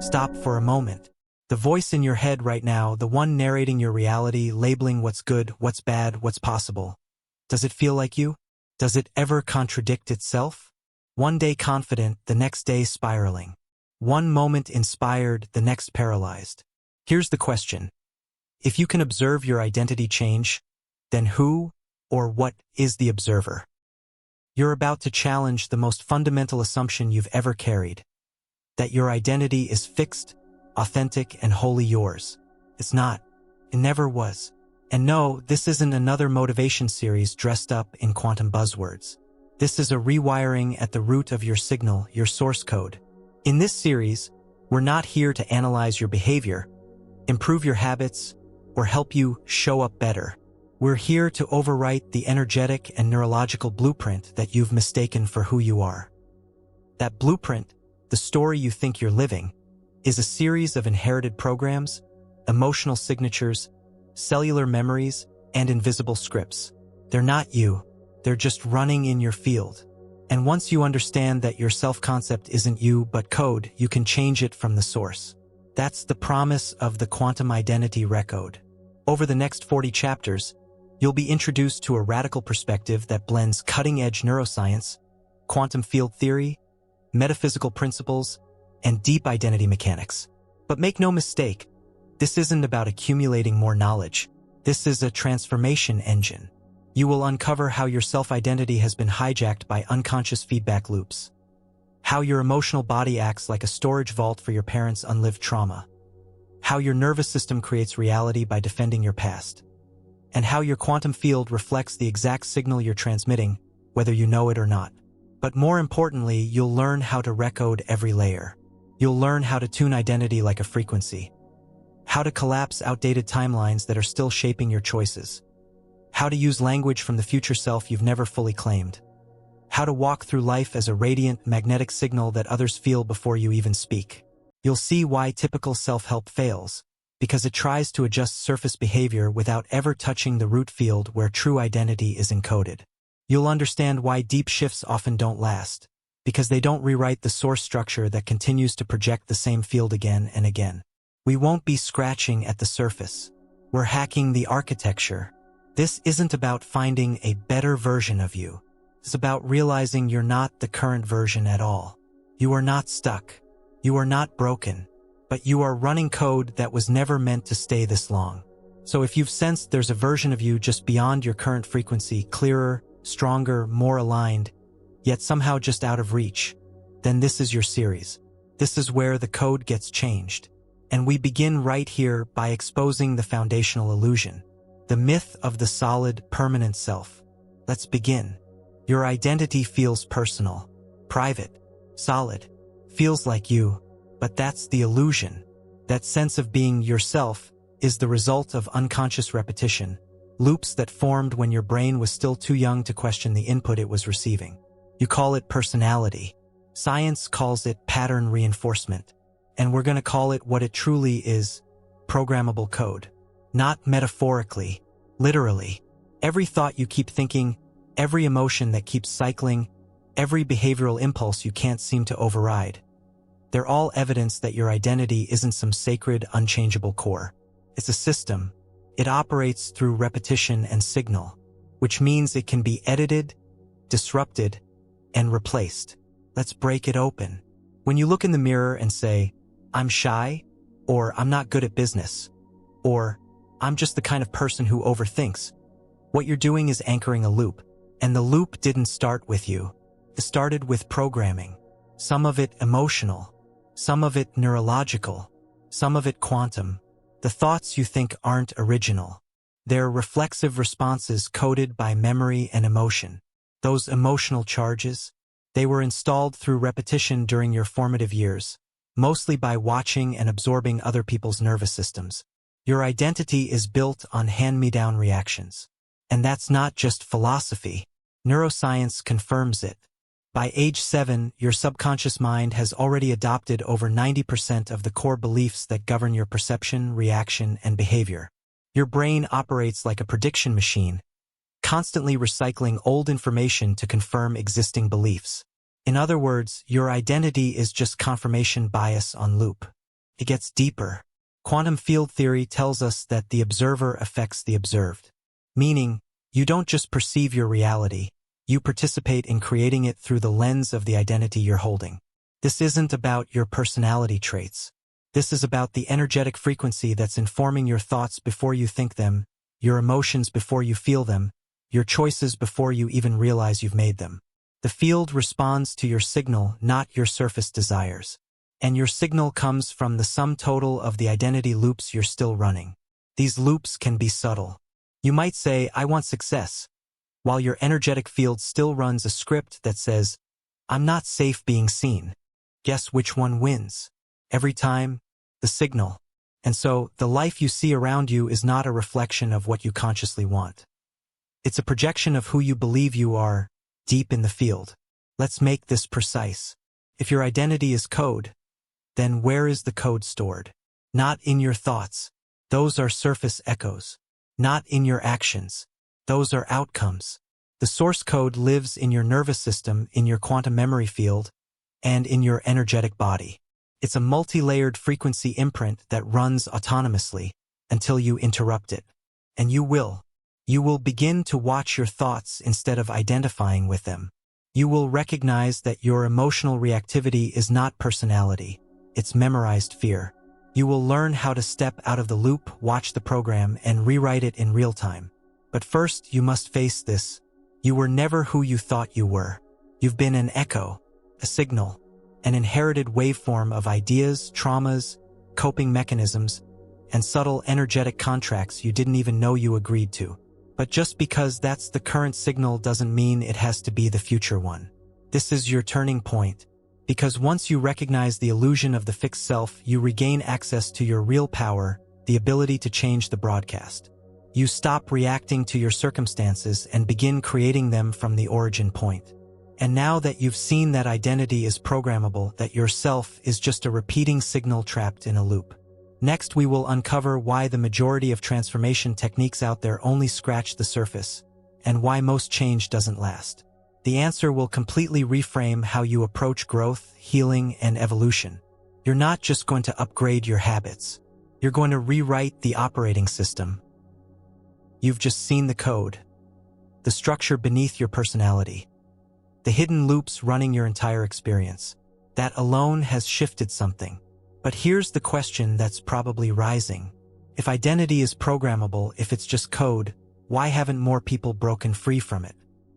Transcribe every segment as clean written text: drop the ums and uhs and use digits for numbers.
Stop for a moment. The voice in your head right now, the one narrating your reality, labeling what's good, what's bad, what's possible. Does it feel like you? Does it ever contradict itself? One day confident, the next day spiraling. One moment inspired, the next paralyzed. Here's the question. If you can observe your identity change, then who or what is the observer? You're about to challenge the most fundamental assumption you've ever carried. That your identity is fixed, authentic, and wholly yours. It's not. It never was. And no, this isn't another motivation series dressed up in quantum buzzwords. This is a rewiring at the root of your signal, your source code. In this series, we're not here to analyze your behavior, improve your habits, or help you show up better. We're here to overwrite the energetic and neurological blueprint that you've mistaken for who you are. That blueprint, the story you think you're living, is a series of inherited programs, emotional signatures, cellular memories, and invisible scripts. They're not you. They're just running in your field. And once you understand that your self-concept isn't you but code, you can change it from the source. That's the promise of the Quantum Identity Recode. Over the next 40 chapters, you'll be introduced to a radical perspective that blends cutting-edge neuroscience, quantum field theory, metaphysical principles, and deep identity mechanics. But make no mistake, this isn't about accumulating more knowledge. This is a transformation engine. You will uncover how your self-identity has been hijacked by unconscious feedback loops, how your emotional body acts like a storage vault for your parents' unlived trauma, how your nervous system creates reality by defending your past, and how your quantum field reflects the exact signal you're transmitting, whether you know it or not. But more importantly, you'll learn how to recode every layer. You'll learn how to tune identity like a frequency, how to collapse outdated timelines that are still shaping your choices, how to use language from the future self you've never fully claimed, how to walk through life as a radiant, magnetic signal that others feel before you even speak. You'll see why typical self-help fails, because it tries to adjust surface behavior without ever touching the root field where true identity is encoded. You'll understand why deep shifts often don't last, because they don't rewrite the source structure that continues to project the same field again and again. We won't be scratching at the surface. We're hacking the architecture. This isn't about finding a better version of you. It's about realizing you're not the current version at all. You are not stuck. You are not broken. But you are running code that was never meant to stay this long. So if you've sensed there's a version of you just beyond your current frequency, clearer, stronger, more aligned, yet somehow just out of reach, then this is your series. This is where the code gets changed. And we begin right here by exposing the foundational illusion, the myth of the solid, permanent self. Let's begin. Your identity feels personal, private, solid, feels like you, but that's the illusion. That sense of being yourself is the result of unconscious repetition, loops that formed when your brain was still too young to question the input it was receiving. You call it personality. Science calls it pattern reinforcement. And we're going to call it what it truly is, programmable code. Not metaphorically, literally. Every thought you keep thinking, every emotion that keeps cycling, every behavioral impulse you can't seem to override. They're all evidence that your identity isn't some sacred, unchangeable core. It's a system. It operates through repetition and signal, which means it can be edited, disrupted, and replaced. Let's break it open. When you look in the mirror and say, I'm shy, or I'm not good at business, or I'm just the kind of person who overthinks, what you're doing is anchoring a loop. And the loop didn't start with you. It started with programming. Some of it emotional, some of it neurological, some of it quantum. The thoughts you think aren't original. They're reflexive responses coded by memory and emotion. Those emotional charges, they were installed through repetition during your formative years, mostly by watching and absorbing other people's nervous systems. Your identity is built on hand-me-down reactions. And that's not just philosophy. Neuroscience confirms it. By age 7, your subconscious mind has already adopted over 90% of the core beliefs that govern your perception, reaction, and behavior. Your brain operates like a prediction machine, constantly recycling old information to confirm existing beliefs. In other words, your identity is just confirmation bias on loop. It gets deeper. Quantum field theory tells us that the observer affects the observed. Meaning, you don't just perceive your reality, you participate in creating it through the lens of the identity you're holding. This isn't about your personality traits. This is about the energetic frequency that's informing your thoughts before you think them, your emotions before you feel them, your choices before you even realize you've made them. The field responds to your signal, not your surface desires. And your signal comes from the sum total of the identity loops you're still running. These loops can be subtle. You might say, I want success, while your energetic field still runs a script that says, I'm not safe being seen. Guess which one wins? Every time, the signal. And so, the life you see around you is not a reflection of what you consciously want. It's a projection of who you believe you are, deep in the field. Let's make this precise. If your identity is code, then where is the code stored? Not in your thoughts. Those are surface echoes. Not in your actions. Those are outcomes. The source code lives in your nervous system, in your quantum memory field, and in your energetic body. It's a multi-layered frequency imprint that runs autonomously until you interrupt it. And you will. You will begin to watch your thoughts instead of identifying with them. You will recognize that your emotional reactivity is not personality. It's memorized fear. You will learn how to step out of the loop, watch the program, and rewrite it in real time. But first, you must face this. You were never who you thought you were. You've been an echo, a signal, an inherited waveform of ideas, traumas, coping mechanisms, and subtle energetic contracts you didn't even know you agreed to. But just because that's the current signal doesn't mean it has to be the future one. This is your turning point. Because once you recognize the illusion of the fixed self, you regain access to your real power, the ability to change the broadcast. You stop reacting to your circumstances and begin creating them from the origin point. And now that you've seen that identity is programmable, that your self is just a repeating signal trapped in a loop. Next, we will uncover why the majority of transformation techniques out there only scratch the surface, and why most change doesn't last. The answer will completely reframe how you approach growth, healing, and evolution. You're not just going to upgrade your habits. You're going to rewrite the operating system. You've just seen the code, the structure beneath your personality, the hidden loops running your entire experience. That alone has shifted something. But here's the question that's probably rising. If identity is programmable, if it's just code, why haven't more people broken free from it?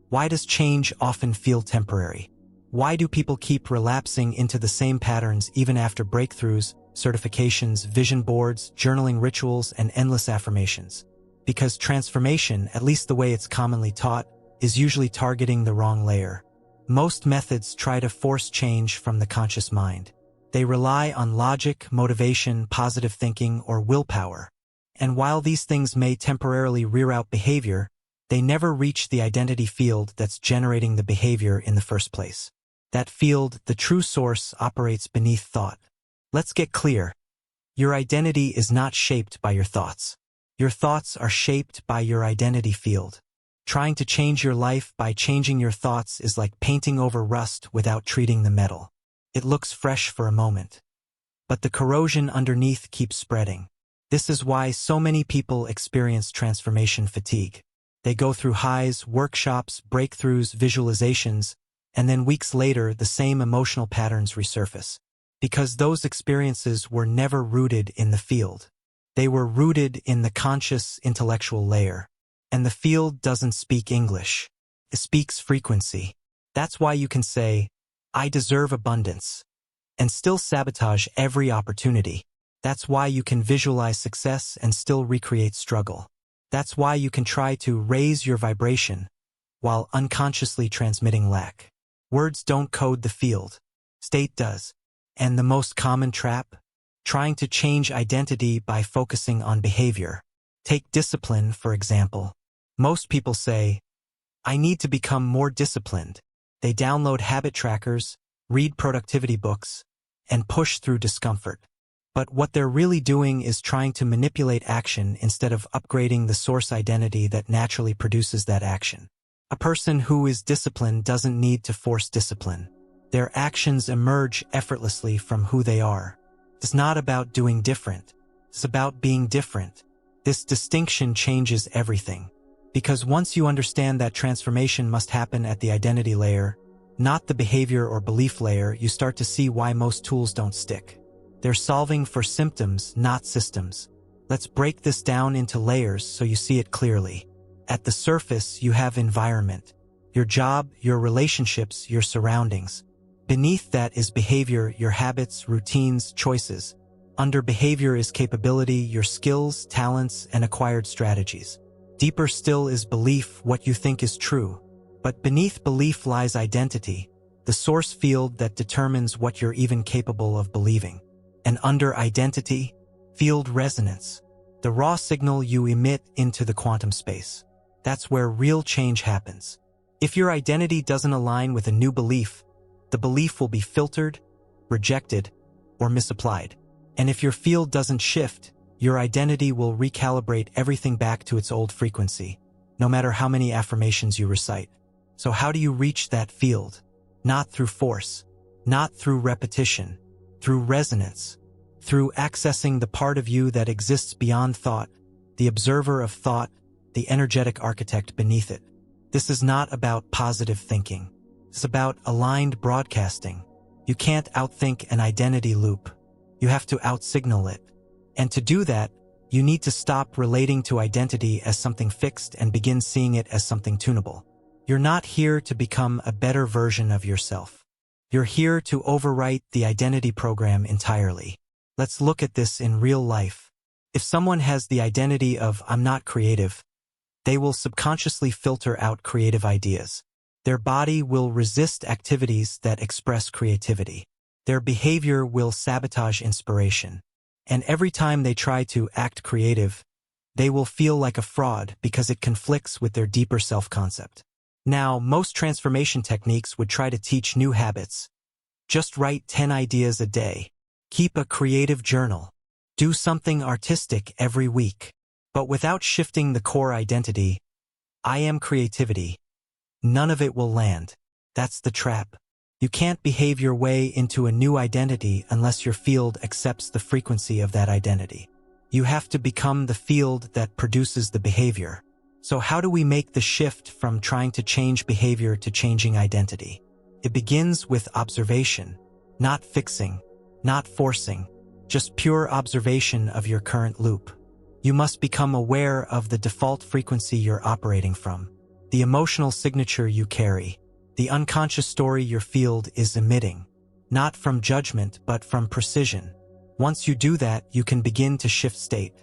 Why does change often feel temporary? Why do people keep relapsing into the same patterns even after breakthroughs, certifications, vision boards, journaling rituals, and endless affirmations? Because transformation, at least the way it's commonly taught, is usually targeting the wrong layer. Most methods try to force change from the conscious mind. They rely on logic, motivation, positive thinking, or willpower. And while these things may temporarily reroute behavior, they never reach the identity field that's generating the behavior in the first place. That field, the true source, operates beneath thought. Let's get clear. Your identity is not shaped by your thoughts. Your thoughts are shaped by your identity field. Trying to change your life by changing your thoughts is like painting over rust without treating the metal. It looks fresh for a moment, but the corrosion underneath keeps spreading. This is why so many people experience transformation fatigue. They go through highs, workshops, breakthroughs, visualizations, and then weeks later the same emotional patterns resurface. Because those experiences were never rooted in the field. They were rooted in the conscious intellectual layer. And the field doesn't speak English. It speaks frequency. That's why you can say, I deserve abundance, and still sabotage every opportunity. That's why you can visualize success and still recreate struggle. That's why you can try to raise your vibration while unconsciously transmitting lack. Words don't code the field. State does. And the most common trap? Trying to change identity by focusing on behavior. Take discipline, for example. Most people say, I need to become more disciplined. They download habit trackers, read productivity books, and push through discomfort. But what they're really doing is trying to manipulate action instead of upgrading the source identity that naturally produces that action. A person who is disciplined doesn't need to force discipline. Their actions emerge effortlessly from who they are. It's not about doing different. It's about being different. This distinction changes everything. Because once you understand that transformation must happen at the identity layer, not the behavior or belief layer, you start to see why most tools don't stick. They're solving for symptoms, not systems. Let's break this down into layers so you see it clearly. At the surface, you have environment. Your job, your relationships, your surroundings. Beneath that is behavior, your habits, routines, choices. Under behavior is capability, your skills, talents, and acquired strategies. Deeper still is belief, what you think is true. But beneath belief lies identity, the source field that determines what you're even capable of believing. And under identity, field resonance, the raw signal you emit into the quantum space. That's where real change happens. If your identity doesn't align with a new belief, the belief will be filtered, rejected, or misapplied. And if your field doesn't shift, your identity will recalibrate everything back to its old frequency, no matter how many affirmations you recite. So how do you reach that field? Not through force, not through repetition, through resonance, through accessing the part of you that exists beyond thought, the observer of thought, the energetic architect beneath it. This is not about positive thinking. It's about aligned broadcasting. You can't outthink an identity loop. You have to outsignal it. And to do that, you need to stop relating to identity as something fixed and begin seeing it as something tunable. You're not here to become a better version of yourself. You're here to overwrite the identity program entirely. Let's look at this in real life. If someone has the identity of "I'm not creative," they will subconsciously filter out creative ideas. Their body will resist activities that express creativity. Their behavior will sabotage inspiration. And every time they try to act creative, they will feel like a fraud because it conflicts with their deeper self-concept. Now, most transformation techniques would try to teach new habits. Just write 10 ideas a day. Keep a creative journal. Do something artistic every week. But without shifting the core identity, I am creativity, none of it will land. That's the trap. You can't behave your way into a new identity unless your field accepts the frequency of that identity. You have to become the field that produces the behavior. So how do we make the shift from trying to change behavior to changing identity? It begins with observation, not fixing, not forcing, just pure observation of your current loop. You must become aware of the default frequency you're operating from, the emotional signature you carry, the unconscious story your field is emitting, not from judgment but from precision. Once you do that, you can begin to shift state.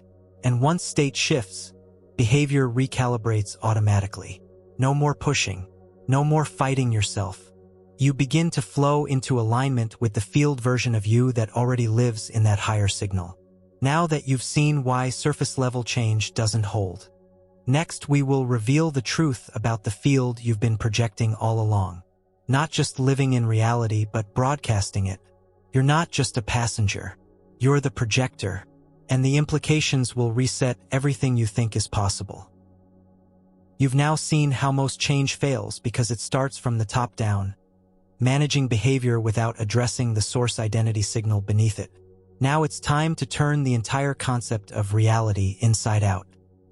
And once state shifts, behavior recalibrates automatically. No more pushing, no more fighting yourself. You begin to flow into alignment with the field version of you that already lives in that higher signal. Now that you've seen why surface-level change doesn't hold, next we will reveal the truth about the field you've been projecting all along. Not just living in reality, but broadcasting it. You're not just a passenger. You're the projector, and the implications will reset everything you think is possible. You've now seen how most change fails because it starts from the top down, managing behavior without addressing the source identity signal beneath it. Now it's time to turn the entire concept of reality inside out.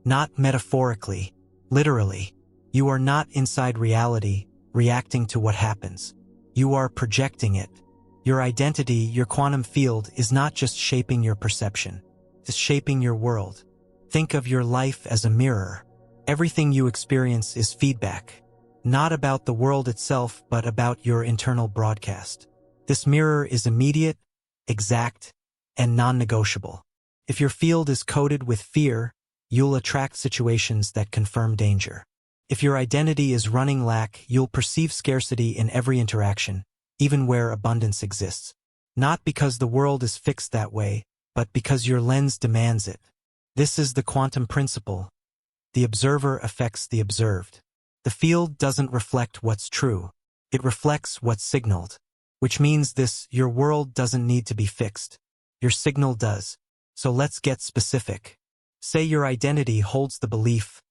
Not metaphorically, literally. You are not inside reality, reacting to what happens. You are projecting it. Your identity, your quantum field, is not just shaping your perception. It's shaping your world. Think of your life as a mirror. Everything you experience is feedback. Not about the world itself, but about your internal broadcast. This mirror is immediate, exact, and non-negotiable. If your field is coded with fear, you'll attract situations that confirm danger. If your identity is running lack, you'll perceive scarcity in every interaction, even where abundance exists. Not because the world is fixed that way, but because your lens demands it. This is the quantum principle. The observer affects the observed. The field doesn't reflect what's true. It reflects what's signaled. Which means your world doesn't need to be fixed. Your signal does. So let's get specific. Say your identity holds the belief,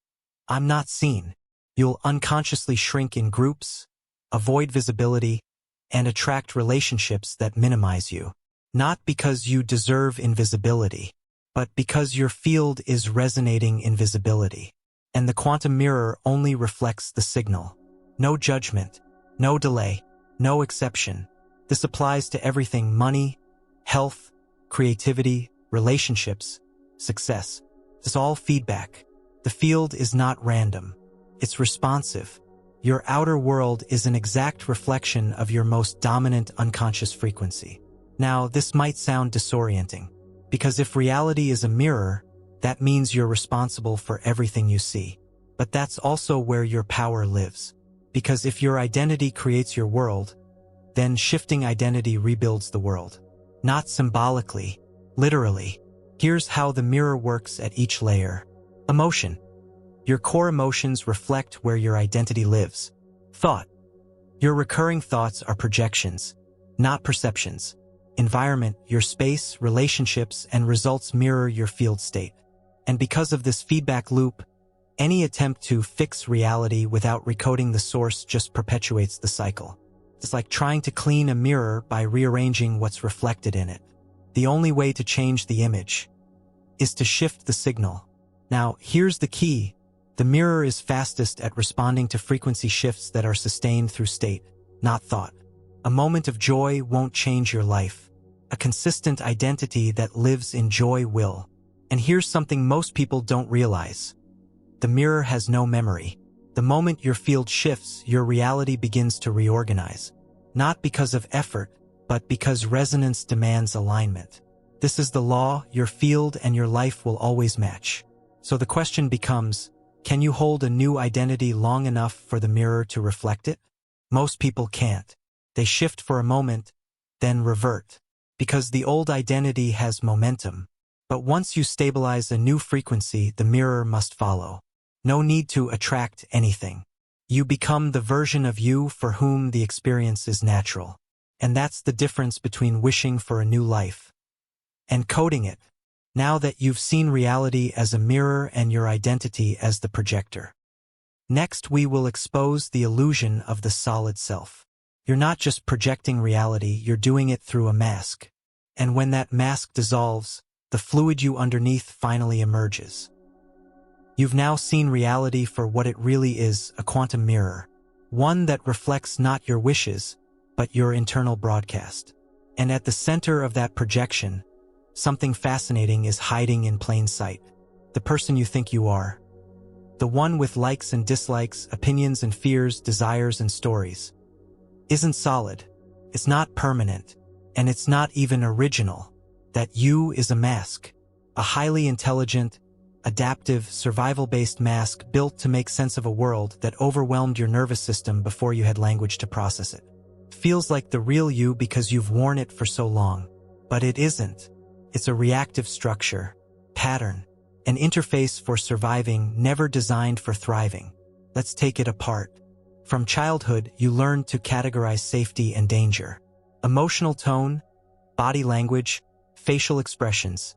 I'm not seen. You'll unconsciously shrink in groups, avoid visibility, and attract relationships that minimize you. Not because you deserve invisibility, but because your field is resonating invisibility. And the quantum mirror only reflects the signal. No judgment, no delay, no exception. This applies to everything: money, health, creativity, relationships, success. It's all feedback. The field is not random. It's responsive. Your outer world is an exact reflection of your most dominant unconscious frequency. Now, this might sound disorienting, because if reality is a mirror, that means you're responsible for everything you see. But that's also where your power lives. Because if your identity creates your world, then shifting identity rebuilds the world. Not symbolically, literally. Here's how the mirror works at each layer. Emotion. Your core emotions reflect where your identity lives. Thought. Your recurring thoughts are projections, not perceptions. Environment. Your space, relationships, and results mirror your field state. And because of this feedback loop, any attempt to fix reality without recoding the source just perpetuates the cycle. It's like trying to clean a mirror by rearranging what's reflected in it. The only way to change the image is to shift the signal. Now, here's the key. The mirror is fastest at responding to frequency shifts that are sustained through state, not thought. A moment of joy won't change your life. A consistent identity that lives in joy will. And here's something most people don't realize. The mirror has no memory. The moment your field shifts, your reality begins to reorganize. Not because of effort, but because resonance demands alignment. This is the law. Your field and your life will always match. So the question becomes, can you hold a new identity long enough for the mirror to reflect it? Most people can't. They shift for a moment, then revert. Because the old identity has momentum. But once you stabilize a new frequency, the mirror must follow. No need to attract anything. You become the version of you for whom the experience is natural. And that's the difference between wishing for a new life and coding it. Now that you've seen reality as a mirror and your identity as the projector. Next, we will expose the illusion of the solid self. You're not just projecting reality, you're doing it through a mask. And when that mask dissolves, the fluid you underneath finally emerges. You've now seen reality for what it really is, a quantum mirror. One that reflects not your wishes, but your internal broadcast. And at the center of that projection, something fascinating is hiding in plain sight. The person you think you are. The one with likes and dislikes, opinions and fears, desires and stories. Isn't solid. It's not permanent. And it's not even original. That you is a mask. A highly intelligent, adaptive, survival-based mask built to make sense of a world that overwhelmed your nervous system before you had language to process it. Feels like the real you because you've worn it for so long. But it isn't. It's a reactive structure, pattern, an interface for surviving, never designed for thriving. Let's take it apart. From childhood, you learn to categorize safety and danger. Emotional tone, body language, facial expressions.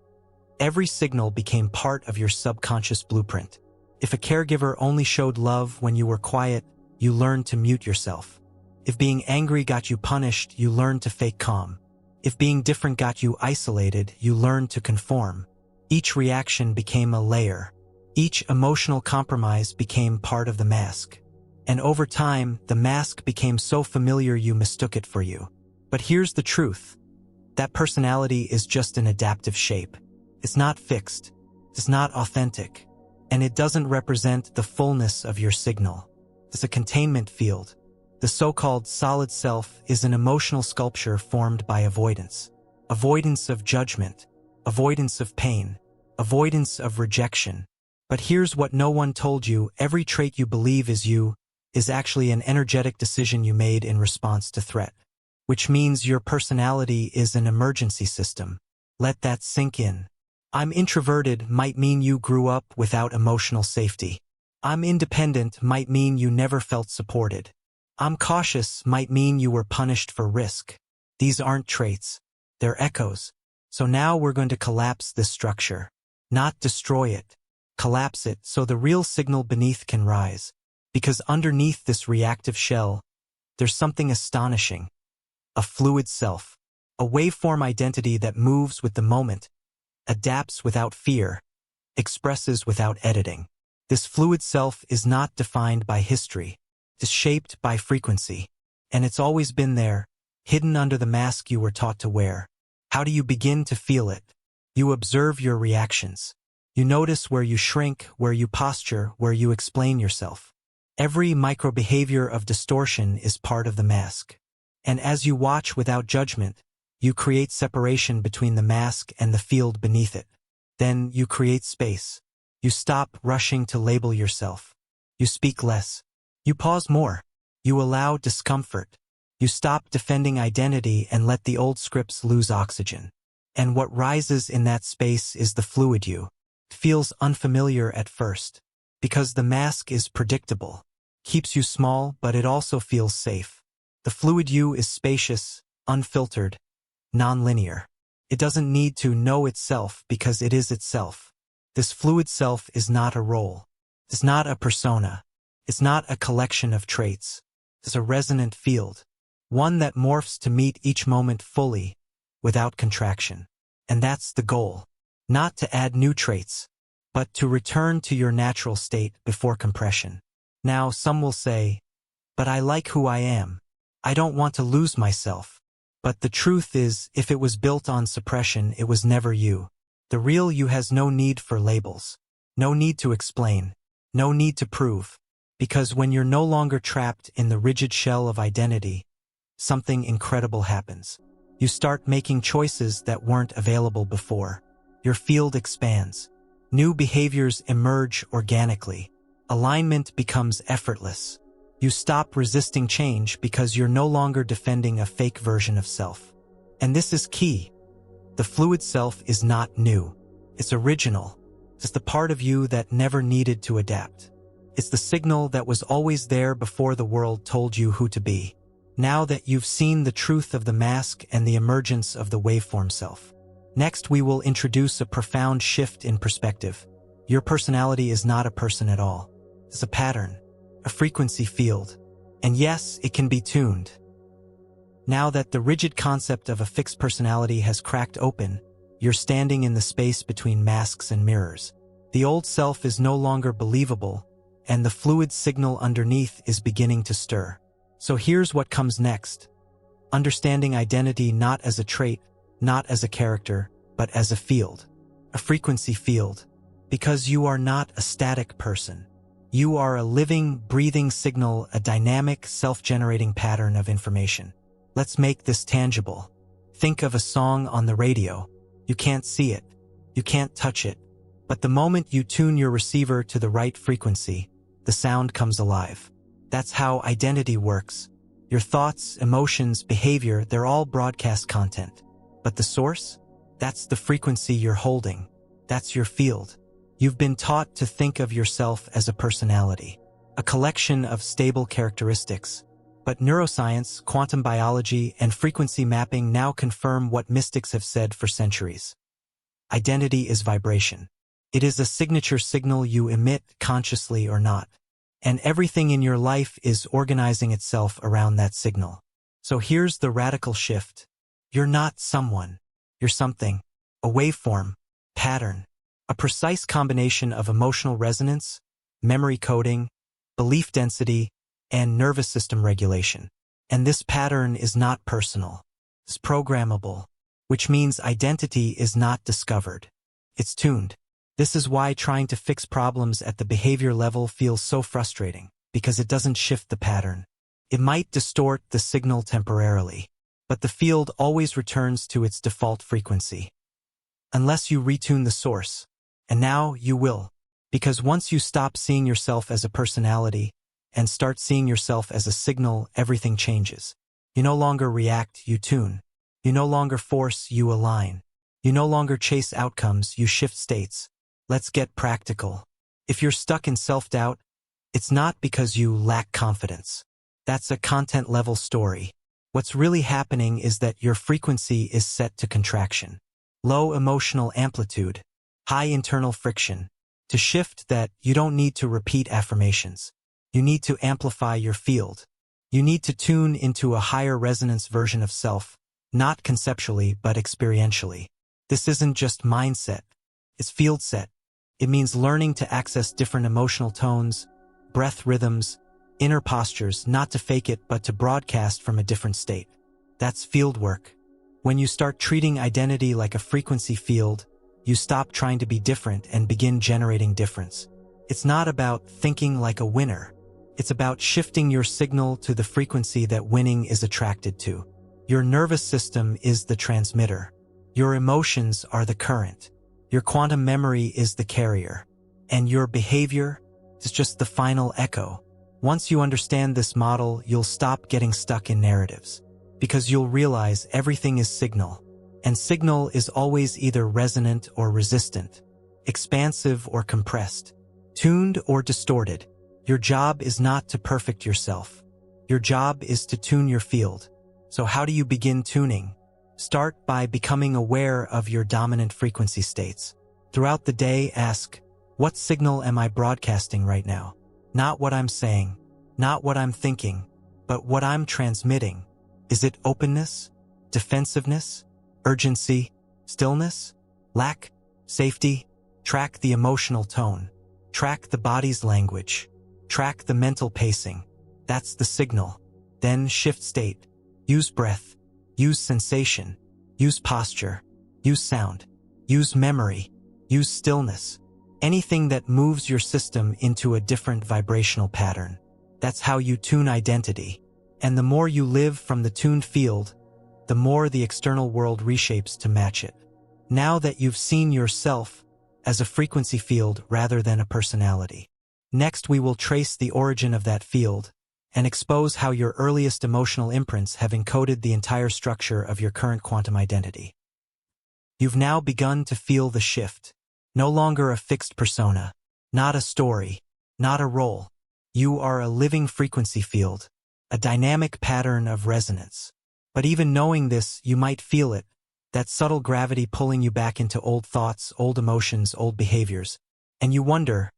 Every signal became part of your subconscious blueprint. If a caregiver only showed love when you were quiet, you learned to mute yourself. If being angry got you punished, you learned to fake calm. If being different got you isolated, you learned to conform. Each reaction became a layer. Each emotional compromise became part of the mask. And over time, the mask became so familiar you mistook it for you. But here's the truth. That personality is just an adaptive shape. It's not fixed. It's not authentic. And it doesn't represent the fullness of your signal. It's a containment field. The so-called solid self is an emotional sculpture formed by avoidance. Avoidance of judgment. Avoidance of pain. Avoidance of rejection. But here's what no one told you. Every trait you believe is you is actually an energetic decision you made in response to threat. Which means your personality is an emergency system. Let that sink in. I'm introverted might mean you grew up without emotional safety. I'm independent might mean you never felt supported. I'm cautious might mean you were punished for risk. These aren't traits. They're echoes. So now we're going to collapse this structure. Not destroy it. Collapse it so the real signal beneath can rise. Because underneath this reactive shell, there's something astonishing. A fluid self. A waveform identity that moves with the moment, adapts without fear, expresses without editing. This fluid self is not defined by history. It's shaped by frequency. And it's always been there, hidden under the mask you were taught to wear. How do you begin to feel it? You observe your reactions. You notice where you shrink, where you posture, where you explain yourself. Every micro-behavior of distortion is part of the mask. And as you watch without judgment, you create separation between the mask and the field beneath it. Then you create space. You stop rushing to label yourself. You speak less. You pause more. You allow discomfort. You stop defending identity and let the old scripts lose oxygen. And what rises in that space is the fluid you. It feels unfamiliar at first, because the mask is predictable. Keeps you small, but it also feels safe. The fluid you is spacious, unfiltered, non-linear. It doesn't need to know itself because it is itself. This fluid self is not a role. It's not a persona. It's not a collection of traits. It's a resonant field. One that morphs to meet each moment fully, without contraction. And that's the goal. Not to add new traits, but to return to your natural state before compression. Now, some will say, but I like who I am. I don't want to lose myself. But the truth is, if it was built on suppression, it was never you. The real you has no need for labels. No need to explain. No need to prove. Because when you're no longer trapped in the rigid shell of identity, something incredible happens. You start making choices that weren't available before. Your field expands. New behaviors emerge organically. Alignment becomes effortless. You stop resisting change because you're no longer defending a fake version of self. And this is key. The fluid self is not new. It's original. It's the part of you that never needed to adapt. It's the signal that was always there before the world told you who to be. Now that you've seen the truth of the mask and the emergence of the waveform self. Next, we will introduce a profound shift in perspective. Your personality is not a person at all. It's a pattern, a frequency field. And yes, it can be tuned. Now that the rigid concept of a fixed personality has cracked open, you're standing in the space between masks and mirrors. The old self is no longer believable, and the fluid signal underneath is beginning to stir. So here's what comes next. Understanding identity not as a trait, not as a character, but as a field. A frequency field. Because you are not a static person. You are a living, breathing signal, a dynamic, self-generating pattern of information. Let's make this tangible. Think of a song on the radio. You can't see it. You can't touch it. But the moment you tune your receiver to the right frequency, the sound comes alive. That's how identity works. Your thoughts, emotions, behavior, they're all broadcast content. But the source? That's the frequency you're holding. That's your field. You've been taught to think of yourself as a personality, a collection of stable characteristics. But neuroscience, quantum biology, and frequency mapping now confirm what mystics have said for centuries. Identity is vibration. It is a signature signal you emit consciously or not. And everything in your life is organizing itself around that signal. So here's the radical shift. You're not someone. You're something. A waveform, pattern, a precise combination of emotional resonance, memory coding, belief density, and nervous system regulation. And this pattern is not personal. It's programmable, which means identity is not discovered. It's tuned. This is why trying to fix problems at the behavior level feels so frustrating, because it doesn't shift the pattern. It might distort the signal temporarily, but the field always returns to its default frequency. Unless you retune the source. And now you will. Because once you stop seeing yourself as a personality and start seeing yourself as a signal, everything changes. You no longer react, you tune. You no longer force, you align. You no longer chase outcomes, you shift states. Let's get practical. If you're stuck in self-doubt, it's not because you lack confidence. That's a content-level story. What's really happening is that your frequency is set to contraction. Low emotional amplitude, high internal friction. To shift that, you don't need to repeat affirmations. You need to amplify your field. You need to tune into a higher resonance version of self, not conceptually but experientially. This isn't just mindset, it's field set. It means learning to access different emotional tones, breath rhythms, inner postures, not to fake it but to broadcast from a different state. That's field work. When you start treating identity like a frequency field, you stop trying to be different and begin generating difference. It's not about thinking like a winner. It's about shifting your signal to the frequency that winning is attracted to. Your nervous system is the transmitter. Your emotions are the current. Your quantum memory is the carrier. And your behavior is just the final echo. Once you understand this model, you'll stop getting stuck in narratives. Because you'll realize everything is signal. And signal is always either resonant or resistant, expansive or compressed, tuned or distorted. Your job is not to perfect yourself. Your job is to tune your field. So how do you begin tuning? Start by becoming aware of your dominant frequency states. Throughout the day, ask, what signal am I broadcasting right now? Not what I'm saying, not what I'm thinking, but what I'm transmitting. Is it openness, defensiveness, urgency, stillness, lack, safety? Track the emotional tone. Track the body's language. Track the mental pacing. That's the signal. Then shift state. Use breath. Use sensation. Use posture. Use sound. Use memory. Use stillness. Anything that moves your system into a different vibrational pattern. That's how you tune identity. And the more you live from the tuned field, the more the external world reshapes to match it. Now that you've seen yourself as a frequency field rather than a personality. Next, we will trace the origin of that field and expose how your earliest emotional imprints have encoded the entire structure of your current quantum identity. You've now begun to feel the shift. No longer a fixed persona, not a story, not a role. You are a living frequency field, a dynamic pattern of resonance. But even knowing this, you might feel it, that subtle gravity pulling you back into old thoughts, old emotions, old behaviors. And you wonder,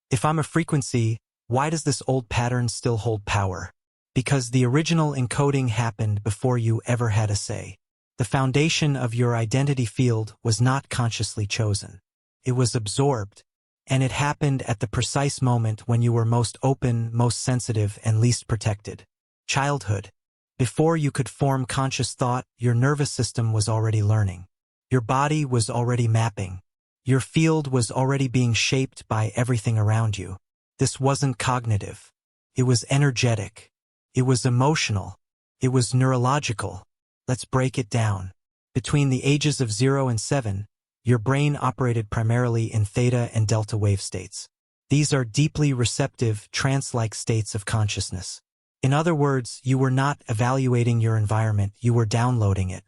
if I'm a frequency, why does this old pattern still hold power? Because the original encoding happened before you ever had a say. The foundation of your identity field was not consciously chosen. It was absorbed, and it happened at the precise moment when you were most open, most sensitive, and least protected. Childhood. Before you could form conscious thought, your nervous system was already learning. Your body was already mapping. Your field was already being shaped by everything around you. This wasn't cognitive. It was energetic. It was emotional. It was neurological. Let's break it down. Between the ages of 0 and 7, your brain operated primarily in theta and delta wave states. These are deeply receptive, trance-like states of consciousness. In other words, you were not evaluating your environment, you were downloading it.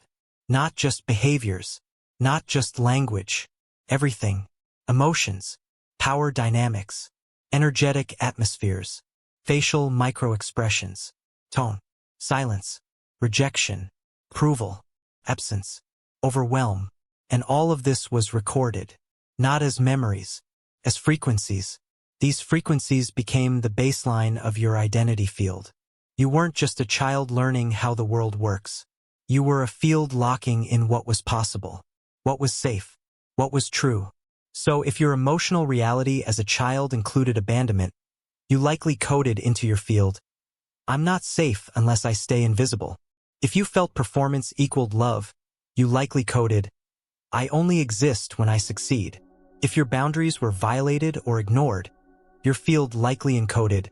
Not just behaviors, not just language, everything. Emotions, power dynamics, energetic atmospheres, facial micro-expressions, tone, silence, rejection, approval, absence, overwhelm. And all of this was recorded, not as memories, as frequencies. These frequencies became the baseline of your identity field. You weren't just a child learning how the world works. You were a field locking in what was possible, what was safe, what was true. So if your emotional reality as a child included abandonment, you likely coded into your field, I'm not safe unless I stay invisible. If you felt performance equaled love, you likely coded, I only exist when I succeed. If your boundaries were violated or ignored, your field likely encoded,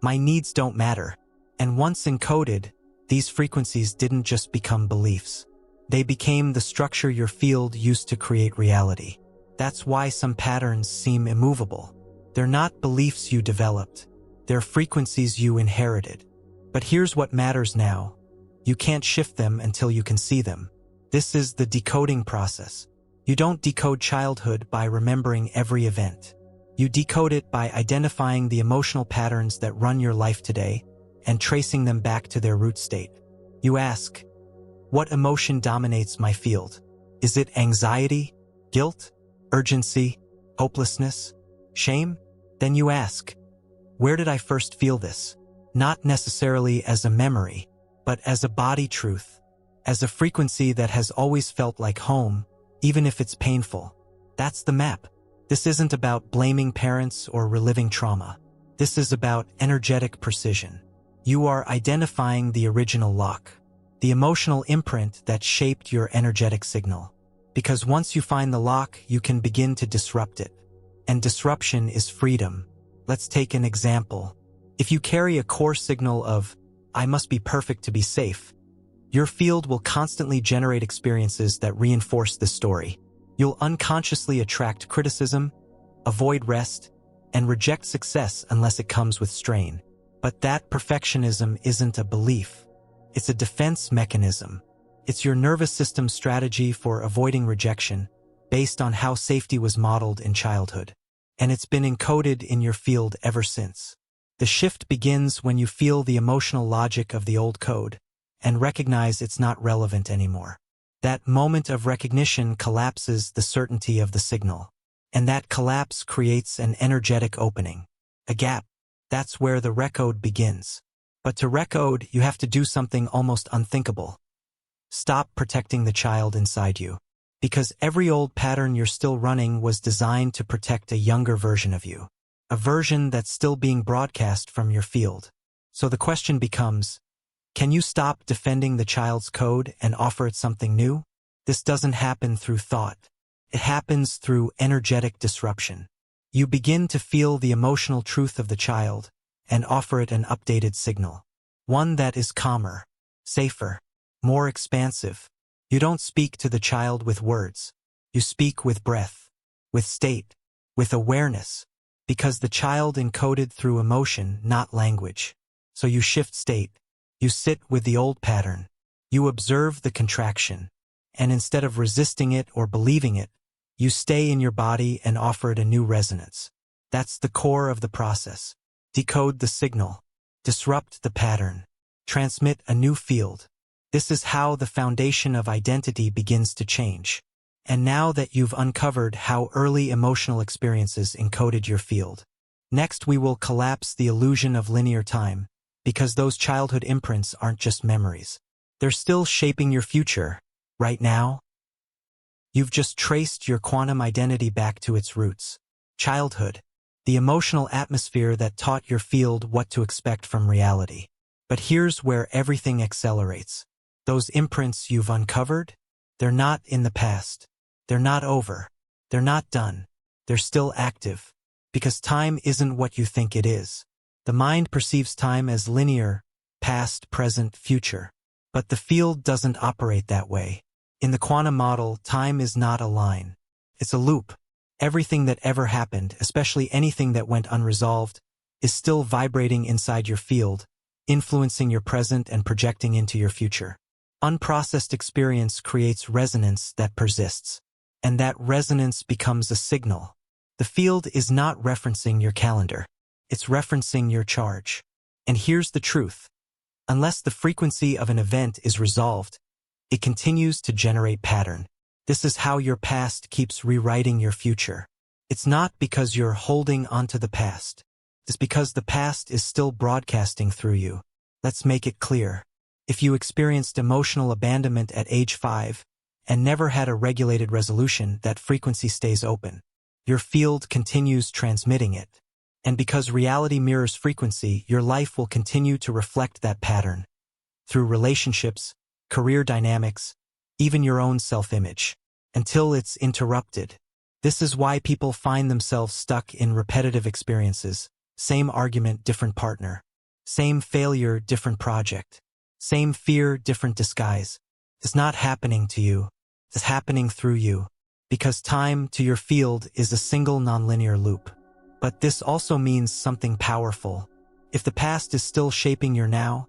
my needs don't matter. And once encoded, these frequencies didn't just become beliefs. They became the structure your field used to create reality. That's why some patterns seem immovable. They're not beliefs you developed. They're frequencies you inherited. But here's what matters now. You can't shift them until you can see them. This is the decoding process. You don't decode childhood by remembering every event. You decode it by identifying the emotional patterns that run your life today and tracing them back to their root state. You ask, what emotion dominates my field? Is it anxiety, guilt, urgency, hopelessness, shame? Then you ask, where did I first feel this? Not necessarily as a memory, but as a body truth. as a frequency that has always felt like home, even if it's painful. That's the map. This isn't about blaming parents or reliving trauma. This is about energetic precision. You are identifying the original lock, the emotional imprint that shaped your energetic signal. Because once you find the lock, you can begin to disrupt it. And disruption is freedom. Let's take an example. If you carry a core signal of, "I must be perfect to be safe," your field will constantly generate experiences that reinforce this story. You'll unconsciously attract criticism, avoid rest, and reject success unless it comes with strain. But that perfectionism isn't a belief. It's a defense mechanism. It's your nervous system's strategy for avoiding rejection, based on how safety was modeled in childhood. And it's been encoded in your field ever since. The shift begins when you feel the emotional logic of the old code and recognize it's not relevant anymore. That moment of recognition collapses the certainty of the signal. And that collapse creates an energetic opening, a gap. That's where the recode begins. But to recode, you have to do something almost unthinkable. Stop protecting the child inside you. Because every old pattern you're still running was designed to protect a younger version of you. A version that's still being broadcast from your field. So the question becomes, can you stop defending the child's code and offer it something new? This doesn't happen through thought. It happens through energetic disruption. You begin to feel the emotional truth of the child and offer it an updated signal. One that is calmer, safer, more expansive. You don't speak to the child with words. You speak with breath, with state, with awareness, because the child encoded through emotion, not language. So you shift state. You sit with the old pattern. You observe the contraction. And instead of resisting it or believing it, you stay in your body and offer it a new resonance. That's the core of the process. Decode the signal. Disrupt the pattern. Transmit a new field. This is how the foundation of identity begins to change. And now that you've uncovered how early emotional experiences encoded your field, next we will collapse the illusion of linear time, because those childhood imprints aren't just memories. They're still shaping your future, right now. You've just traced your quantum identity back to its roots. Childhood, the emotional atmosphere that taught your field what to expect from reality. But here's where everything accelerates. Those imprints you've uncovered, they're not in the past. They're not over. They're not done. They're still active. Because time isn't what you think it is. The mind perceives time as linear, past, present, future. But the field doesn't operate that way. In the quantum model, time is not a line. It's a loop. Everything that ever happened, especially anything that went unresolved, is still vibrating inside your field, influencing your present and projecting into your future. Unprocessed experience creates resonance that persists. And that resonance becomes a signal. The field is not referencing your calendar. It's referencing your charge. And here's the truth. Unless the frequency of an event is resolved, it continues to generate pattern. This is how your past keeps rewriting your future. It's not because you're holding onto the past. It's because the past is still broadcasting through you. Let's make it clear. If you experienced emotional abandonment at age 5 and never had a regulated resolution, that frequency stays open. Your field continues transmitting it. And because reality mirrors frequency, your life will continue to reflect that pattern. Through relationships, career dynamics, even your own self-image, until it's interrupted. This is why people find themselves stuck in repetitive experiences. Same argument, different partner. Same failure, different project. Same fear, different disguise. It's not happening to you. It's happening through you. Because time to your field is a single nonlinear loop. But this also means something powerful. If the past is still shaping your now,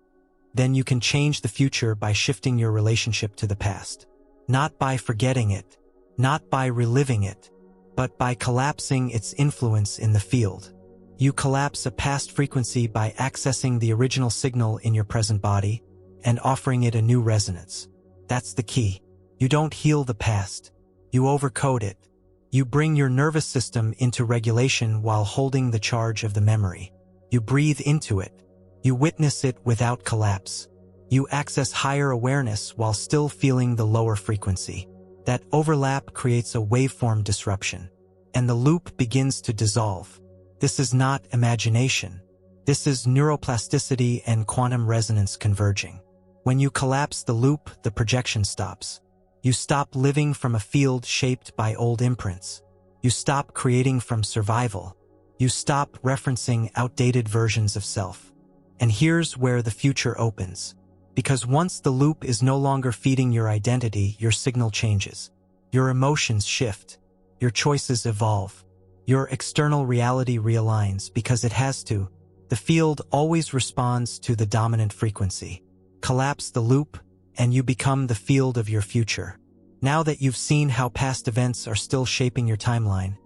then you can change the future by shifting your relationship to the past. Not by forgetting it, not by reliving it, but by collapsing its influence in the field. You collapse a past frequency by accessing the original signal in your present body and offering it a new resonance. That's the key. You don't heal the past. You overcode it. You bring your nervous system into regulation while holding the charge of the memory. You breathe into it. You witness it without collapse. You access higher awareness while still feeling the lower frequency. That overlap creates a waveform disruption, and the loop begins to dissolve. This is not imagination. This is neuroplasticity and quantum resonance converging. When you collapse the loop, the projection stops. You stop living from a field shaped by old imprints. You stop creating from survival. You stop referencing outdated versions of self. And here's where the future opens. Because once the loop is no longer feeding your identity, your signal changes. Your emotions shift. Your choices evolve. Your external reality realigns because it has to. The field always responds to the dominant frequency. Collapse the loop, and you become the field of your future. Now that you've seen how past events are still shaping your timeline,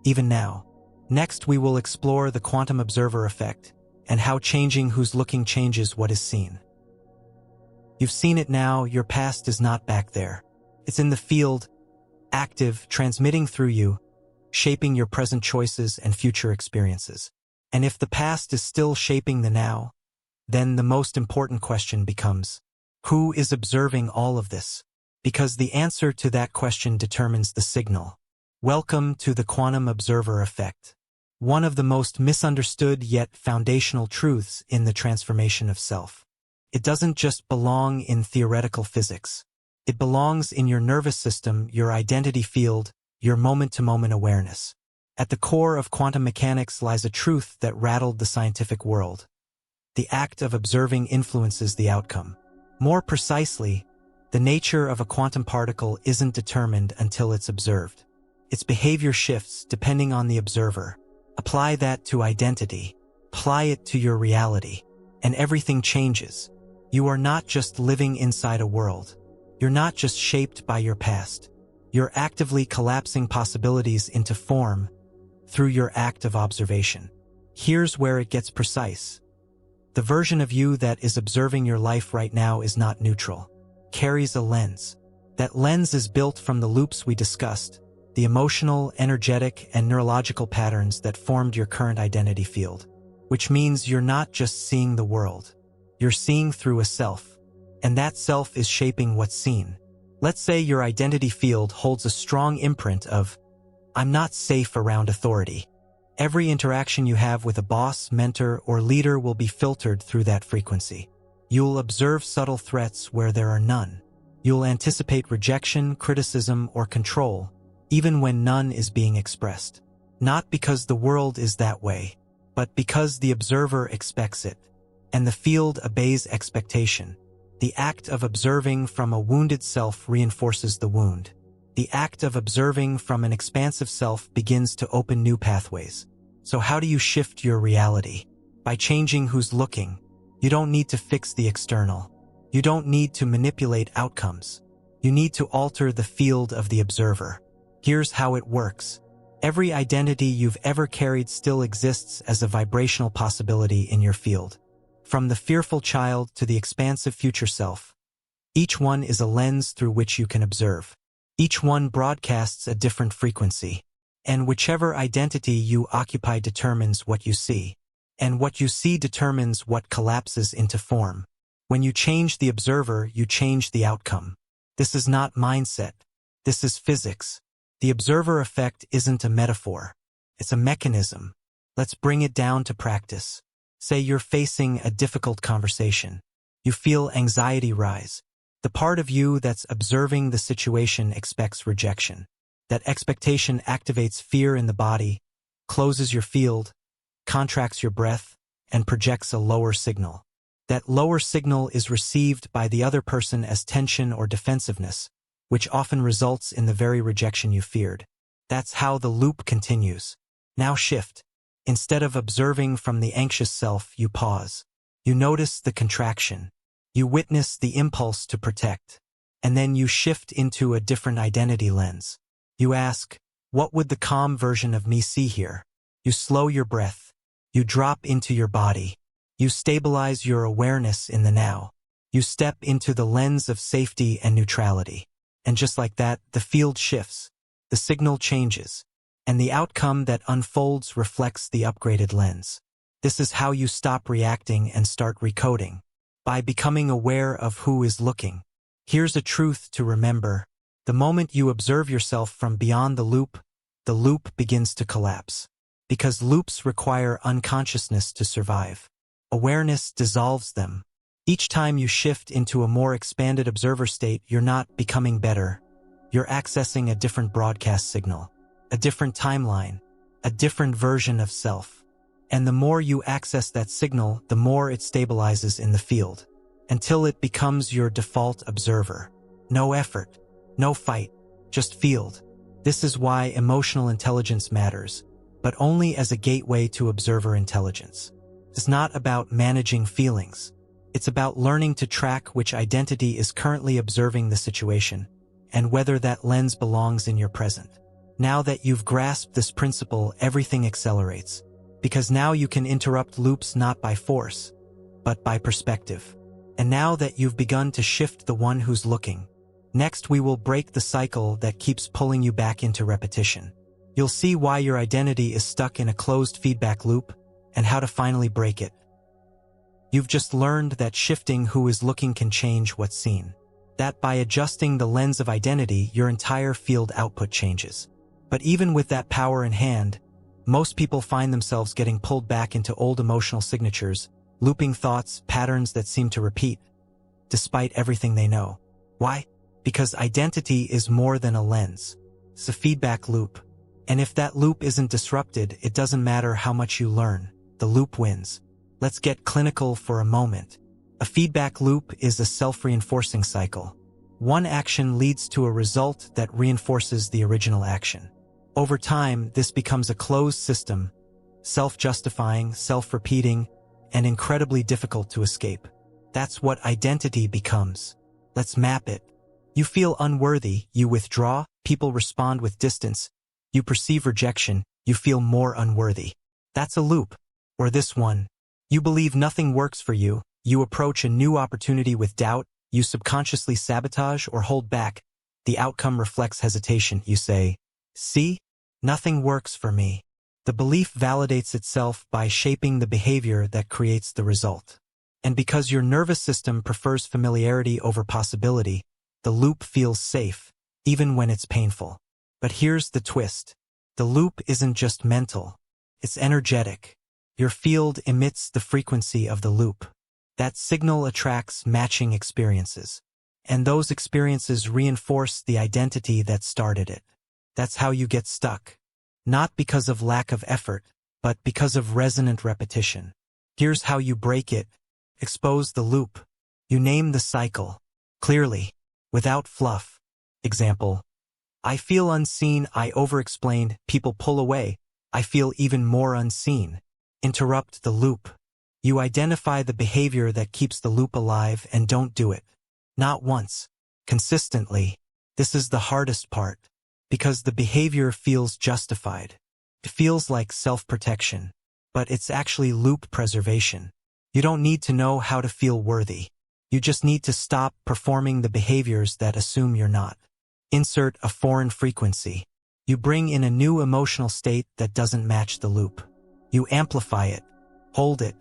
even now. Next, we will explore the quantum observer effect and how changing who's looking changes what is seen. You've seen it now, your past is not back there. It's in the field, active, transmitting through you, shaping your present choices and future experiences. And if the past is still shaping the now, then the most important question becomes, who is observing all of this? Because the answer to that question determines the signal. Welcome to the quantum observer effect. One of the most misunderstood yet foundational truths in the transformation of self. It doesn't just belong in theoretical physics. It belongs in your nervous system, your identity field, your moment-to-moment awareness. At the core of quantum mechanics lies a truth that rattled the scientific world. The act of observing influences the outcome. More precisely, the nature of a quantum particle isn't determined until it's observed. Its behavior shifts depending on the observer. Apply that to identity. Apply it to your reality. And everything changes. You are not just living inside a world. You're not just shaped by your past. You're actively collapsing possibilities into form through your act of observation. Here's where it gets precise. The version of you that is observing your life right now is not neutral. Carries a lens. That lens is built from the loops we discussed, the emotional, energetic, and neurological patterns that formed your current identity field. Which means you're not just seeing the world. You're seeing through a self. And that self is shaping what's seen. Let's say your identity field holds a strong imprint of, I'm not safe around authority. Every interaction you have with a boss, mentor, or leader will be filtered through that frequency. You'll observe subtle threats where there are none. You'll anticipate rejection, criticism, or control, even when none is being expressed. Not because the world is that way, but because the observer expects it, and the field obeys expectation. The act of observing from a wounded self reinforces the wound. The act of observing from an expansive self begins to open new pathways. So how do you shift your reality? By changing who's looking. You don't need to fix the external. You don't need to manipulate outcomes. You need to alter the field of the observer. Here's how it works. Every identity you've ever carried still exists as a vibrational possibility in your field. From the fearful child to the expansive future self. Each one is a lens through which you can observe. Each one broadcasts a different frequency. And whichever identity you occupy determines what you see. And what you see determines what collapses into form. When you change the observer, you change the outcome. This is not mindset. This is physics. The observer effect isn't a metaphor. It's a mechanism. Let's bring it down to practice. Say you're facing a difficult conversation. You feel anxiety rise. The part of you that's observing the situation expects rejection. That expectation activates fear in the body, closes your field, contracts your breath, and projects a lower signal. That lower signal is received by the other person as tension or defensiveness, which often results in the very rejection you feared. That's how the loop continues. Now shift. Instead of observing from the anxious self, you pause. You notice the contraction. You witness the impulse to protect. And then you shift into a different identity lens. You ask, what would the calm version of me see here? You slow your breath. You drop into your body. You stabilize your awareness in the now. You step into the lens of safety and neutrality. And just like that, the field shifts. The signal changes. And the outcome that unfolds reflects the upgraded lens. This is how you stop reacting and start recoding. By becoming aware of who is looking. Here's a truth to remember. The moment you observe yourself from beyond the loop begins to collapse. Because loops require unconsciousness to survive. Awareness dissolves them. Each time you shift into a more expanded observer state, you're not becoming better. You're accessing a different broadcast signal, a different timeline, a different version of self. And the more you access that signal, the more it stabilizes in the field, until it becomes your default observer. No effort, no fight, just field. This is why emotional intelligence matters, but only as a gateway to observer intelligence. It's not about managing feelings. It's about learning to track which identity is currently observing the situation, and whether that lens belongs in your present. Now that you've grasped this principle, everything accelerates, because now you can interrupt loops not by force, but by perspective. And now that you've begun to shift the one who's looking, next we will break the cycle that keeps pulling you back into repetition. You'll see why your identity is stuck in a closed feedback loop, and how to finally break it. You've just learned that shifting who is looking can change what's seen. That by adjusting the lens of identity, your entire field output changes. But even with that power in hand, most people find themselves getting pulled back into old emotional signatures, looping thoughts, patterns that seem to repeat, despite everything they know. Why? Because identity is more than a lens. It's a feedback loop. And if that loop isn't disrupted, it doesn't matter how much you learn. The loop wins. Let's get clinical for a moment. A feedback loop is a self-reinforcing cycle. One action leads to a result that reinforces the original action. Over time, this becomes a closed system, self-justifying, self-repeating, and incredibly difficult to escape. That's what identity becomes. Let's map it. You feel unworthy, you withdraw, people respond with distance. You perceive rejection, you feel more unworthy. That's a loop. Or this one. You believe nothing works for you, you approach a new opportunity with doubt, you subconsciously sabotage or hold back. The outcome reflects hesitation. You say, "See? Nothing works for me." The belief validates itself by shaping the behavior that creates the result. And because your nervous system prefers familiarity over possibility, the loop feels safe, even when it's painful. But here's the twist. The loop isn't just mental. It's energetic. Your field emits the frequency of the loop. That signal attracts matching experiences. And those experiences reinforce the identity that started it. That's how you get stuck. Not because of lack of effort, but because of resonant repetition. Here's how you break it. Expose the loop. You name the cycle. Clearly. Without fluff. Example. I feel unseen, I over-explained, people pull away, I feel even more unseen. Interrupt the loop. You identify the behavior that keeps the loop alive and don't do it. Not once. Consistently. This is the hardest part. Because the behavior feels justified. It feels like self-protection. But it's actually loop preservation. You don't need to know how to feel worthy. You just need to stop performing the behaviors that assume you're not. Insert a foreign frequency. You bring in a new emotional state that doesn't match the loop. You amplify it. Hold it.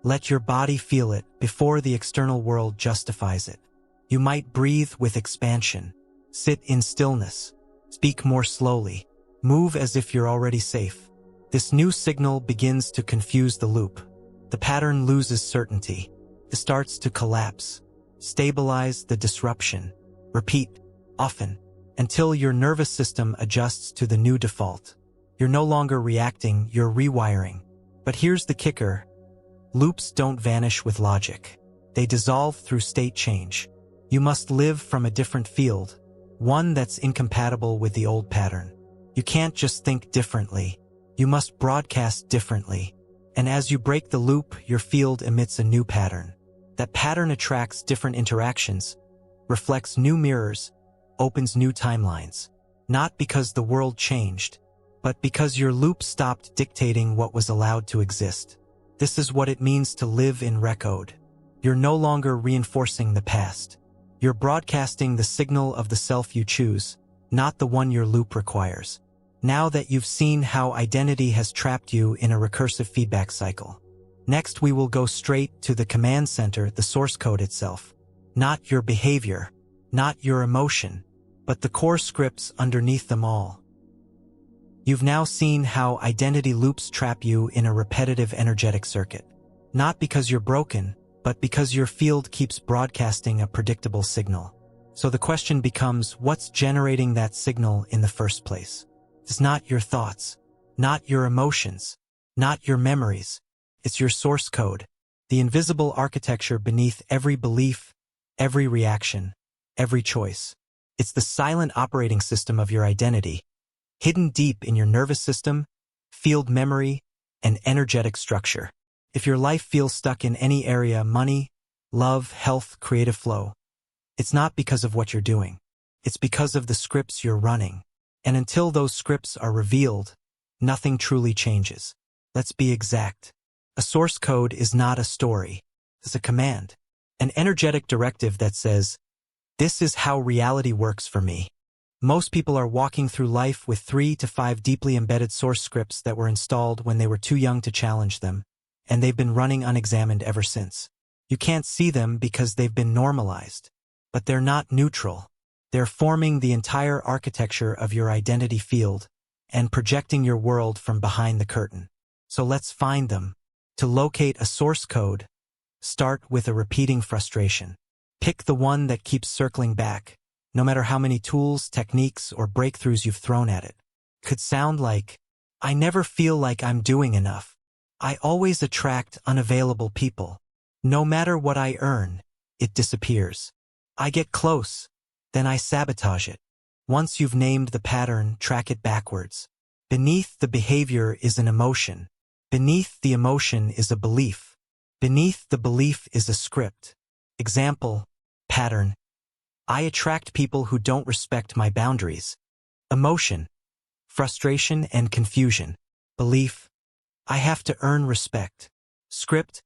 Let your body feel it before the external world justifies it. You might breathe with expansion. Sit in stillness. Speak more slowly. Move as if you're already safe. This new signal begins to confuse the loop. The pattern loses certainty. It starts to collapse. Stabilize the disruption. Repeat, often, until your nervous system adjusts to the new default. You're no longer reacting, you're rewiring. But here's the kicker. Loops don't vanish with logic. They dissolve through state change. You must live from a different field, one that's incompatible with the old pattern. You can't just think differently. You must broadcast differently. And as you break the loop, your field emits a new pattern. That pattern attracts different interactions, reflects new mirrors, opens new timelines. Not because the world changed, but because your loop stopped dictating what was allowed to exist. This is what it means to live in recode. You're no longer reinforcing the past. You're broadcasting the signal of the self you choose, not the one your loop requires. Now that you've seen how identity has trapped you in a recursive feedback cycle, Next, we will go straight to the command center, the source code itself. Not your behavior, not your emotion, but the core scripts underneath them all. You've now seen how identity loops trap you in a repetitive energetic circuit. Not because you're broken, but because your field keeps broadcasting a predictable signal. So the question becomes, what's generating that signal in the first place? It's not your thoughts, not your emotions, not your memories. It's your source code, the invisible architecture beneath every belief, every reaction, every choice. It's the silent operating system of your identity, hidden deep in your nervous system, field memory, and energetic structure. If your life feels stuck in any area, money, love, health, creative flow, it's not because of what you're doing. It's because of the scripts you're running. And until those scripts are revealed, nothing truly changes. Let's be exact. A source code is not a story. It's a command. An energetic directive that says, this is how reality works for me. Most people are walking through life with 3 to 5 deeply embedded source scripts that were installed when they were too young to challenge them, and they've been running unexamined ever since. You can't see them because they've been normalized. But they're not neutral. They're forming the entire architecture of your identity field and projecting your world from behind the curtain. So let's find them. To locate a source code, start with a repeating frustration. Pick the one that keeps circling back, no matter how many tools, techniques, or breakthroughs you've thrown at it. Could sound like, I never feel like I'm doing enough. I always attract unavailable people. No matter what I earn, it disappears. I get close, then I sabotage it. Once you've named the pattern, track it backwards. Beneath the behavior is an emotion. Beneath the emotion is a belief. Beneath the belief is a script. Example, pattern. I attract people who don't respect my boundaries. Emotion, frustration and confusion. Belief, I have to earn respect. Script,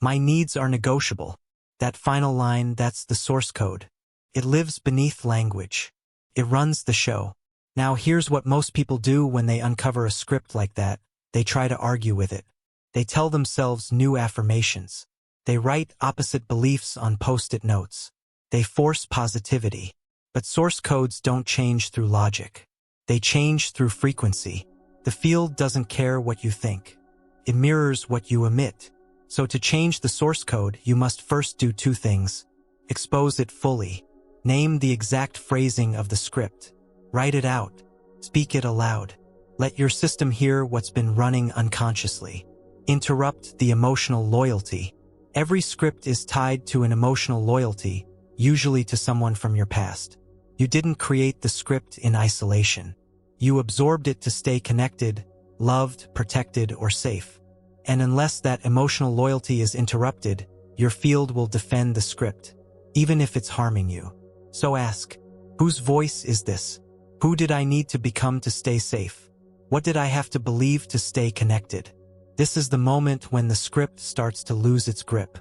my needs are negotiable. That final line, that's the source code. It lives beneath language. It runs the show. Now here's what most people do when they uncover a script like that. They try to argue with it. They tell themselves new affirmations. They write opposite beliefs on post-it notes. They force positivity. But source codes don't change through logic. They change through frequency. The field doesn't care what you think. It mirrors what you emit. So to change the source code, you must first do 2 things. Expose it fully. Name the exact phrasing of the script. Write it out. Speak it aloud. Let your system hear what's been running unconsciously. Interrupt the emotional loyalty. Every script is tied to an emotional loyalty, usually to someone from your past. You didn't create the script in isolation. You absorbed it to stay connected, loved, protected, or safe. And unless that emotional loyalty is interrupted, your field will defend the script, even if it's harming you. So ask, whose voice is this? Who did I need to become to stay safe? What did I have to believe to stay connected? This is the moment when the script starts to lose its grip,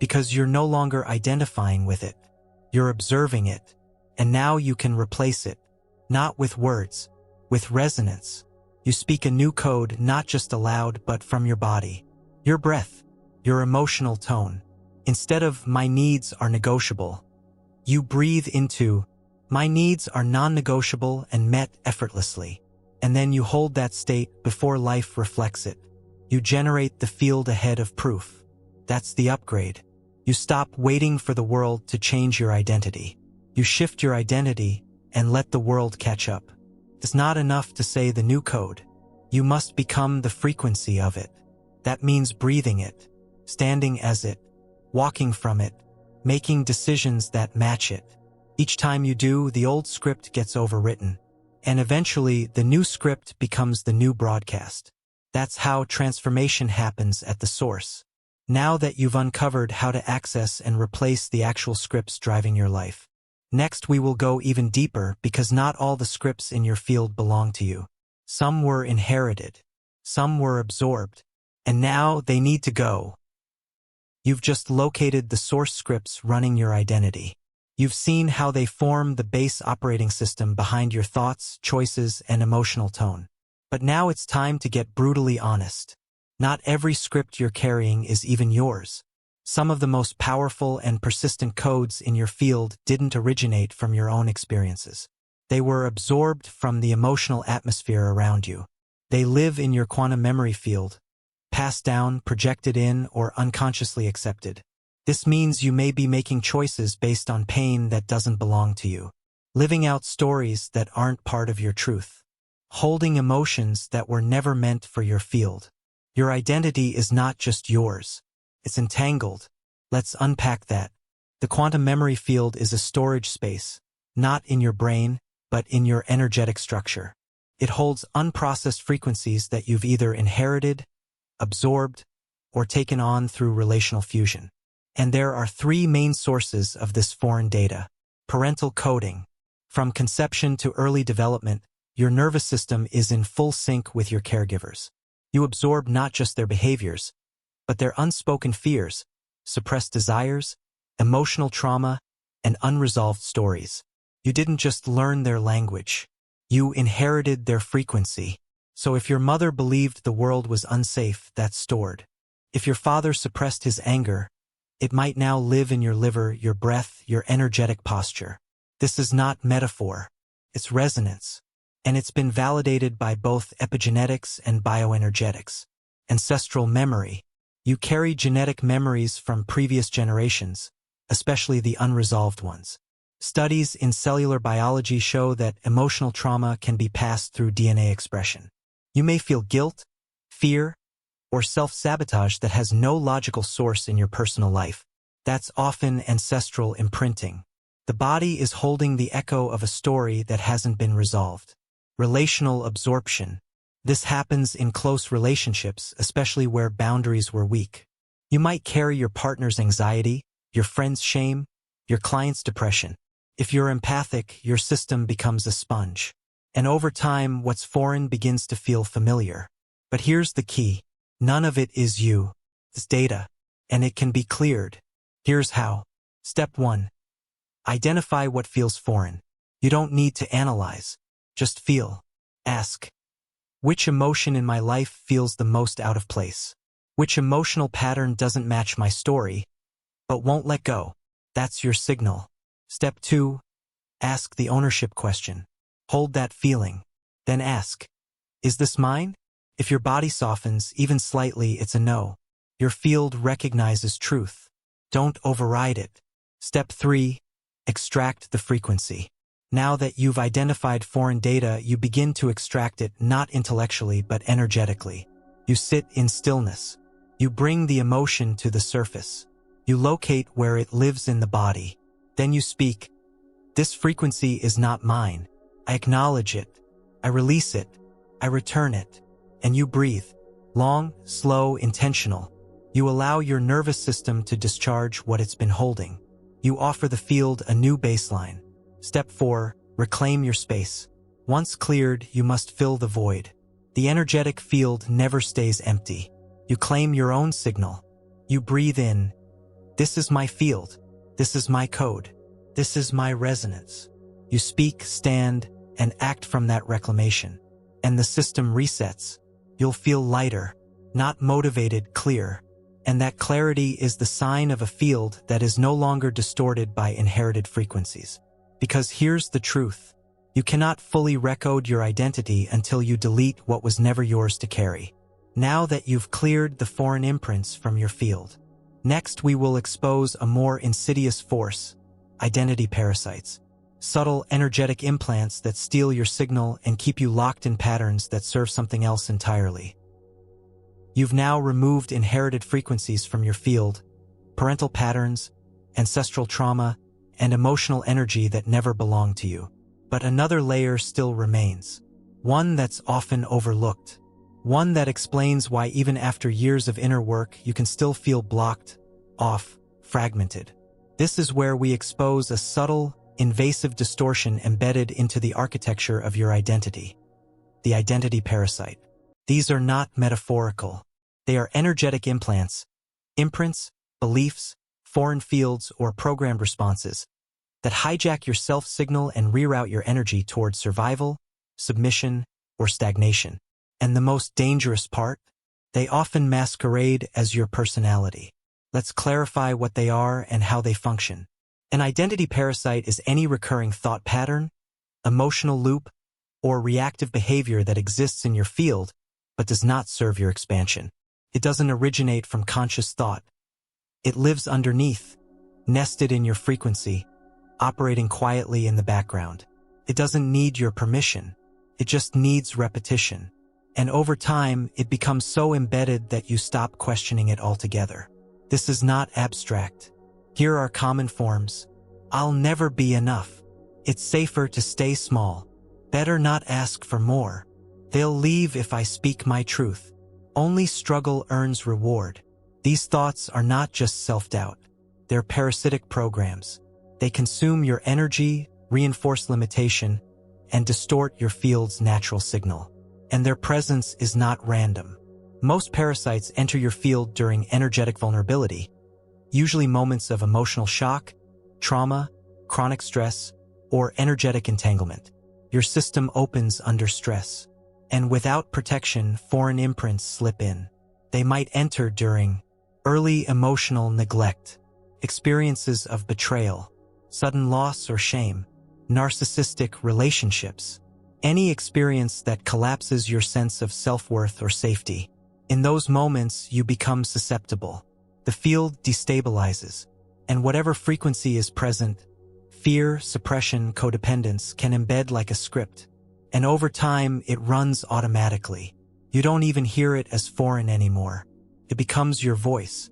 because you're no longer identifying with it. You're observing it, and now you can replace it, not with words, with resonance. You speak a new code not just aloud but from your body, your breath, your emotional tone. Instead of my needs are negotiable, you breathe into my needs are non-negotiable and met effortlessly. And then you hold that state before life reflects it. You generate the field ahead of proof. That's the upgrade. You stop waiting for the world to change your identity. You shift your identity and let the world catch up. It's not enough to say the new code. You must become the frequency of it. That means breathing it, standing as it, walking from it, making decisions that match it. Each time you do, the old script gets overwritten. And eventually, the new script becomes the new broadcast. That's how transformation happens at the source. Now that you've uncovered how to access and replace the actual scripts driving your life. Next, we will go even deeper because not all the scripts in your field belong to you. Some were inherited. Some were absorbed. And now they need to go. You've just located the source scripts running your identity. You've seen how they form the base operating system behind your thoughts, choices, and emotional tone. But now it's time to get brutally honest. Not every script you're carrying is even yours. Some of the most powerful and persistent codes in your field didn't originate from your own experiences. They were absorbed from the emotional atmosphere around you. They live in your quantum memory field, passed down, projected in, or unconsciously accepted. This means you may be making choices based on pain that doesn't belong to you, living out stories that aren't part of your truth, holding emotions that were never meant for your field. Your identity is not just yours. It's entangled. Let's unpack that. The quantum memory field is a storage space, not in your brain, but in your energetic structure. It holds unprocessed frequencies that you've either inherited, absorbed, or taken on through relational fusion. And there are three main sources of this foreign data. Parental coding. From conception to early development, your nervous system is in full sync with your caregivers. You absorb not just their behaviors, but their unspoken fears, suppressed desires, emotional trauma, and unresolved stories. You didn't just learn their language. You inherited their frequency. So if your mother believed the world was unsafe, that's stored. If your father suppressed his anger, it might now live in your liver, your breath, your energetic posture. This is not metaphor. It's resonance. And it's been validated by both epigenetics and bioenergetics. Ancestral memory. You carry genetic memories from previous generations, especially the unresolved ones. Studies in cellular biology show that emotional trauma can be passed through DNA expression. You may feel guilt, fear, or self-sabotage that has no logical source in your personal life. That's often ancestral imprinting. The body is holding the echo of a story that hasn't been resolved. Relational absorption. This happens in close relationships, especially where boundaries were weak. You might carry your partner's anxiety, your friend's shame, your client's depression. If you're empathic, your system becomes a sponge. And over time, what's foreign begins to feel familiar. But here's the key. None of it is you. It's data, and it can be cleared. Here's how. Step 1. Identify what feels foreign. You don't need to analyze. Just feel. Ask. Which emotion in my life feels the most out of place? Which emotional pattern doesn't match my story, but won't let go? That's your signal. Step 2. Ask the ownership question. Hold that feeling. Then ask, is this mine? If your body softens, even slightly, it's a no. Your field recognizes truth. Don't override it. Step 3. Extract the frequency. Now that you've identified foreign data, you begin to extract it not intellectually but energetically. You sit in stillness. You bring the emotion to the surface. You locate where it lives in the body. Then you speak. This frequency is not mine. I acknowledge it. I release it. I return it. And you breathe. Long, slow, intentional. You allow your nervous system to discharge what it's been holding. You offer the field a new baseline. Step 4. Reclaim your space. Once cleared, you must fill the void. The energetic field never stays empty. You claim your own signal. You breathe in. This is my field. This is my code. This is my resonance. You speak, stand, and act from that reclamation. And the system resets. You'll feel lighter, not motivated, clear. And that clarity is the sign of a field that is no longer distorted by inherited frequencies. Because here's the truth. You cannot fully recode your identity until you delete what was never yours to carry. Now that you've cleared the foreign imprints from your field. Next, we will expose a more insidious force, identity parasites. Subtle, energetic implants that steal your signal and keep you locked in patterns that serve something else entirely. You've now removed inherited frequencies from your field, parental patterns, ancestral trauma, and emotional energy that never belonged to you. But another layer still remains. One that's often overlooked. One that explains why even after years of inner work, you can still feel blocked, off, fragmented. This is where we expose a subtle, invasive distortion embedded into the architecture of your identity. The identity parasite. These are not metaphorical. They are energetic implants, imprints, beliefs, foreign fields, or programmed responses that hijack your self-signal and reroute your energy towards survival, submission, or stagnation. And the most dangerous part? They often masquerade as your personality. Let's clarify what they are and how they function. An identity parasite is any recurring thought pattern, emotional loop, or reactive behavior that exists in your field but does not serve your expansion. It doesn't originate from conscious thought. It lives underneath, nested in your frequency, operating quietly in the background. It doesn't need your permission. It just needs repetition. And over time, it becomes so embedded that you stop questioning it altogether. This is not abstract. Here are common forms. I'll never be enough. It's safer to stay small. Better not ask for more. They'll leave if I speak my truth. Only struggle earns reward. These thoughts are not just self-doubt. They're parasitic programs. They consume your energy, reinforce limitation, and distort your field's natural signal. And their presence is not random. Most parasites enter your field during energetic vulnerability, usually moments of emotional shock, trauma, chronic stress, or energetic entanglement. Your system opens under stress. And without protection, foreign imprints slip in. They might enter during early emotional neglect, experiences of betrayal, sudden loss or shame, narcissistic relationships, any experience that collapses your sense of self-worth or safety. In those moments, you become susceptible. The field destabilizes, and whatever frequency is present, fear, suppression, codependence can embed like a script. And over time, it runs automatically. You don't even hear it as foreign anymore. It becomes your voice.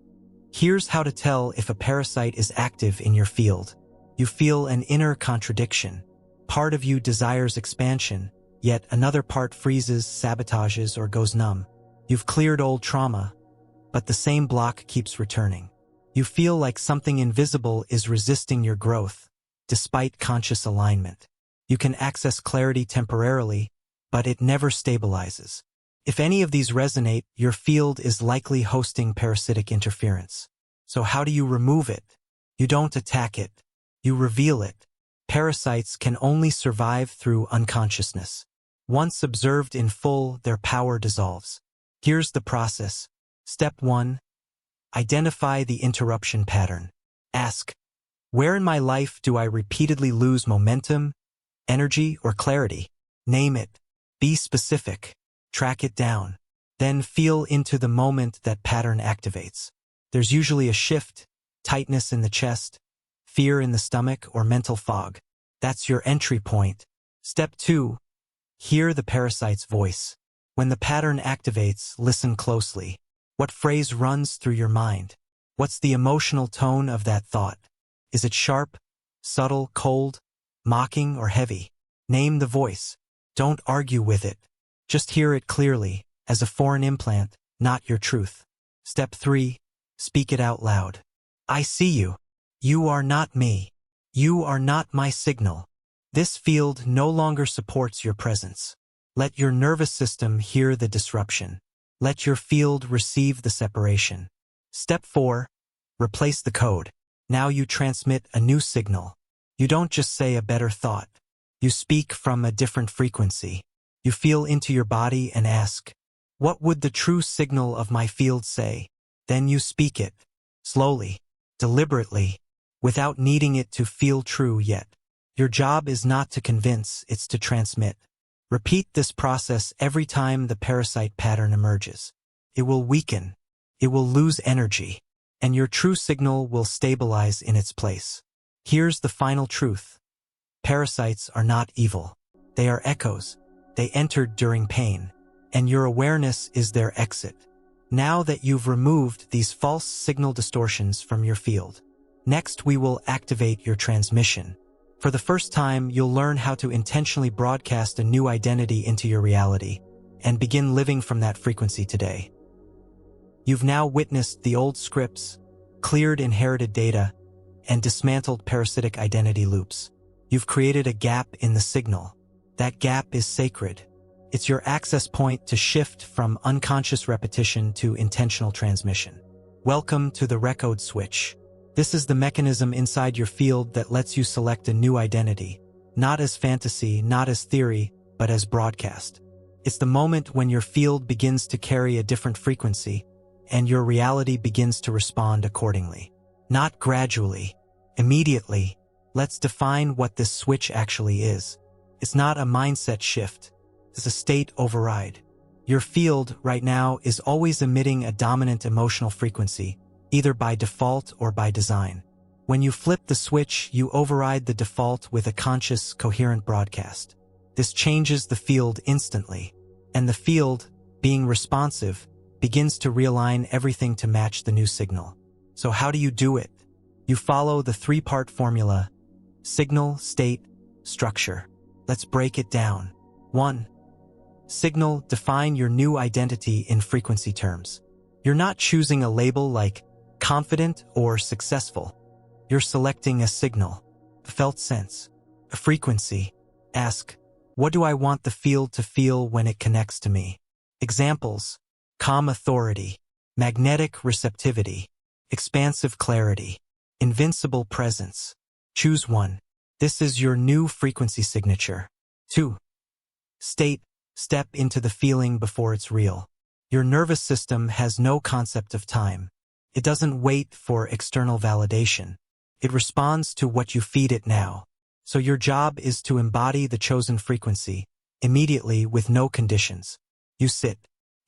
Here's how to tell if a parasite is active in your field. You feel an inner contradiction. Part of you desires expansion, yet another part freezes, sabotages, or goes numb. You've cleared old trauma, but the same block keeps returning. You feel like something invisible is resisting your growth, despite conscious alignment. You can access clarity temporarily, but it never stabilizes. If any of these resonate, your field is likely hosting parasitic interference. So how do you remove it? You don't attack it. You reveal it. Parasites can only survive through unconsciousness. Once observed in full, their power dissolves. Here's the process. Step 1. Identify the interruption pattern. Ask, where in my life do I repeatedly lose momentum, energy, or clarity? Name it. Be specific. Track it down. Then feel into the moment that pattern activates. There's usually a shift, tightness in the chest, fear in the stomach, or mental fog. That's your entry point. Step 2. Hear the parasite's voice. When the pattern activates, listen closely. What phrase runs through your mind? What's the emotional tone of that thought? Is it sharp, subtle, cold, mocking, or heavy? Name the voice. Don't argue with it. Just hear it clearly, as a foreign implant, not your truth. Step 3. Speak it out loud. I see you. You are not me. You are not my signal. This field no longer supports your presence. Let your nervous system hear the disruption. Let your field receive the separation. Step 4. Replace the code. Now you transmit a new signal. You don't just say a better thought. You speak from a different frequency. You feel into your body and ask, what would the true signal of my field say? Then you speak it, slowly, deliberately, without needing it to feel true yet. Your job is not to convince, it's to transmit. Repeat this process every time the parasite pattern emerges. It will weaken, it will lose energy, and your true signal will stabilize in its place. Here's the final truth. Parasites are not evil. They are echoes. They entered during pain, and your awareness is their exit. Now that you've removed these false signal distortions from your field, next we will activate your transmission. For the first time, you'll learn how to intentionally broadcast a new identity into your reality and begin living from that frequency today. You've now witnessed the old scripts, cleared inherited data, and dismantled parasitic identity loops. You've created a gap in the signal. That gap is sacred. It's your access point to shift from unconscious repetition to intentional transmission. Welcome to the recode switch. This is the mechanism inside your field that lets you select a new identity, not as fantasy, not as theory, but as broadcast. It's the moment when your field begins to carry a different frequency, and your reality begins to respond accordingly. Not gradually, immediately. Let's define what this switch actually is. It's not a mindset shift. It's a state override. Your field right now is always emitting a dominant emotional frequency, either by default or by design. When you flip the switch, you override the default with a conscious, coherent broadcast. This changes the field instantly, and the field, being responsive, begins to realign everything to match the new signal. So how do you do it? You follow the three-part formula: signal, state, structure. Let's break it down. 1. Signal. Define your new identity in frequency terms. You're not choosing a label like confident or successful. You're selecting a signal, a felt sense, a frequency. Ask, what do I want the field to feel when it connects to me? Examples: calm authority, magnetic receptivity, expansive clarity, invincible presence. Choose one. This is your new frequency signature. 2. State. Step into the feeling before it's real. Your nervous system has no concept of time. It doesn't wait for external validation. It responds to what you feed it now. So your job is to embody the chosen frequency, immediately with no conditions. You sit.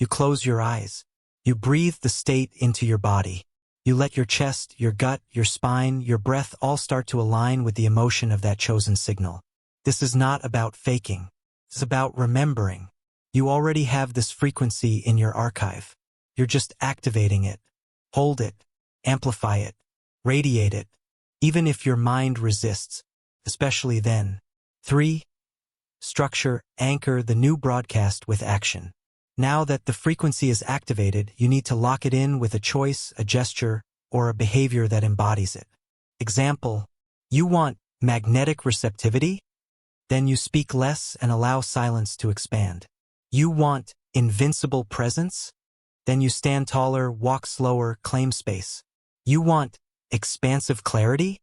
You close your eyes. You breathe the state into your body. You let your chest, your gut, your spine, your breath all start to align with the emotion of that chosen signal. This is not about faking. It's about remembering. You already have this frequency in your archive. You're just activating it. Hold it. Amplify it. Radiate it. Even if your mind resists, especially then. 3. Structure. Anchor the new broadcast with action. Now that the frequency is activated, you need to lock it in with a choice, a gesture, or a behavior that embodies it. Example: you want magnetic receptivity? Then you speak less and allow silence to expand. You want invincible presence? Then you stand taller, walk slower, claim space. You want expansive clarity?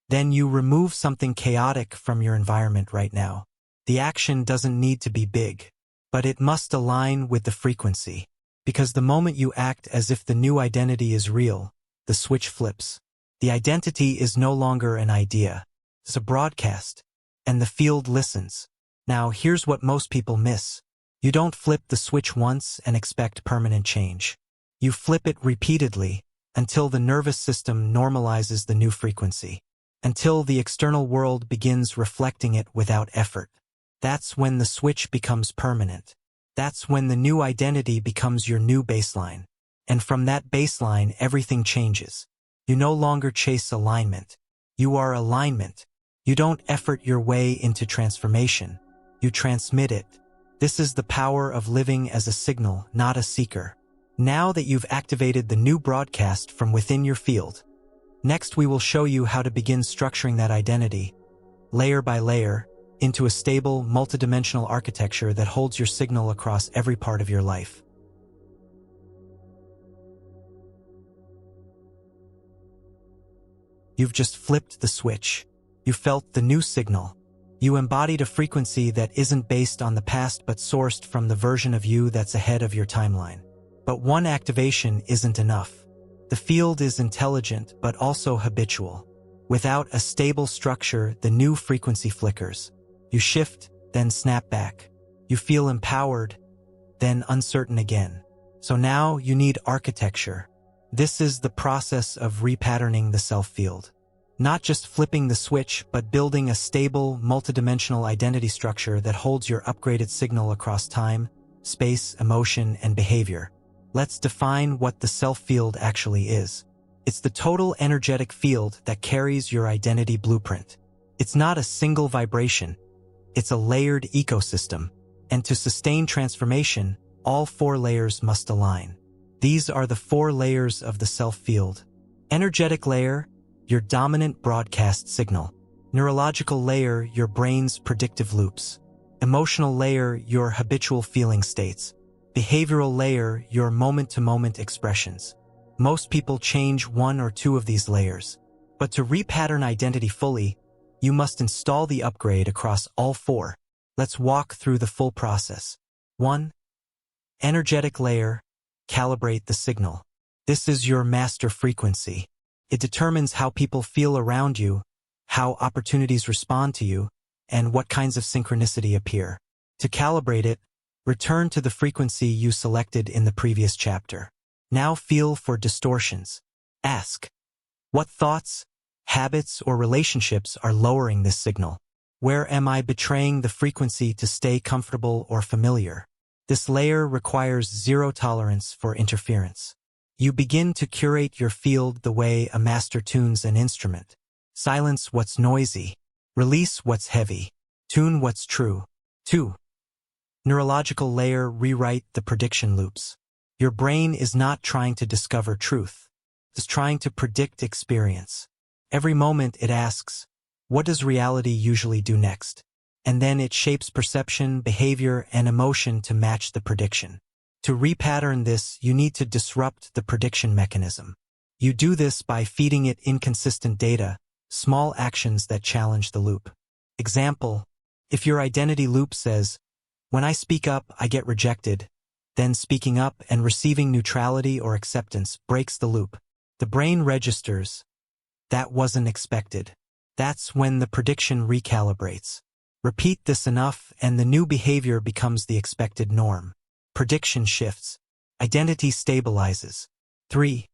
Then you remove something chaotic from your environment right now. The action doesn't need to be big, but it must align with the frequency. Because the moment you act as if the new identity is real, the switch flips. The identity is no longer an idea. It's a broadcast. And the field listens. Now here's what most people miss. You don't flip the switch once and expect permanent change. You flip it repeatedly until the nervous system normalizes the new frequency. Until the external world begins reflecting it without effort. That's when the switch becomes permanent. That's when the new identity becomes your new baseline. And from that baseline, everything changes. You no longer chase alignment. You are alignment. You don't effort your way into transformation. You transmit it. This is the power of living as a signal, not a seeker. Now that you've activated the new broadcast from within your field, next we will show you how to begin structuring that identity, layer by layer, into a stable, multidimensional architecture that holds your signal across every part of your life. You've just flipped the switch. You felt the new signal. You embodied a frequency that isn't based on the past but sourced from the version of you that's ahead of your timeline. But one activation isn't enough. The field is intelligent but also habitual. Without a stable structure, the new frequency flickers. You shift, then snap back. You feel empowered, then uncertain again. So now you need architecture. This is the process of repatterning the self-field. Not just flipping the switch, but building a stable, multidimensional identity structure that holds your upgraded signal across time, space, emotion, and behavior. Let's define what the self-field actually is. It's the total energetic field that carries your identity blueprint. It's not a single vibration. It's a layered ecosystem. And to sustain transformation, all 4 layers must align. These are the 4 layers of the self-field. Energetic layer, your dominant broadcast signal. Neurological layer, your brain's predictive loops. Emotional layer, your habitual feeling states. Behavioral layer, your moment-to-moment expressions. Most people change 1 or 2 of these layers. But to repattern identity fully, you must install the upgrade across all 4. Let's walk through the full process. 1. Energetic layer. Calibrate the signal. This is your master frequency. It determines how people feel around you, how opportunities respond to you, and what kinds of synchronicity appear. To calibrate it, return to the frequency you selected in the previous chapter. Now feel for distortions. Ask, what thoughts, habits, or relationships are lowering this signal? Where am I betraying the frequency to stay comfortable or familiar? This layer requires zero tolerance for interference. You begin to curate your field the way a master tunes an instrument. Silence what's noisy. Release what's heavy. Tune what's true. 2. Neurological layer. Rewrite the prediction loops. Your brain is not trying to discover truth. It's trying to predict experience. Every moment it asks, what does reality usually do next? And then it shapes perception, behavior, and emotion to match the prediction. To repattern this, you need to disrupt the prediction mechanism. You do this by feeding it inconsistent data, small actions that challenge the loop. Example, if your identity loop says, when I speak up, I get rejected, then speaking up and receiving neutrality or acceptance breaks the loop. The brain registers, that wasn't expected. That's when the prediction recalibrates. Repeat this enough and the new behavior becomes the expected norm. Prediction shifts. Identity stabilizes. 3.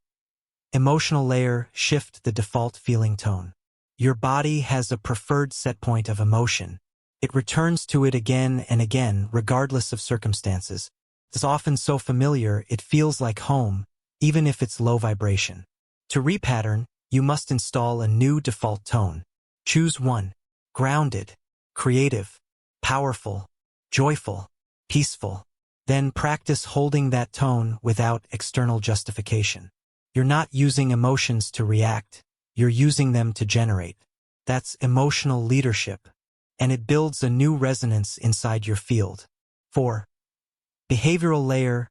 Emotional layer. Shift the default feeling tone. Your body has a preferred setpoint of emotion. It returns to it again and again, regardless of circumstances. It's often so familiar it feels like home, even if it's low vibration. To repattern, you must install a new default tone. Choose one. Grounded, creative, powerful, joyful, peaceful. Then practice holding that tone without external justification. You're not using emotions to react, you're using them to generate. That's emotional leadership, and it builds a new resonance inside your field. 4. Behavioral layer.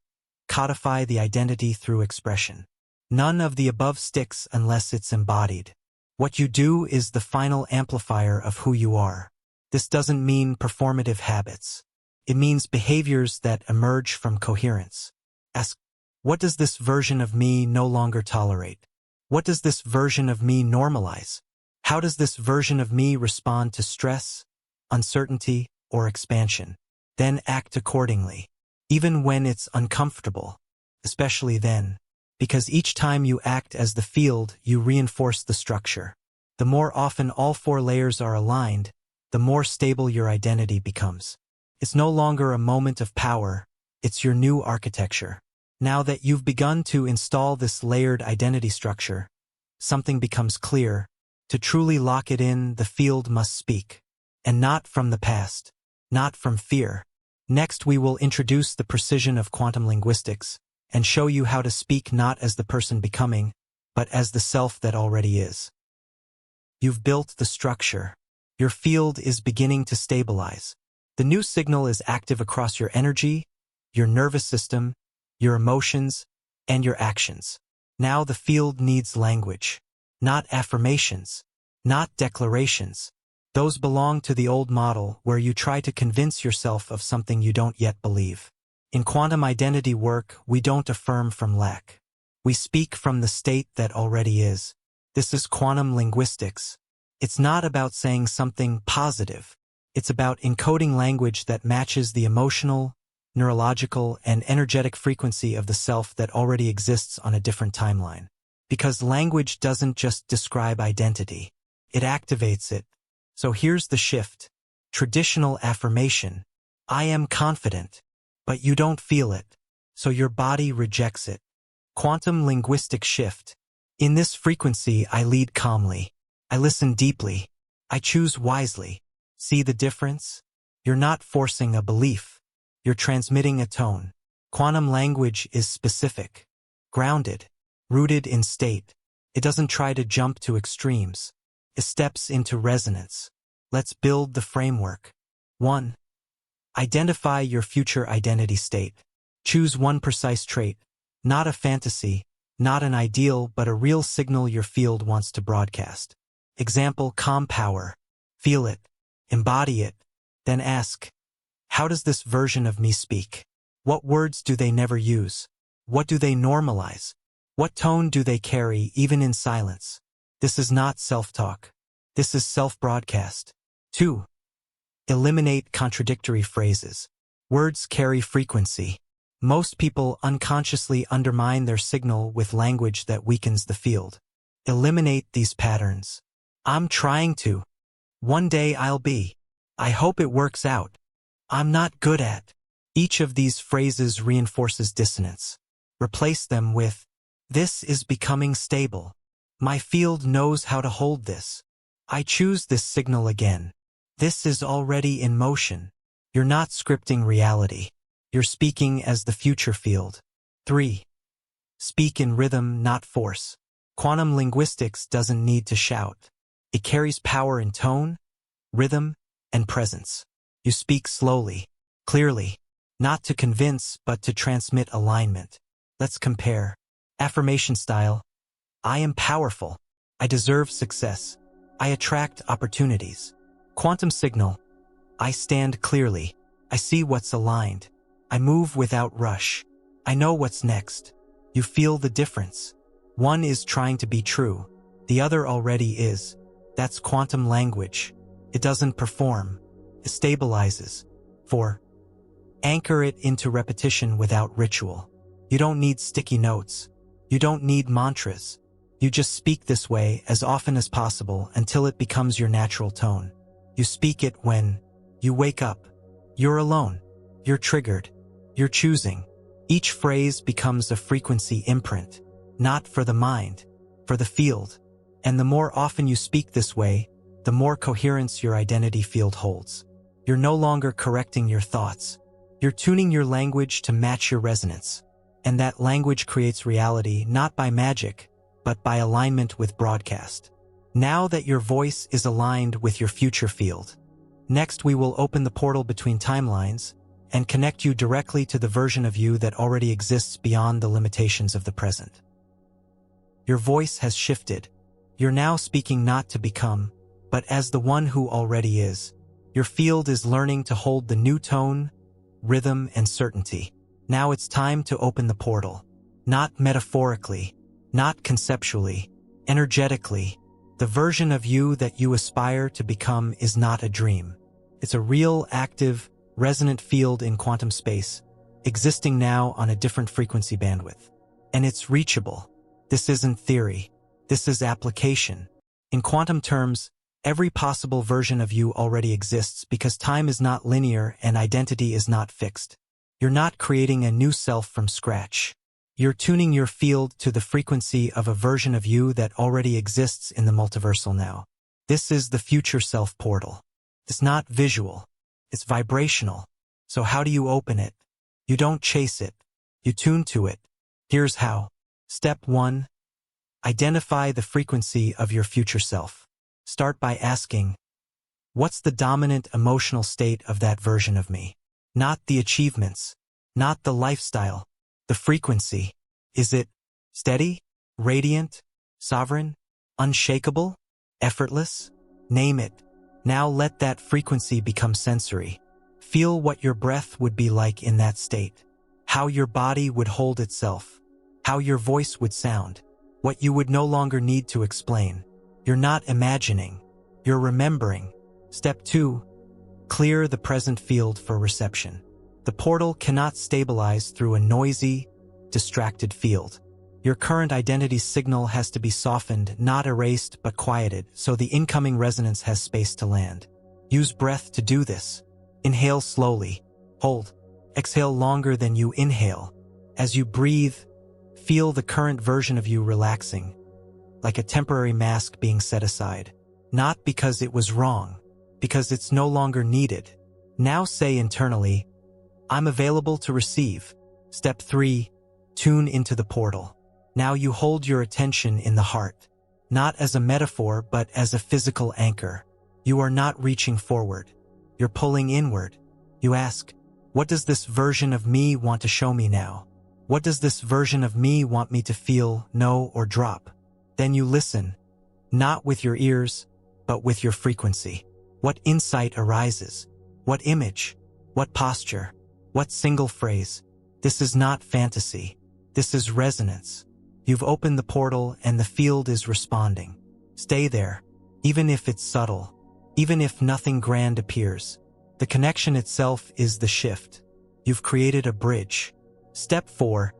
Codify the identity through expression. None of the above sticks unless it's embodied. What you do is the final amplifier of who you are. This doesn't mean performative habits. It means behaviors that emerge from coherence. Ask, what does this version of me no longer tolerate? What does this version of me normalize? How does this version of me respond to stress, uncertainty, or expansion? Then act accordingly, even when it's uncomfortable, especially then, because each time you act as the field, you reinforce the structure. The more often all 4 layers are aligned, the more stable your identity becomes. It's no longer a moment of power, it's your new architecture. Now that you've begun to install this layered identity structure, something becomes clear. To truly lock it in, the field must speak. And not from the past, not from fear. Next, we will introduce the precision of quantum linguistics and show you how to speak not as the person becoming, but as the self that already is. You've built the structure. Your field is beginning to stabilize. The new signal is active across your energy, your nervous system, your emotions, and your actions. Now the field needs language, not affirmations, not declarations. Those belong to the old model where you try to convince yourself of something you don't yet believe. In quantum identity work, we don't affirm from lack. We speak from the state that already is. This is quantum linguistics. It's not about saying something positive. It's about encoding language that matches the emotional, neurological, and energetic frequency of the self that already exists on a different timeline. Because language doesn't just describe identity, it activates it. So here's the shift. Traditional affirmation. I am confident, but you don't feel it, so your body rejects it. Quantum linguistic shift. In this frequency, I lead calmly. I listen deeply. I choose wisely. See the difference? You're not forcing a belief. You're transmitting a tone. Quantum language is specific, grounded, rooted in state. It doesn't try to jump to extremes. It steps into resonance. Let's build the framework. 1. Identify your future identity state. Choose one precise trait, not a fantasy, not an ideal, but a real signal your field wants to broadcast. Example, calm power. Feel it. Embody it. Then ask, How does this version of me speak? What words do they never use? What do they normalize? What tone do they carry even in silence? This is not self-talk. This is self-broadcast. 2. Eliminate contradictory phrases. Words carry frequency. Most people unconsciously undermine their signal with language that weakens the field. Eliminate these patterns. I'm trying to. One day I'll be. I hope it works out. I'm not good at. Each of these phrases reinforces dissonance. Replace them with, this is becoming stable. My field knows how to hold this. I choose this signal again. This is already in motion. You're not scripting reality. You're speaking as the future field. 3. Speak in rhythm, not force. Quantum linguistics doesn't need to shout. It carries power in tone, rhythm, and presence. You speak slowly, clearly, not to convince but to transmit alignment. Let's compare. Affirmation style. I am powerful. I deserve success. I attract opportunities. Quantum signal. I stand clearly. I see what's aligned. I move without rush. I know what's next. You feel the difference. One is trying to be true. The other already is. That's quantum language. It doesn't perform. It stabilizes. 4. Anchor it into repetition without ritual. You don't need sticky notes. You don't need mantras. You just speak this way as often as possible until it becomes your natural tone. You speak it when you wake up. You're alone. You're triggered. You're choosing. Each phrase becomes a frequency imprint, not for the mind, for the field. And the more often you speak this way, the more coherence your identity field holds. You're no longer correcting your thoughts. You're tuning your language to match your resonance. And that language creates reality not by magic, but by alignment with broadcast. Now that your voice is aligned with your future field, next we will open the portal between timelines and connect you directly to the version of you that already exists beyond the limitations of the present. Your voice has shifted. You're now speaking not to become, but as the one who already is. Your field is learning to hold the new tone, rhythm, and certainty. Now it's time to open the portal. Not metaphorically, not conceptually, energetically. The version of you that you aspire to become is not a dream. It's a real, active, resonant field in quantum space, existing now on a different frequency bandwidth. And it's reachable. This isn't theory. This is application. In quantum terms, every possible version of you already exists because time is not linear and identity is not fixed. You're not creating a new self from scratch. You're tuning your field to the frequency of a version of you that already exists in the multiversal now. This is the future self portal. It's not visual. It's vibrational. So how do you open it? You don't chase it. You tune to it. Here's how. Step 1. Identify the frequency of your future self. Start by asking, what's the dominant emotional state of that version of me? Not the achievements, not the lifestyle, the frequency. Is it steady, radiant, sovereign, unshakable, effortless? Name it. Now let that frequency become sensory. Feel what your breath would be like in that state, how your body would hold itself, how your voice would sound, what you would no longer need to explain. You're not imagining, you're remembering. Step 2. Clear the present field for reception. The portal cannot stabilize through a noisy, distracted field. Your current identity signal has to be softened, not erased but quieted, so the incoming resonance has space to land. Use breath to do this. Inhale slowly. Hold. Exhale longer than you inhale. As you breathe, feel the current version of you relaxing, like a temporary mask being set aside. Not because it was wrong, because it's no longer needed. Now say internally, I'm available to receive. Step 3. Tune into the portal. Now you hold your attention in the heart, not as a metaphor but as a physical anchor. You are not reaching forward. You're pulling inward. You ask, what does this version of me want to show me now? What does this version of me want me to feel, know, or drop? Then you listen, not with your ears, but with your frequency. What insight arises? What image? What posture? What single phrase? This is not fantasy. This is resonance. You've opened the portal and the field is responding. Stay there, even if it's subtle, even if nothing grand appears. The connection itself is the shift. You've created a bridge. Step 4.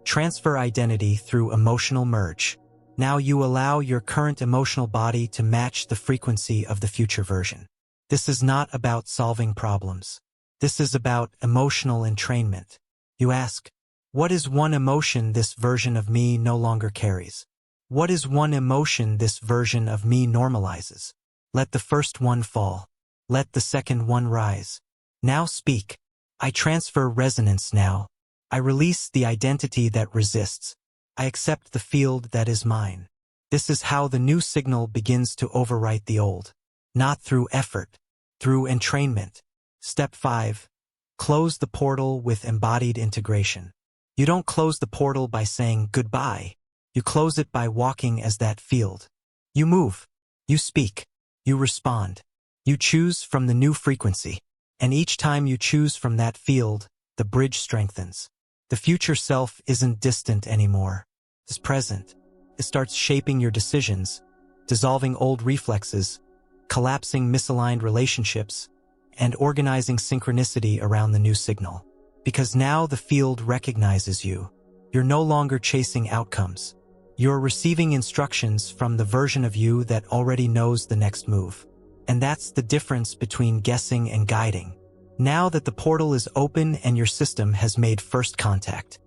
Transfer identity through emotional merge. Now you allow your current emotional body to match the frequency of the future version. This is not about solving problems. This is about emotional entrainment. You ask, what is one emotion this version of me no longer carries? What is one emotion this version of me normalizes? Let the first one fall. Let the second one rise. Now speak. I transfer resonance now. I release the identity that resists. I accept the field that is mine. This is how the new signal begins to overwrite the old. Not through effort, through entrainment. Step 5. Close the portal with embodied integration. You don't close the portal by saying goodbye. You close it by walking as that field. You move. You speak. You respond. You choose from the new frequency. And each time you choose from that field, the bridge strengthens. The future self isn't distant anymore. It's present. It starts shaping your decisions, dissolving old reflexes, collapsing misaligned relationships, and organizing synchronicity around the new signal. Because now the field recognizes you. You're no longer chasing outcomes. You're receiving instructions from the version of you that already knows the next move. And that's the difference between guessing and guiding. Now that the portal is open and your system has made first contact.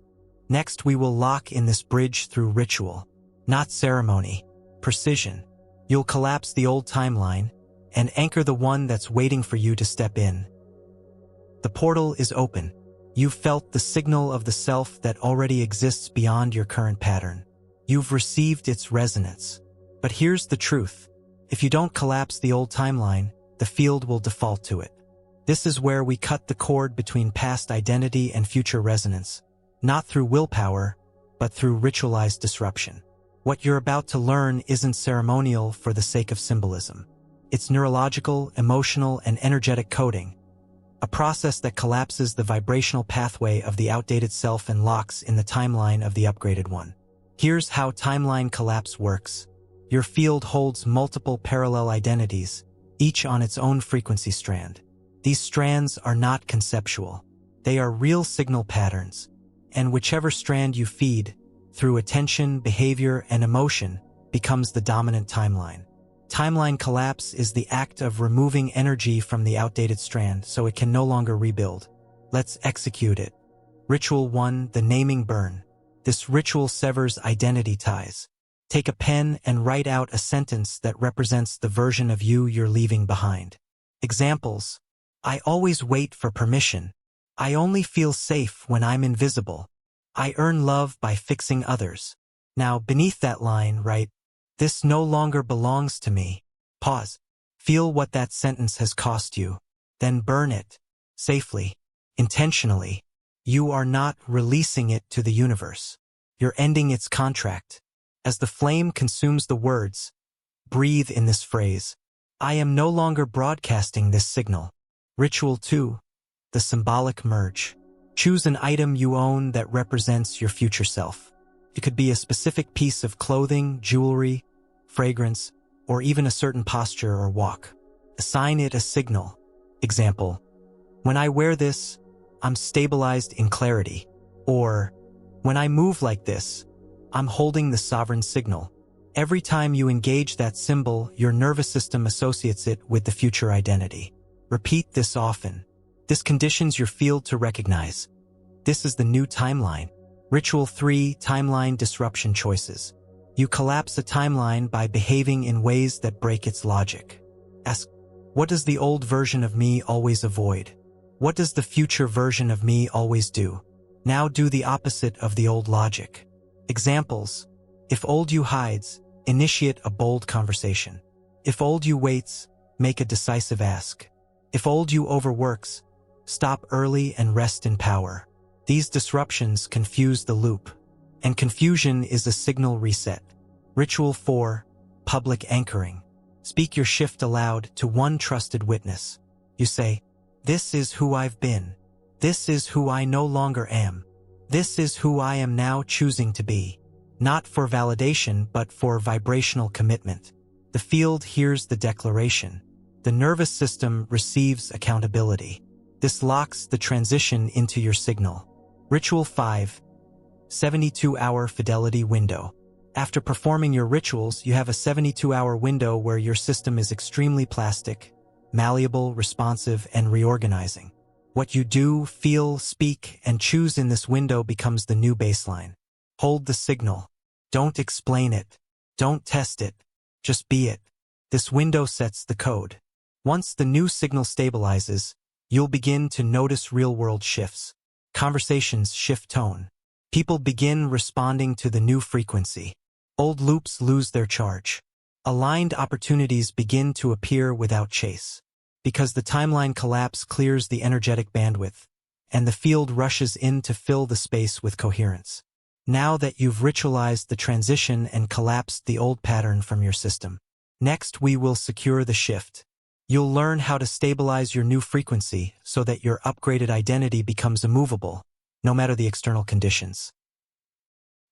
Next, we will lock in this bridge through ritual, not ceremony, precision. You'll collapse the old timeline and anchor the one that's waiting for you to step in. The portal is open. You've felt the signal of the self that already exists beyond your current pattern. You've received its resonance. But here's the truth. If you don't collapse the old timeline, the field will default to it. This is where we cut the cord between past identity and future resonance, not through willpower, but through ritualized disruption. What you're about to learn isn't ceremonial for the sake of symbolism. It's neurological, emotional, and energetic coding, a process that collapses the vibrational pathway of the outdated self and locks in the timeline of the upgraded one. Here's how timeline collapse works. Your field holds multiple parallel identities, each on its own frequency strand. These strands are not conceptual. They are real signal patterns, and whichever strand you feed, through attention, behavior, and emotion, becomes the dominant timeline. Timeline collapse is the act of removing energy from the outdated strand so it can no longer rebuild. Let's execute it. Ritual 1, the naming burn. This ritual severs identity ties. Take a pen and write out a sentence that represents the version of you you're leaving behind. Examples. I always wait for permission. I only feel safe when I'm invisible. I earn love by fixing others. Now, beneath that line, write, this no longer belongs to me. Pause. Feel what that sentence has cost you. Then burn it. Safely. Intentionally. You are not releasing it to the universe. You're ending its contract. As the flame consumes the words, breathe in this phrase. I am no longer broadcasting this signal. Ritual 2. The symbolic merge. Choose an item you own that represents your future self. It could be a specific piece of clothing, jewelry, fragrance, or even a certain posture or walk. Assign it a signal. Example, when I wear this, I'm stabilized in clarity. Or, when I move like this, I'm holding the sovereign signal. Every time you engage that symbol, your nervous system associates it with the future identity. Repeat this often. This conditions your field to recognize. This is the new timeline. Ritual 3, timeline disruption choices. You collapse a timeline by behaving in ways that break its logic. Ask, what does the old version of me always avoid? What does the future version of me always do? Now do the opposite of the old logic. Examples. If old you hides, initiate a bold conversation. If old you waits, make a decisive ask. If old you overworks, stop early and rest in power. These disruptions confuse the loop, and confusion is a signal reset. Ritual 4, public anchoring. Speak your shift aloud to one trusted witness. You say, This is who I've been. This is who I no longer am. This is who I am now choosing to be. Not for validation, but for vibrational commitment. The field hears the declaration. The nervous system receives accountability. This locks the transition into your signal. Ritual 5. 72-hour fidelity window. After performing your rituals, you have a 72-hour window where your system is extremely plastic, malleable, responsive, and reorganizing. What you do, feel, speak, and choose in this window becomes the new baseline. Hold the signal. Don't explain it. Don't test it. Just be it. This window sets the code. Once the new signal stabilizes, you'll begin to notice real-world shifts. Conversations shift tone. People begin responding to the new frequency. Old loops lose their charge. Aligned opportunities begin to appear without chase. Because the timeline collapse clears the energetic bandwidth, and the field rushes in to fill the space with coherence. Now that you've ritualized the transition and collapsed the old pattern from your system, next we will secure the shift. You'll learn how to stabilize your new frequency so that your upgraded identity becomes immovable, no matter the external conditions.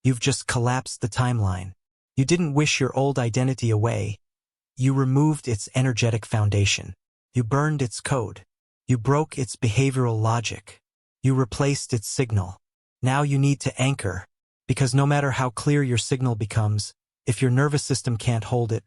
You've just collapsed the timeline. You didn't wish your old identity away. You removed its energetic foundation. You burned its code. You broke its behavioral logic. You replaced its signal. Now you need to anchor, because no matter how clear your signal becomes, if your nervous system can't hold it,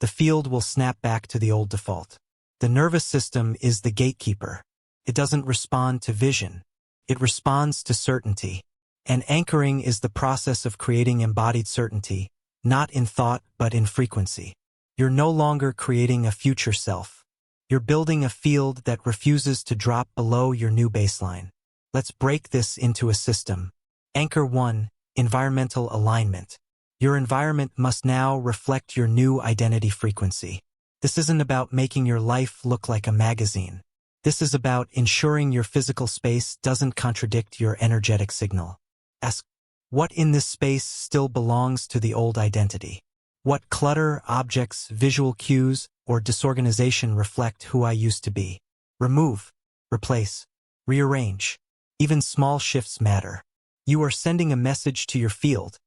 the field will snap back to the old default. The nervous system is the gatekeeper. It doesn't respond to vision. It responds to certainty. And anchoring is the process of creating embodied certainty, not in thought but in frequency. You're no longer creating a future self. You're building a field that refuses to drop below your new baseline. Let's break this into a system. Anchor 1. Environmental alignment. Your environment must now reflect your new identity frequency. This isn't about making your life look like a magazine. This is about ensuring your physical space doesn't contradict your energetic signal. Ask, what in this space still belongs to the old identity? What clutter, objects, visual cues, or disorganization reflect who I used to be? Remove, replace, rearrange. Even small shifts matter. You are sending a message to your field.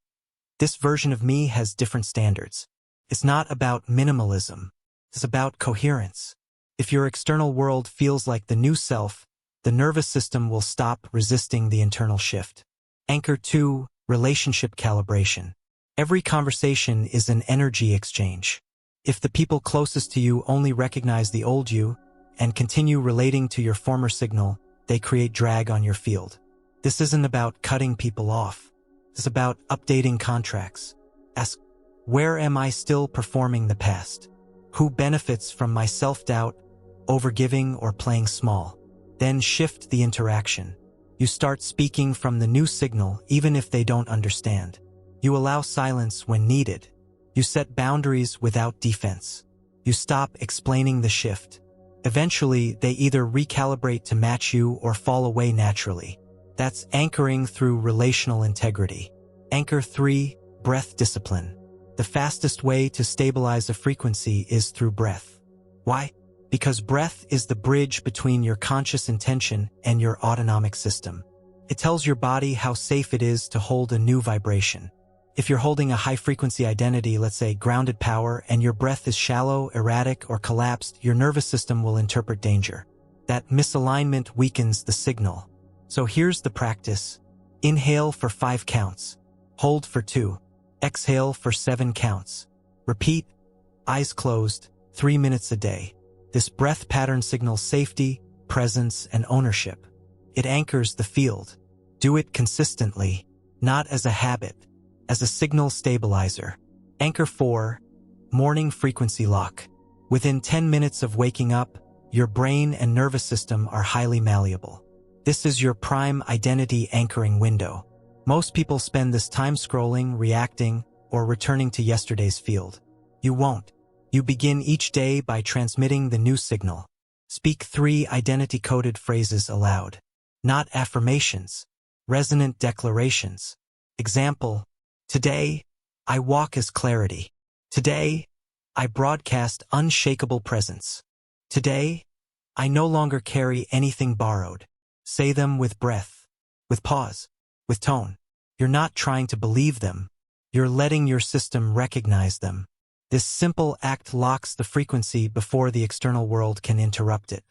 This version of me has different standards. It's not about minimalism. It's about coherence. If your external world feels like the new self, the nervous system will stop resisting the internal shift. Anchor 2. Relationship calibration. Every conversation is an energy exchange. If the people closest to you only recognize the old you and continue relating to your former signal, they create drag on your field. This isn't about cutting people off. It's about updating contracts. Ask, where am I still performing the past? Who benefits from my self-doubt, overgiving, or playing small? Then shift the interaction. You start speaking from the new signal even if they don't understand. You allow silence when needed. You set boundaries without defense. You stop explaining the shift. Eventually, they either recalibrate to match you or fall away naturally. That's anchoring through relational integrity. Anchor 3. Breath discipline. The fastest way to stabilize a frequency is through breath. Why? Because breath is the bridge between your conscious intention and your autonomic system. It tells your body how safe it is to hold a new vibration. If you're holding a high-frequency identity, let's say grounded power, and your breath is shallow, erratic, or collapsed, your nervous system will interpret danger. That misalignment weakens the signal. So here's the practice. Inhale for 5 counts. Hold for 2. Exhale for 7 counts. Repeat, eyes closed, 3 minutes a day. This breath pattern signals safety, presence, and ownership. It anchors the field. Do it consistently, not as a habit, as a signal stabilizer. Anchor 4. Morning frequency lock. Within 10 minutes of waking up, your brain and nervous system are highly malleable. This is your prime identity anchoring window. Most people spend this time scrolling, reacting, or returning to yesterday's field. You won't. You begin each day by transmitting the new signal. Speak 3 identity-coded phrases aloud. Not affirmations. Resonant declarations. Example: today, I walk as clarity. Today, I broadcast unshakable presence. Today, I no longer carry anything borrowed. Say them with breath, with pause, with tone. You're not trying to believe them. You're letting your system recognize them. This simple act locks the frequency before the external world can interrupt it.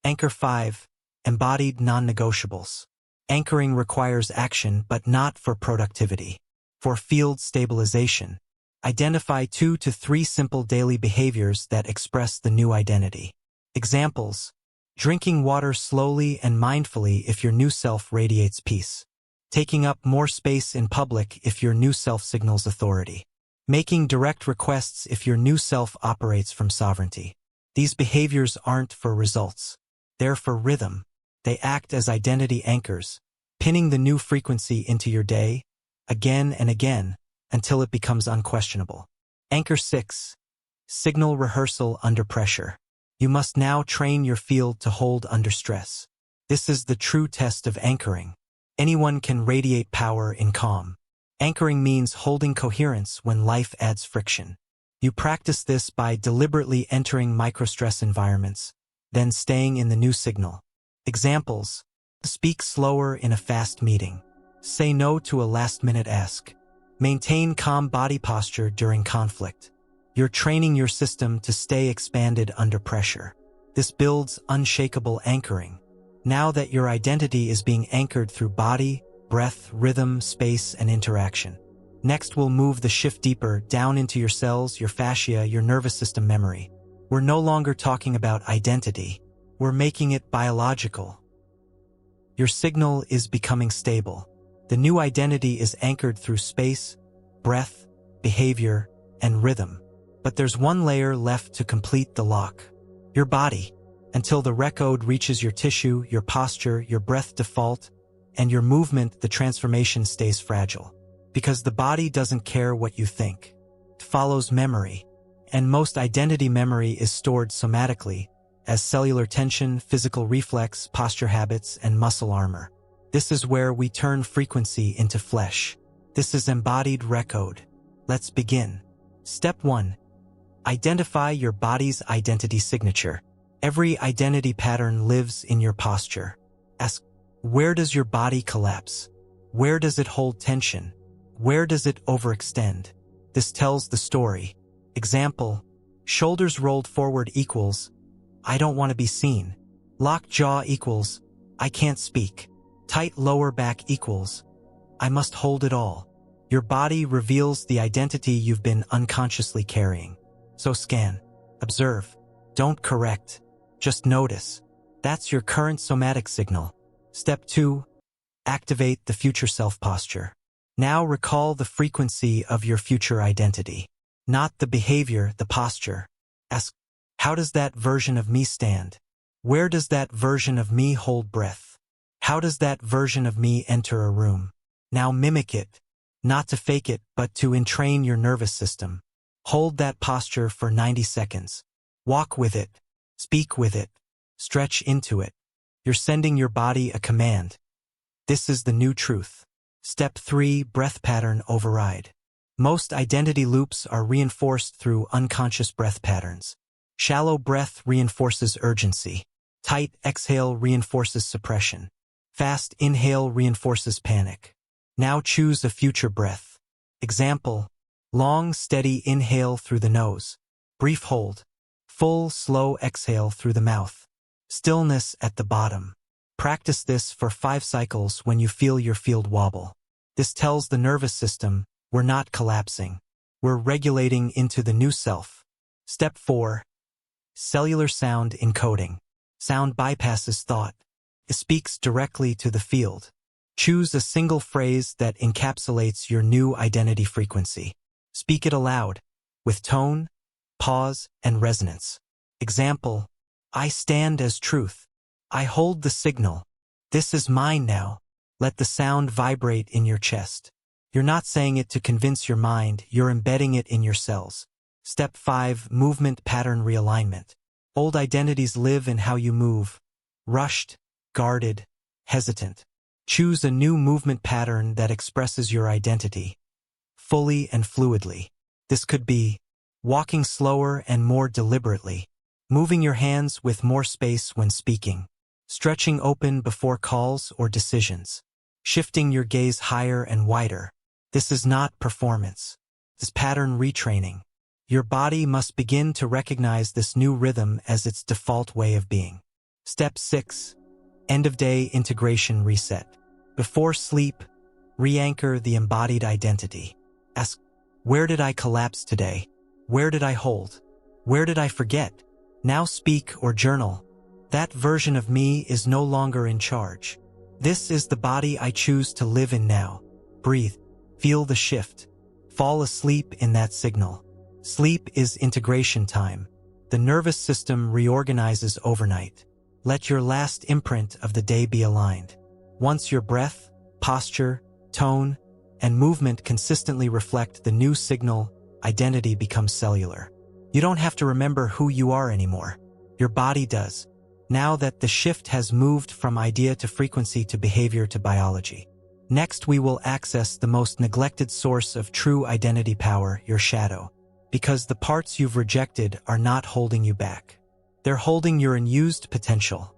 Anchor 5. Embodied non-negotiables. Anchoring requires action, but not for productivity. For field stabilization, identify 2 to 3 simple daily behaviors that express the new identity. Examples: drinking water slowly and mindfully if your new self radiates peace. Taking up more space in public if your new self signals authority. Making direct requests if your new self operates from sovereignty. These behaviors aren't for results. They're for rhythm. They act as identity anchors, pinning the new frequency into your day, again and again, until it becomes unquestionable. Anchor 6. Signal rehearsal under pressure. You must now train your field to hold under stress. This is the true test of anchoring. Anyone can radiate power in calm. Anchoring means holding coherence when life adds friction. You practice this by deliberately entering microstress environments, then staying in the new signal. Examples: speak slower in a fast meeting. Say no to a last-minute ask. Maintain calm body posture during conflict. You're training your system to stay expanded under pressure. This builds unshakable anchoring. Now that your identity is being anchored through body, breath, rhythm, space, and interaction. Next, we'll move the shift deeper down into your cells, your fascia, your nervous system memory. We're no longer talking about identity. We're making it biological. Your signal is becoming stable. The new identity is anchored through space, breath, behavior, and rhythm. But there's one layer left to complete the lock. Your body. Until the recode reaches your tissue, your posture, your breath default, and your movement, the transformation stays fragile. Because the body doesn't care what you think. It follows memory. And most identity memory is stored somatically, as cellular tension, physical reflex, posture habits, and muscle armor. This is where we turn frequency into flesh. This is embodied recode. Let's begin. Step 1. Identify your body's identity signature. Every identity pattern lives in your posture. Ask, where does your body collapse? Where does it hold tension? Where does it overextend? This tells the story. Example: shoulders rolled forward equals, I don't want to be seen. Locked jaw equals, I can't speak. Tight lower back equals, I must hold it all. Your body reveals the identity you've been unconsciously carrying. So scan, observe, don't correct, just notice. That's your current somatic signal. Step 2. Activate the future self posture. Now recall the frequency of your future identity. Not the behavior, the posture. Ask, how does that version of me stand? Where does that version of me hold breath? How does that version of me enter a room? Now mimic it, not to fake it, but to entrain your nervous system. Hold that posture for 90 seconds. Walk with it, speak with it, stretch into it. You're sending your body a command. This is the new truth. Step 3. Breath pattern override. Most identity loops are reinforced through unconscious breath patterns. Shallow breath reinforces urgency. Tight exhale reinforces suppression. Fast inhale reinforces panic. Now choose a future breath. Example: long, steady inhale through the nose. Brief hold. Full, slow exhale through the mouth. Stillness at the bottom. Practice this for 5 cycles when you feel your field wobble. This tells the nervous system, we're not collapsing. We're regulating into the new self. Step 4. Cellular sound encoding. Sound bypasses thought. It speaks directly to the field. Choose a single phrase that encapsulates your new identity frequency. Speak it aloud, with tone, pause, and resonance. Example: I stand as truth. I hold the signal. This is mine now. Let the sound vibrate in your chest. You're not saying it to convince your mind, you're embedding it in your cells. Step 5. Movement pattern realignment. Old identities live in how you move. Rushed, guarded, hesitant. Choose a new movement pattern that expresses your identity, fully and fluidly. This could be walking slower and more deliberately, moving your hands with more space when speaking, stretching open before calls or decisions, shifting your gaze higher and wider. This is not performance. This pattern retraining. Your body must begin to recognize this new rhythm as its default way of being. Step 6. End-of-day integration reset. Before sleep, re-anchor the embodied identity. Ask, where did I collapse today? Where did I hold? Where did I forget? Now speak or journal. That version of me is no longer in charge. This is the body I choose to live in now. Breathe. Feel the shift. Fall asleep in that signal. Sleep is integration time. The nervous system reorganizes overnight. Let your last imprint of the day be aligned. Once your breath, posture, tone, and movement consistently reflect the new signal, identity becomes cellular. You don't have to remember who you are anymore. Your body does. Now that the shift has moved from idea to frequency to behavior to biology. Next, we will access the most neglected source of true identity power, your shadow. Because the parts you've rejected are not holding you back. They're holding your unused potential.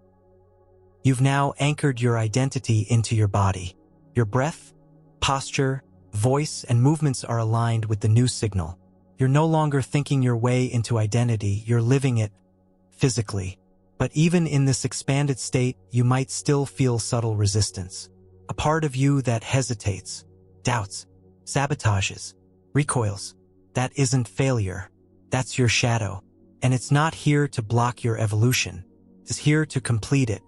You've now anchored your identity into your body. Your breath, posture, voice, and movements are aligned with the new signal. You're no longer thinking your way into identity, you're living it physically. But even in this expanded state, you might still feel subtle resistance. A part of you that hesitates, doubts, sabotages, recoils. That isn't failure. That's your shadow. And it's not here to block your evolution. It's here to complete it.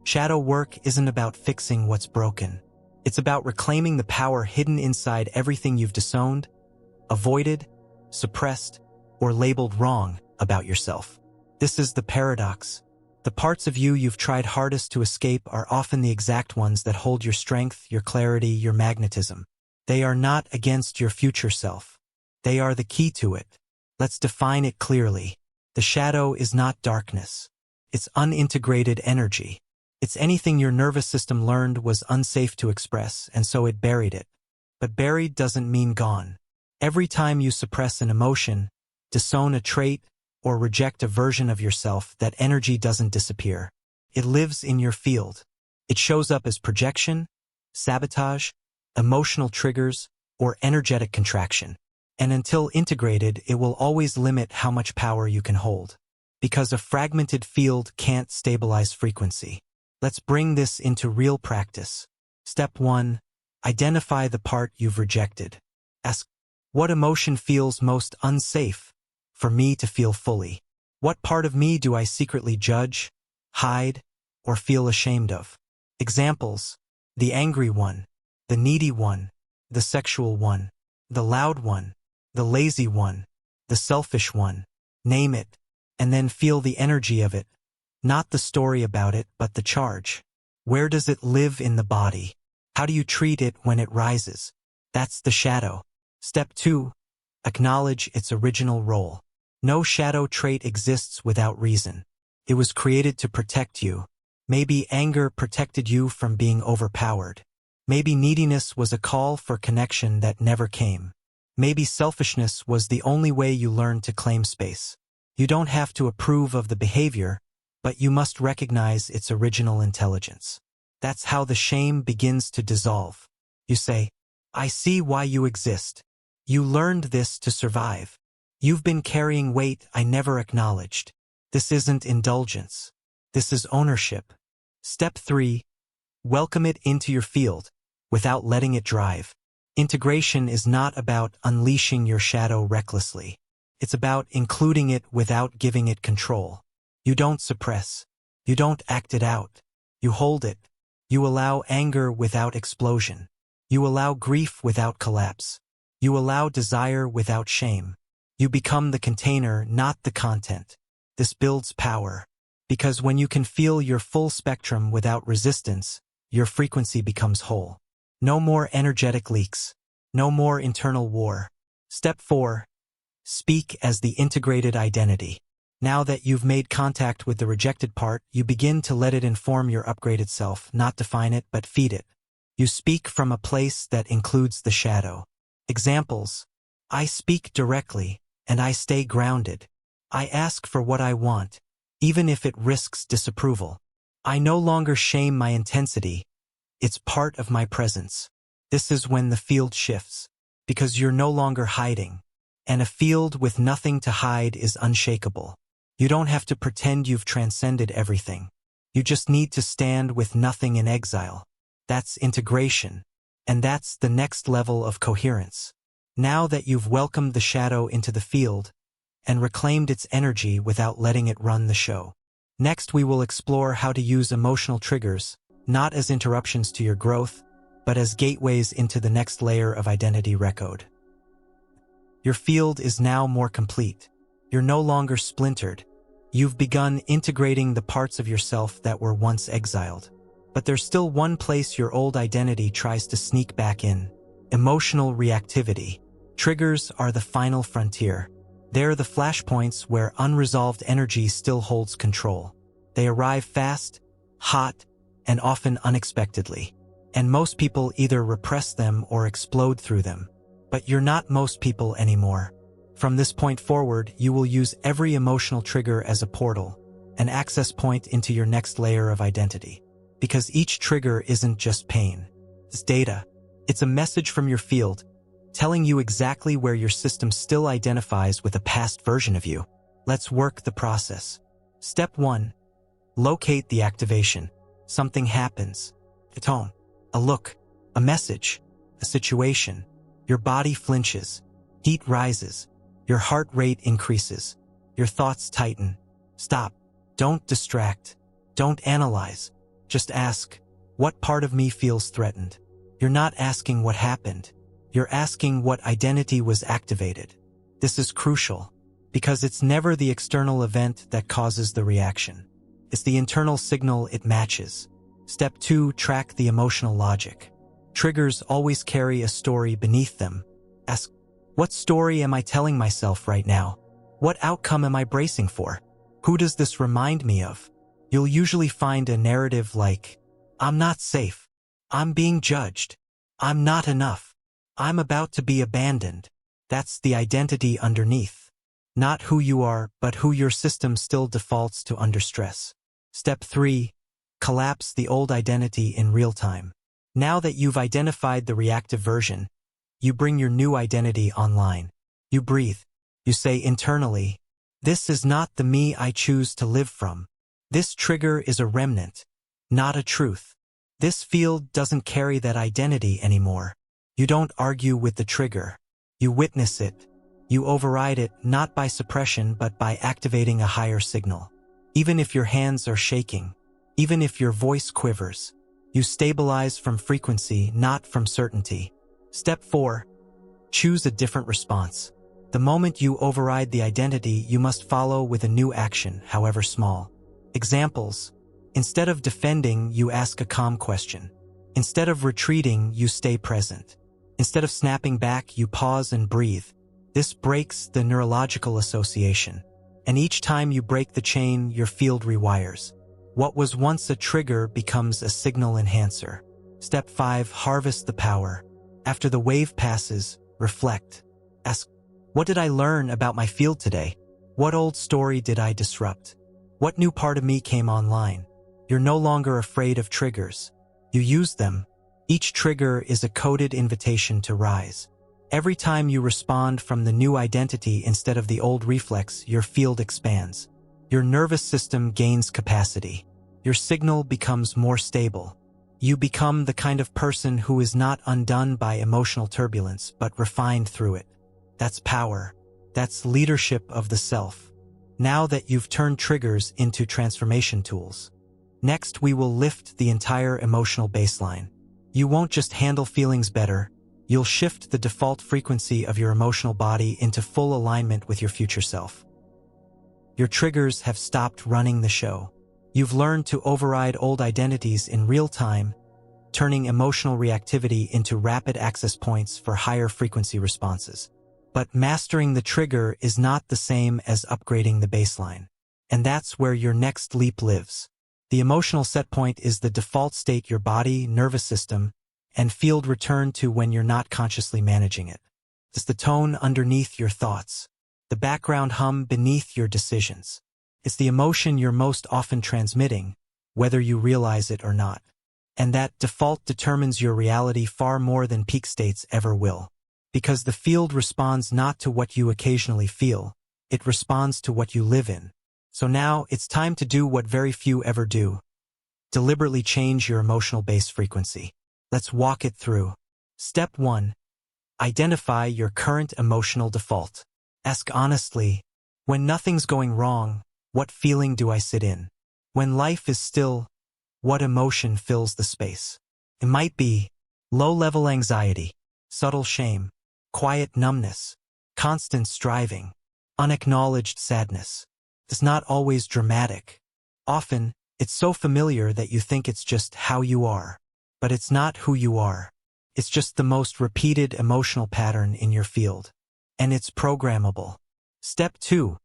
Shadow work isn't about fixing what's broken. It's about reclaiming the power hidden inside everything you've disowned, avoided, suppressed, or labeled wrong about yourself. This is the paradox. The parts of you you've tried hardest to escape are often the exact ones that hold your strength, your clarity, your magnetism. They are not against your future self. They are the key to it. Let's define it clearly. The shadow is not darkness. It's unintegrated energy. It's anything your nervous system learned was unsafe to express, and so it buried it. But buried doesn't mean gone. Every time you suppress an emotion, disown a trait, or reject a version of yourself, that energy doesn't disappear. It lives in your field. It shows up as projection, sabotage, emotional triggers, or energetic contraction. And until integrated, it will always limit how much power you can hold. Because a fragmented field can't stabilize frequency. Let's bring this into real practice. Step 1. Identify the part you've rejected. Ask, what emotion feels most unsafe for me to feel fully? What part of me do I secretly judge, hide, or feel ashamed of? Examples: the angry one, the needy one, the sexual one, the loud one, the lazy one, the selfish one. Name it, and then feel the energy of it. Not the story about it, but the charge. Where does it live in the body? How do you treat it when it rises? That's the shadow. Step 2. Acknowledge its original role. No shadow trait exists without reason. It was created to protect you. Maybe anger protected you from being overpowered. Maybe neediness was a call for connection that never came. Maybe selfishness was the only way you learned to claim space. You don't have to approve of the behavior, but you must recognize its original intelligence. That's how the shame begins to dissolve. You say, I see why you exist. You learned this to survive. You've been carrying weight I never acknowledged. This isn't indulgence. This is ownership. Step 3. Welcome it into your field, without letting it drive. Integration is not about unleashing your shadow recklessly. It's about including it without giving it control. You don't suppress. You don't act it out. You hold it. You allow anger without explosion. You allow grief without collapse. You allow desire without shame. You become the container, not the content. This builds power. Because when you can feel your full spectrum without resistance, your frequency becomes whole. No more energetic leaks. No more internal war. Step 4. Speak as the integrated identity. Now that you've made contact with the rejected part, you begin to let it inform your upgraded self, not define it, but feed it. You speak from a place that includes the shadow. Examples: I speak directly, and I stay grounded. I ask for what I want, even if it risks disapproval. I no longer shame my intensity. It's part of my presence. This is when the field shifts, because you're no longer hiding. And a field with nothing to hide is unshakable. You don't have to pretend you've transcended everything. You just need to stand with nothing in exile. That's integration. And that's the next level of coherence. Now that you've welcomed the shadow into the field and reclaimed its energy without letting it run the show. Next, we will explore how to use emotional triggers, not as interruptions to your growth, but as gateways into the next layer of identity recode. Your field is now more complete. You're no longer splintered. You've begun integrating the parts of yourself that were once exiled. But there's still one place your old identity tries to sneak back in: emotional reactivity. Triggers are the final frontier. They're the flashpoints where unresolved energy still holds control. They arrive fast, hot, and often unexpectedly. And most people either repress them or explode through them. But you're not most people anymore. From this point forward, you will use every emotional trigger as a portal, an access point into your next layer of identity. Because each trigger isn't just pain. It's data. It's a message from your field, telling you exactly where your system still identifies with a past version of you. Let's work the process. Step 1. Locate the activation. Something happens. A tone, a look, a message, a situation. Your body flinches. Heat rises. Your heart rate increases. Your thoughts tighten. Stop. Don't distract. Don't analyze. Just ask, what part of me feels threatened? You're not asking what happened. You're asking what identity was activated. This is crucial, because it's never the external event that causes the reaction. It's the internal signal it matches. Step 2. Track the emotional logic. Triggers always carry a story beneath them. Ask, what story am I telling myself right now? What outcome am I bracing for? Who does this remind me of? You'll usually find a narrative like, I'm not safe. I'm being judged. I'm not enough. I'm about to be abandoned. That's the identity underneath. Not who you are, but who your system still defaults to under stress. Step 3. Collapse the old identity in real time. Now that you've identified the reactive version, you bring your new identity online. You breathe. You say internally, this is not the me I choose to live from. This trigger is a remnant, not a truth. This field doesn't carry that identity anymore. You don't argue with the trigger. You witness it. You override it not by suppression but by activating a higher signal. Even if your hands are shaking, even if your voice quivers, you stabilize from frequency, not from certainty. Step 4. Choose a different response. The moment you override the identity, you must follow with a new action, however small. Examples. Instead of defending, you ask a calm question. Instead of retreating, you stay present. Instead of snapping back, you pause and breathe. This breaks the neurological association. And each time you break the chain, your field rewires. What was once a trigger becomes a signal enhancer. Step 5. Harvest the power. After the wave passes, reflect. Ask, what did I learn about my field today? What old story did I disrupt? What new part of me came online? You're no longer afraid of triggers. You use them. Each trigger is a coded invitation to rise. Every time you respond from the new identity instead of the old reflex, your field expands. Your nervous system gains capacity. Your signal becomes more stable. You become the kind of person who is not undone by emotional turbulence, but refined through it. That's power. That's leadership of the self. Now that you've turned triggers into transformation tools. Next, we will lift the entire emotional baseline. You won't just handle feelings better. You'll shift the default frequency of your emotional body into full alignment with your future self. Your triggers have stopped running the show. You've learned to override old identities in real time, turning emotional reactivity into rapid access points for higher frequency responses. But mastering the trigger is not the same as upgrading the baseline. And that's where your next leap lives. The emotional set point is the default state your body, nervous system, and field return to when you're not consciously managing it. It's the tone underneath your thoughts, the background hum beneath your decisions. It's the emotion you're most often transmitting, whether you realize it or not. And that default determines your reality far more than peak states ever will. Because the field responds not to what you occasionally feel, it responds to what you live in. So now, it's time to do what very few ever do. Deliberately change your emotional base frequency. Let's walk it through. Step 1. Identify your current emotional default. Ask honestly, when nothing's going wrong, what feeling do I sit in? When life is still, what emotion fills the space? It might be low-level anxiety, subtle shame, quiet numbness, constant striving, unacknowledged sadness. It's not always dramatic. Often, it's so familiar that you think it's just how you are. But it's not who you are. It's just the most repeated emotional pattern in your field. And it's programmable. Step 2.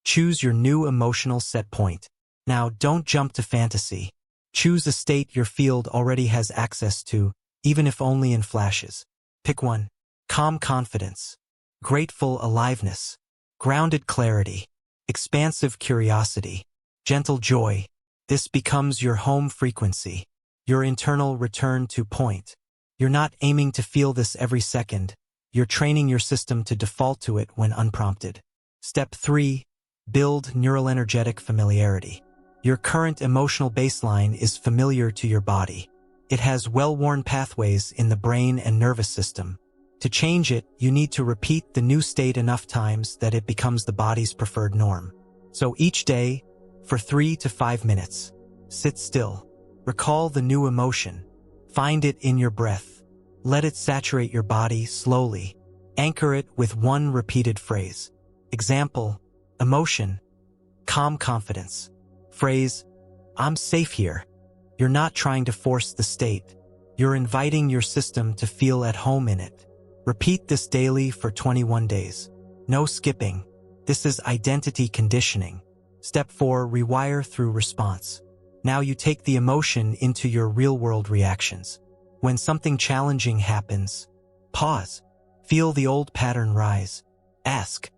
Choose your new emotional set point. Now, don't jump to fantasy. Choose a state your field already has access to, even if only in flashes. Pick one. Calm confidence, grateful aliveness, grounded clarity, expansive curiosity, gentle joy. This becomes your home frequency, your internal return to point. You're not aiming to feel this every second. You're training your system to default to it when unprompted. Step 3. Build neuroenergetic familiarity. Your current emotional baseline is familiar to your body. It has well-worn pathways in the brain and nervous system. To change it, you need to repeat the new state enough times that it becomes the body's preferred norm. So each day, for 3 to 5 minutes, sit still. Recall the new emotion. Find it in your breath. Let it saturate your body slowly. Anchor it with one repeated phrase. Example, emotion, calm confidence. Phrase, I'm safe here. You're not trying to force the state. You're inviting your system to feel at home in it. Repeat this daily for 21 days. No skipping. This is identity conditioning. Step 4. Rewire through response. Now you take the emotion into your real-world reactions. When something challenging happens, pause. Feel the old pattern rise. Ask,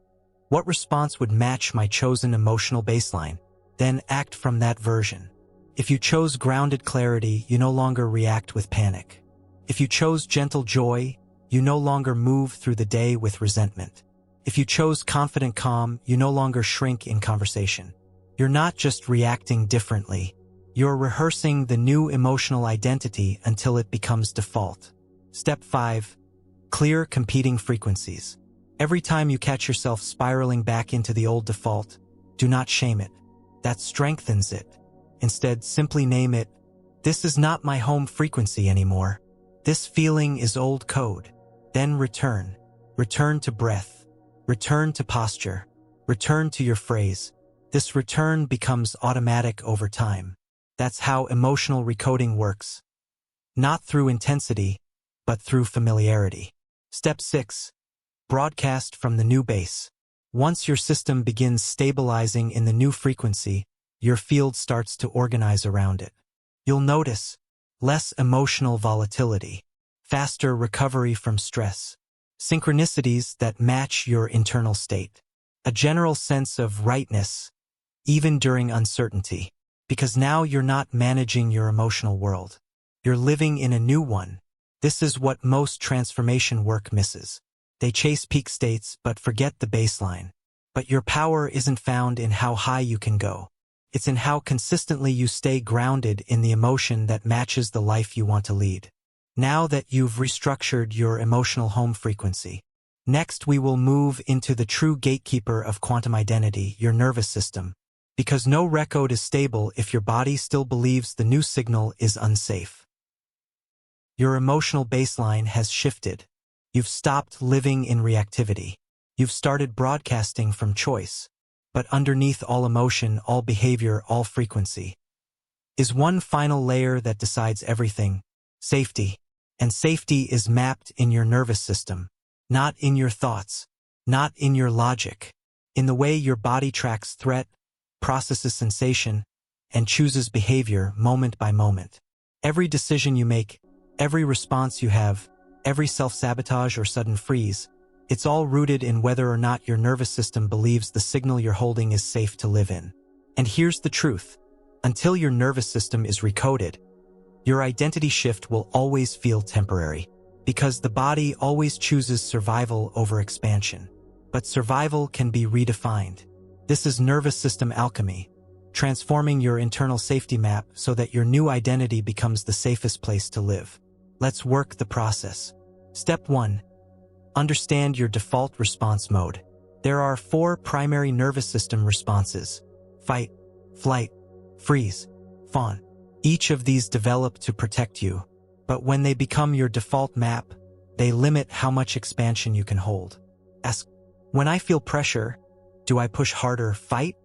what response would match my chosen emotional baseline? Then act from that version. If you chose grounded clarity, you no longer react with panic. If you chose gentle joy, you no longer move through the day with resentment. If you chose confident calm, you no longer shrink in conversation. You're not just reacting differently. You're rehearsing the new emotional identity until it becomes default. Step 5. Clear competing frequencies. Every time you catch yourself spiraling back into the old default, do not shame it. That strengthens it. Instead, simply name it, this is not my home frequency anymore. This feeling is old code. Then return. Return to breath. Return to posture. Return to your phrase. This return becomes automatic over time. That's how emotional recoding works. Not through intensity, but through familiarity. Step 6. Broadcast from the new base. Once your system begins stabilizing in the new frequency, your field starts to organize around it. You'll notice less emotional volatility, faster recovery from stress, synchronicities that match your internal state, a general sense of rightness, even during uncertainty, because now you're not managing your emotional world. You're living in a new one. This is what most transformation work misses. They chase peak states but forget the baseline. But your power isn't found in how high you can go. It's in how consistently you stay grounded in the emotion that matches the life you want to lead. Now that you've restructured your emotional home frequency, next we will move into the true gatekeeper of quantum identity, your nervous system. Because no recode is stable if your body still believes the new signal is unsafe. Your emotional baseline has shifted. You've stopped living in reactivity. You've started broadcasting from choice. But underneath all emotion, all behavior, all frequency, is one final layer that decides everything: safety. And safety is mapped in your nervous system, not in your thoughts, not in your logic, in the way your body tracks threat, processes sensation, and chooses behavior moment by moment. Every decision you make, every response you have, every self-sabotage or sudden freeze, it's all rooted in whether or not your nervous system believes the signal you're holding is safe to live in. And here's the truth. Until your nervous system is recoded, your identity shift will always feel temporary, because the body always chooses survival over expansion. But survival can be redefined. This is nervous system alchemy, transforming your internal safety map so that your new identity becomes the safest place to live. Let's work the process. Step 1. Understand your default response mode. There are 4 primary nervous system responses: fight, flight, freeze, fawn. Each of these develop to protect you, but when they become your default map, they limit how much expansion you can hold. Ask, when I feel pressure, do I push harder, fight?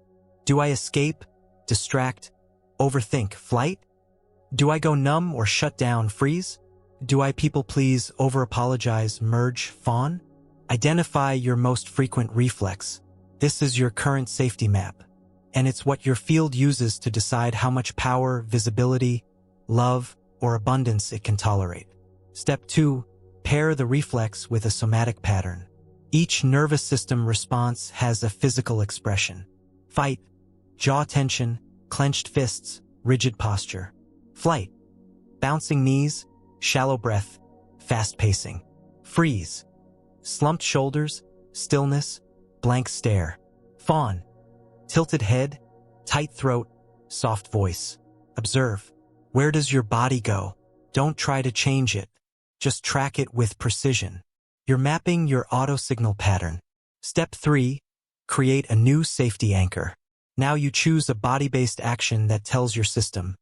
Do I escape, distract, overthink, flight? Do I go numb or shut down, freeze? Do I people please, over-apologize, merge, fawn? Identify your most frequent reflex. This is your current safety map, and it's what your field uses to decide how much power, visibility, love, or abundance it can tolerate. Step 2. Pair the reflex with a somatic pattern. Each nervous system response has a physical expression. Fight, jaw tension, clenched fists, rigid posture. Flight, bouncing knees, shallow breath, fast pacing. Freeze, slumped shoulders, stillness, blank stare. Fawn, tilted head, tight throat, soft voice. Observe. Where does your body go? Don't try to change it. Just track it with precision. You're mapping your auto-signal pattern. Step 3. Create a new safety anchor. Now you choose a body-based action that tells your system,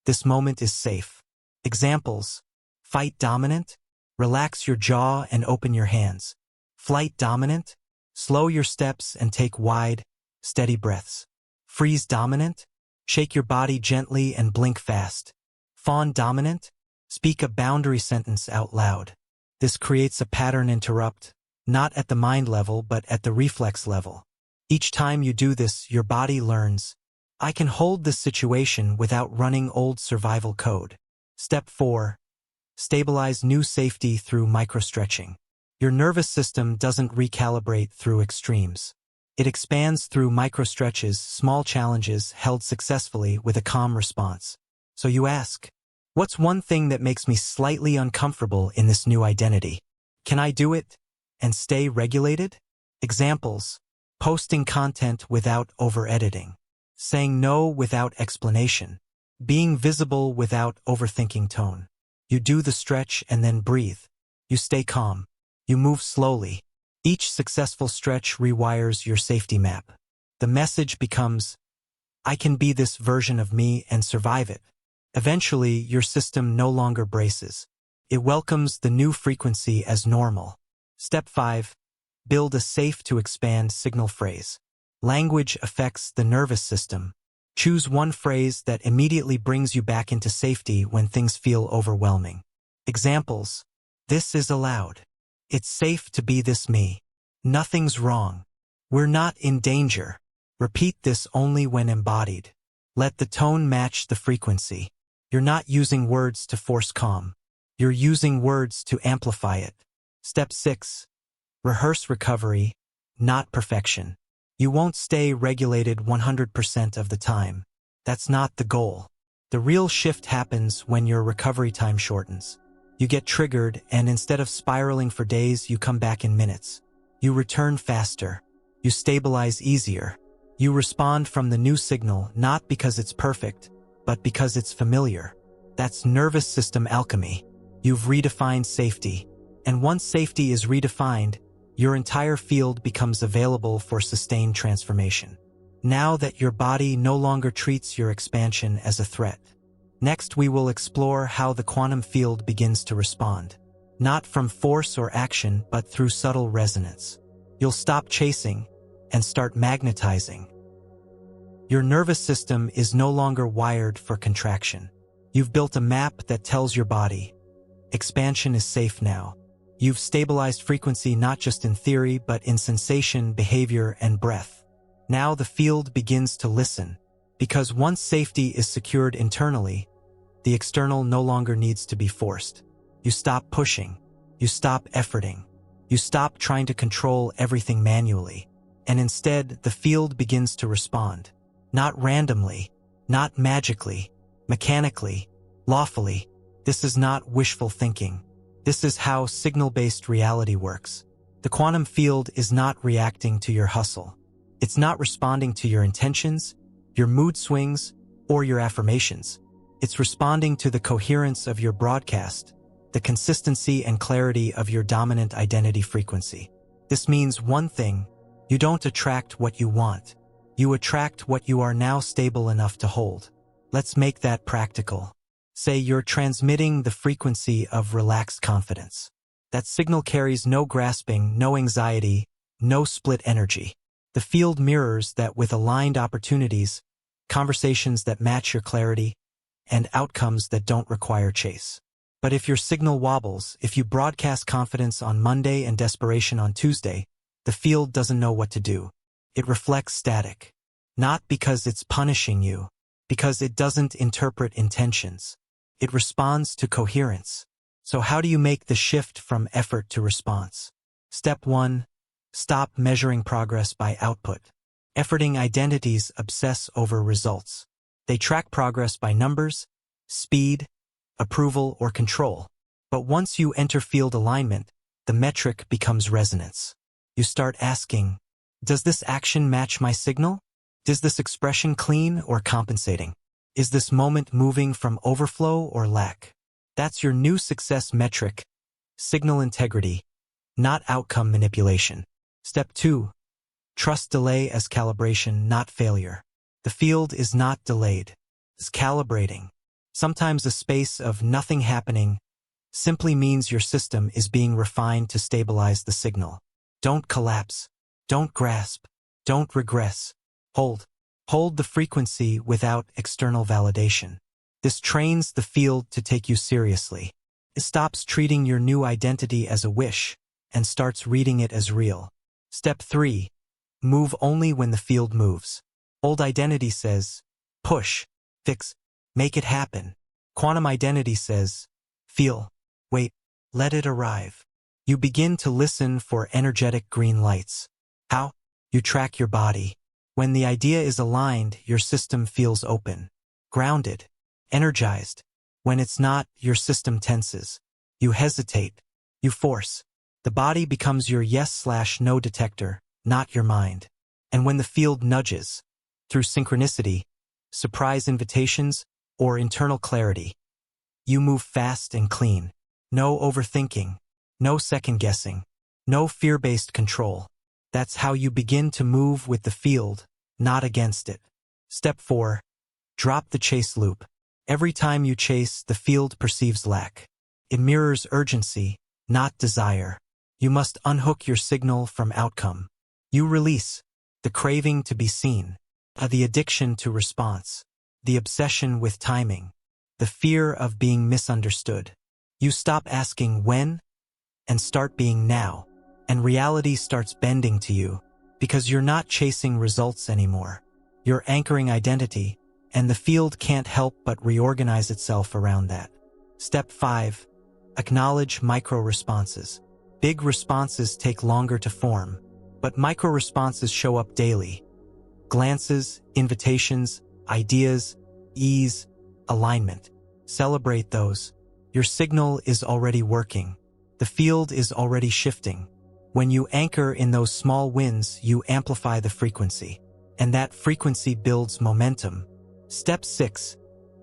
this moment is safe. Examples: fight dominant, relax your jaw and open your hands. Flight dominant, slow your steps and take wide, steady breaths. Freeze dominant, shake your body gently and blink fast. Fawn dominant, speak a boundary sentence out loud. This creates a pattern interrupt, not at the mind level but at the reflex level. Each time you do this, your body learns, I can hold this situation without running old survival code. Step 4. Stabilize new safety through microstretching. Your nervous system doesn't recalibrate through extremes. It expands through microstretches, small challenges held successfully with a calm response. So you ask, what's one thing that makes me slightly uncomfortable in this new identity? Can I do it and stay regulated? Examples: posting content without over-editing, saying no without explanation, being visible without overthinking tone. You do the stretch and then breathe. You stay calm. You move slowly. Each successful stretch rewires your safety map. The message becomes, I can be this version of me and survive it. Eventually, your system no longer braces. It welcomes the new frequency as normal. Step 5. Build a safe to expand signal phrase. Language affects the nervous system. Choose one phrase that immediately brings you back into safety when things feel overwhelming. Examples: this is allowed. It's safe to be this me. Nothing's wrong. We're not in danger. Repeat this only when embodied. Let the tone match the frequency. You're not using words to force calm. You're using words to amplify it. Step 6. Rehearse recovery, not perfection. You won't stay regulated 100% of the time. That's not the goal. The real shift happens when your recovery time shortens. You get triggered, and instead of spiraling for days, you come back in minutes. You return faster. You stabilize easier. You respond from the new signal, not because it's perfect, but because it's familiar. That's nervous system alchemy. You've redefined safety. And once safety is redefined, your entire field becomes available for sustained transformation. Now that your body no longer treats your expansion as a threat. Next, we will explore how the quantum field begins to respond. Not from force or action, but through subtle resonance. You'll stop chasing and start magnetizing. Your nervous system is no longer wired for contraction. You've built a map that tells your body, expansion is safe now. You've stabilized frequency not just in theory, but in sensation, behavior, and breath. Now the field begins to listen, because once safety is secured internally, the external no longer needs to be forced. You stop pushing. You stop efforting. You stop trying to control everything manually. And instead, the field begins to respond. Not randomly, not magically, mechanically, lawfully. This is not wishful thinking. This is how signal-based reality works. The quantum field is not reacting to your hustle. It's not responding to your intentions, your mood swings, or your affirmations. It's responding to the coherence of your broadcast, the consistency and clarity of your dominant identity frequency. This means one thing: you don't attract what you want. You attract what you are now stable enough to hold. Let's make that practical. Say you're transmitting the frequency of relaxed confidence. That signal carries no grasping, no anxiety, no split energy. The field mirrors that with aligned opportunities, conversations that match your clarity, and outcomes that don't require chase. But if your signal wobbles, if you broadcast confidence on Monday and desperation on Tuesday, the field doesn't know what to do. It reflects static. Not because it's punishing you, because it doesn't interpret intentions. It responds to coherence. So how do you make the shift from effort to response? Step 1. Stop measuring progress by output. Efforting identities obsess over results. They track progress by numbers, speed, approval, or control. But once you enter field alignment, the metric becomes resonance. You start asking, does this action match my signal? Is this expression clean or compensating? Is this moment moving from overflow or lack? That's your new success metric, signal integrity, not outcome manipulation. Step 2. Trust delay as calibration, not failure. The field is not delayed. It's calibrating. Sometimes a space of nothing happening simply means your system is being refined to stabilize the signal. Don't collapse. Don't grasp. Don't regress. Hold. Hold the frequency without external validation. This trains the field to take you seriously. It stops treating your new identity as a wish and starts reading it as real. Step 3. Move only when the field moves. Old identity says, push, fix, make it happen. Quantum identity says, feel, wait, let it arrive. You begin to listen for energetic green lights. How? You track your body. When the idea is aligned, your system feels open, grounded, energized. When it's not, your system tenses. You hesitate. You force. The body becomes your yes/no detector, not your mind. And when the field nudges, through synchronicity, surprise invitations, or internal clarity, you move fast and clean. No overthinking, no second-guessing, no fear-based control. That's how you begin to move with the field, not against it. Step 4. Drop the chase loop. Every time you chase, the field perceives lack. It mirrors urgency, not desire. You must unhook your signal from outcome. You release the craving to be seen, the addiction to response, the obsession with timing, the fear of being misunderstood. You stop asking when and start being now, and reality starts bending to you because you're not chasing results anymore. You're anchoring identity, and the field can't help but reorganize itself around that. Step 5. Acknowledge micro-responses. Big responses take longer to form, but micro-responses show up daily. Glances, invitations, ideas, ease, alignment. Celebrate those. Your signal is already working. The field is already shifting. When you anchor in those small wins, you amplify the frequency, and that frequency builds momentum. Step 6.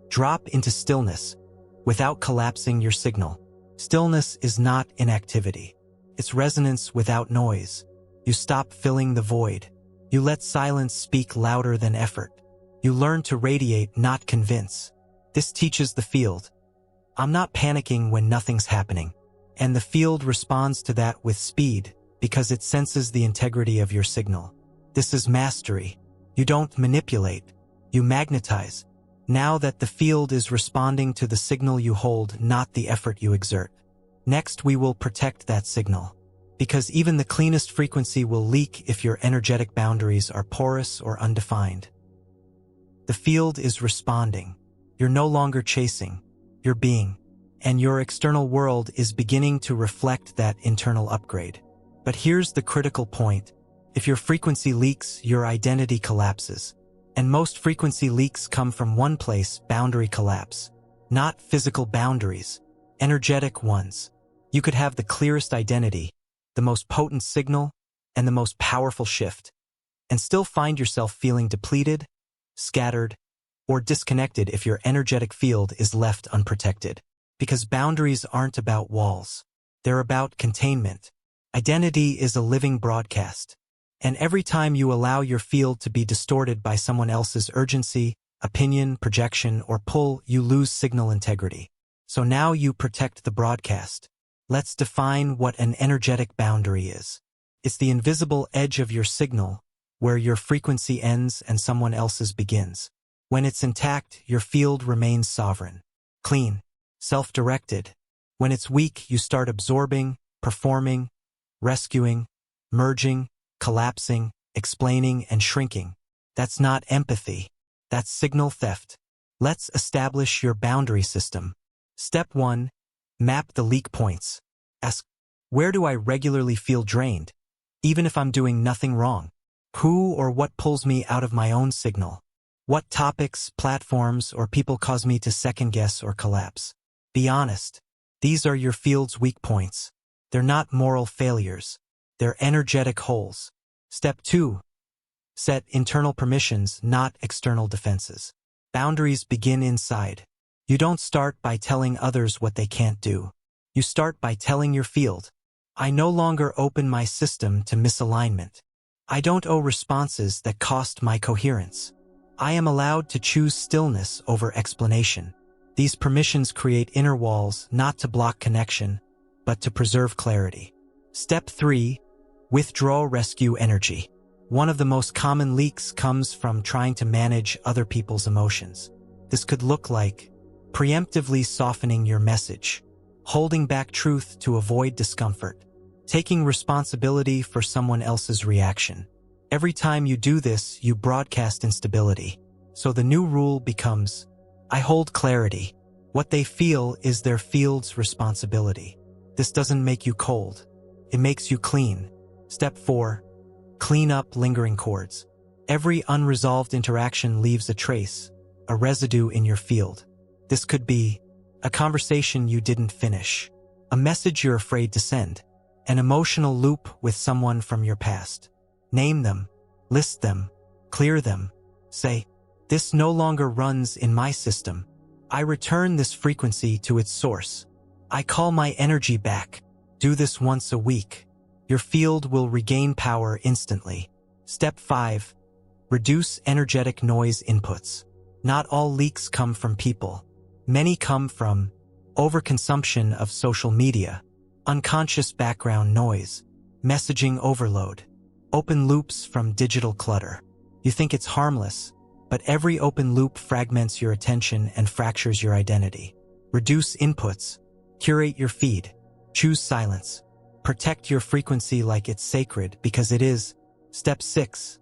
Drop into stillness without collapsing your signal. Stillness is not inactivity. It's resonance without noise. You stop filling the void. You let silence speak louder than effort. You learn to radiate, not convince. This teaches the field. I'm not panicking when nothing's happening. And the field responds to that with speed because it senses the integrity of your signal. This is mastery. You don't manipulate. You magnetize. Now that the field is responding to the signal you hold, not the effort you exert. Next, we will protect that signal. Because even the cleanest frequency will leak if your energetic boundaries are porous or undefined. The field is responding. You're no longer chasing. You're being. And your external world is beginning to reflect that internal upgrade. But here's the critical point. If your frequency leaks, your identity collapses. And most frequency leaks come from one place: boundary collapse. Not physical boundaries, energetic ones. You could have the clearest identity, the most potent signal, and the most powerful shift, and still find yourself feeling depleted, scattered, or disconnected if your energetic field is left unprotected. Because boundaries aren't about walls. They're about containment. Identity is a living broadcast. And every time you allow your field to be distorted by someone else's urgency, opinion, projection, or pull, you lose signal integrity. So now you protect the broadcast. Let's define what an energetic boundary is. It's the invisible edge of your signal, where your frequency ends and someone else's begins. When it's intact, your field remains sovereign, clean, self-directed. When it's weak, you start absorbing, performing, rescuing, merging, collapsing, explaining, and shrinking. That's not empathy. That's signal theft. Let's establish your boundary system. Step 1. Map the leak points. Ask, where do I regularly feel drained, even if I'm doing nothing wrong? Who or what pulls me out of my own signal? What topics, platforms, or people cause me to second-guess or collapse? Be honest. These are your field's weak points. They're not moral failures. They're energetic holes. Step 2. Set internal permissions, not external defenses. Boundaries begin inside. You don't start by telling others what they can't do. You start by telling your field, I no longer open my system to misalignment. I don't owe responses that cost my coherence. I am allowed to choose stillness over explanation. These permissions create inner walls, not to block connection, but to preserve clarity. Step 3. Withdraw rescue energy. One of the most common leaks comes from trying to manage other people's emotions. This could look like preemptively softening your message, holding back truth to avoid discomfort, taking responsibility for someone else's reaction. Every time you do this, you broadcast instability. So the new rule becomes, I hold clarity. What they feel is their field's responsibility. This doesn't make you cold. It makes you clean. Step 4. Clean up lingering cords. Every unresolved interaction leaves a trace, a residue in your field. This could be a conversation you didn't finish, a message you're afraid to send, an emotional loop with someone from your past. Name them, list them, clear them. Say, this no longer runs in my system. I return this frequency to its source. I call my energy back. Do this once a week. Your field will regain power instantly. Step 5. Reduce energetic noise inputs. Not all leaks come from people. Many come from overconsumption of social media, unconscious background noise, messaging overload, open loops from digital clutter. You think it's harmless, but every open loop fragments your attention and fractures your identity. Reduce inputs. Curate your feed. Choose silence. Protect your frequency like it's sacred, because it is. Step 6.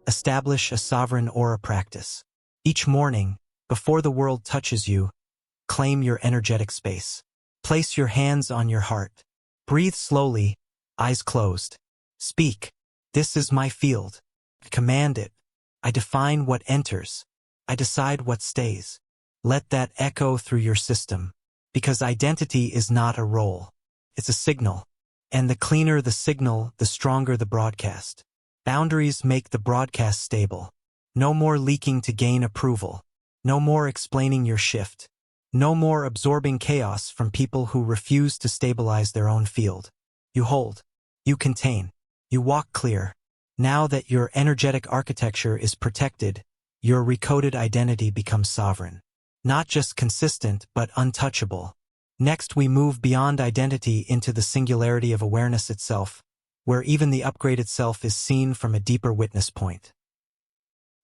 Establish a sovereign aura practice. Each morning, before the world touches you, claim your energetic space. Place your hands on your heart. Breathe slowly, eyes closed. Speak. This is my field. Command it. I define what enters. I decide what stays. Let that echo through your system. Because identity is not a role. It's a signal. And the cleaner the signal, the stronger the broadcast. Boundaries make the broadcast stable. No more leaking to gain approval. No more explaining your shift. No more absorbing chaos from people who refuse to stabilize their own field. You hold. You contain. You walk clear. Now that your energetic architecture is protected, your recoded identity becomes sovereign. Not just consistent, but untouchable. Next, we move beyond identity into the singularity of awareness itself, where even the upgraded self is seen from a deeper witness point.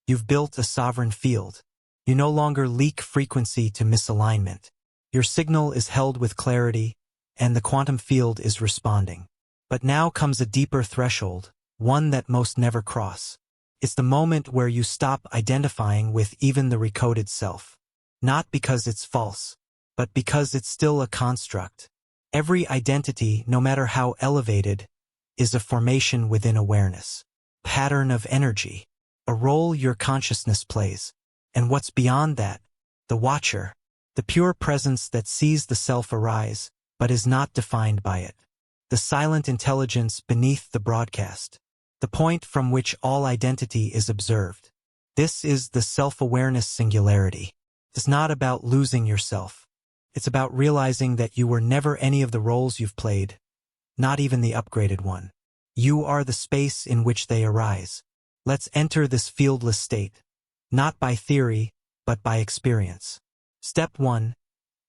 You've built a sovereign field. You no longer leak frequency to misalignment. Your signal is held with clarity, and the quantum field is responding. But now comes a deeper threshold, one that most never cross. It's the moment where you stop identifying with even the recoded self. Not because it's false, but because it's still a construct. Every identity, no matter how elevated, is a formation within awareness. Pattern of energy. a role your consciousness plays. And what's beyond that? The watcher, the pure presence that sees the self arise, but is not defined by it. The silent intelligence beneath the broadcast, the point from which all identity is observed. This is the self-awareness singularity. It's not about losing yourself. It's about realizing that you were never any of the roles you've played, not even the upgraded one. You are the space in which they arise. Let's enter this fieldless state, not by theory, but by experience. Step 1.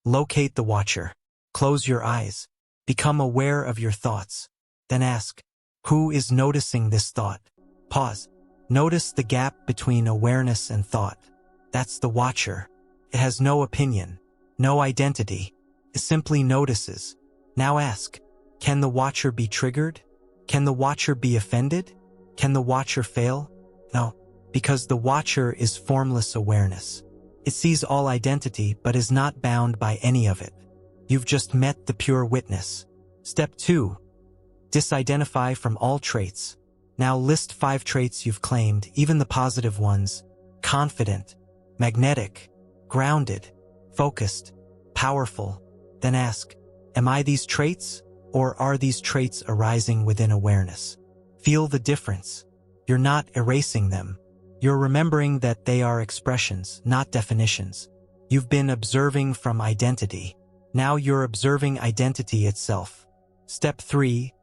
Locate the watcher. Close your eyes. Become aware of your thoughts. Then ask, who is noticing this thought? Pause. Notice the gap between awareness and thought. That's the watcher. It has no opinion, no identity. It simply notices. Now ask, can the watcher be triggered? Can the watcher be offended? Can the watcher fail? No, because the watcher is formless awareness. It sees all identity but is not bound by any of it. You've just met the pure witness. Step 2. Disidentify from all traits. Now list 5 traits you've claimed, even the positive ones. Confident, magnetic, grounded, focused, powerful. Then ask, am I these traits, or are these traits arising within awareness? Feel the difference. You're not erasing them. You're remembering that they are expressions, not definitions. You've been observing from identity. Now you're observing identity itself. Step 3.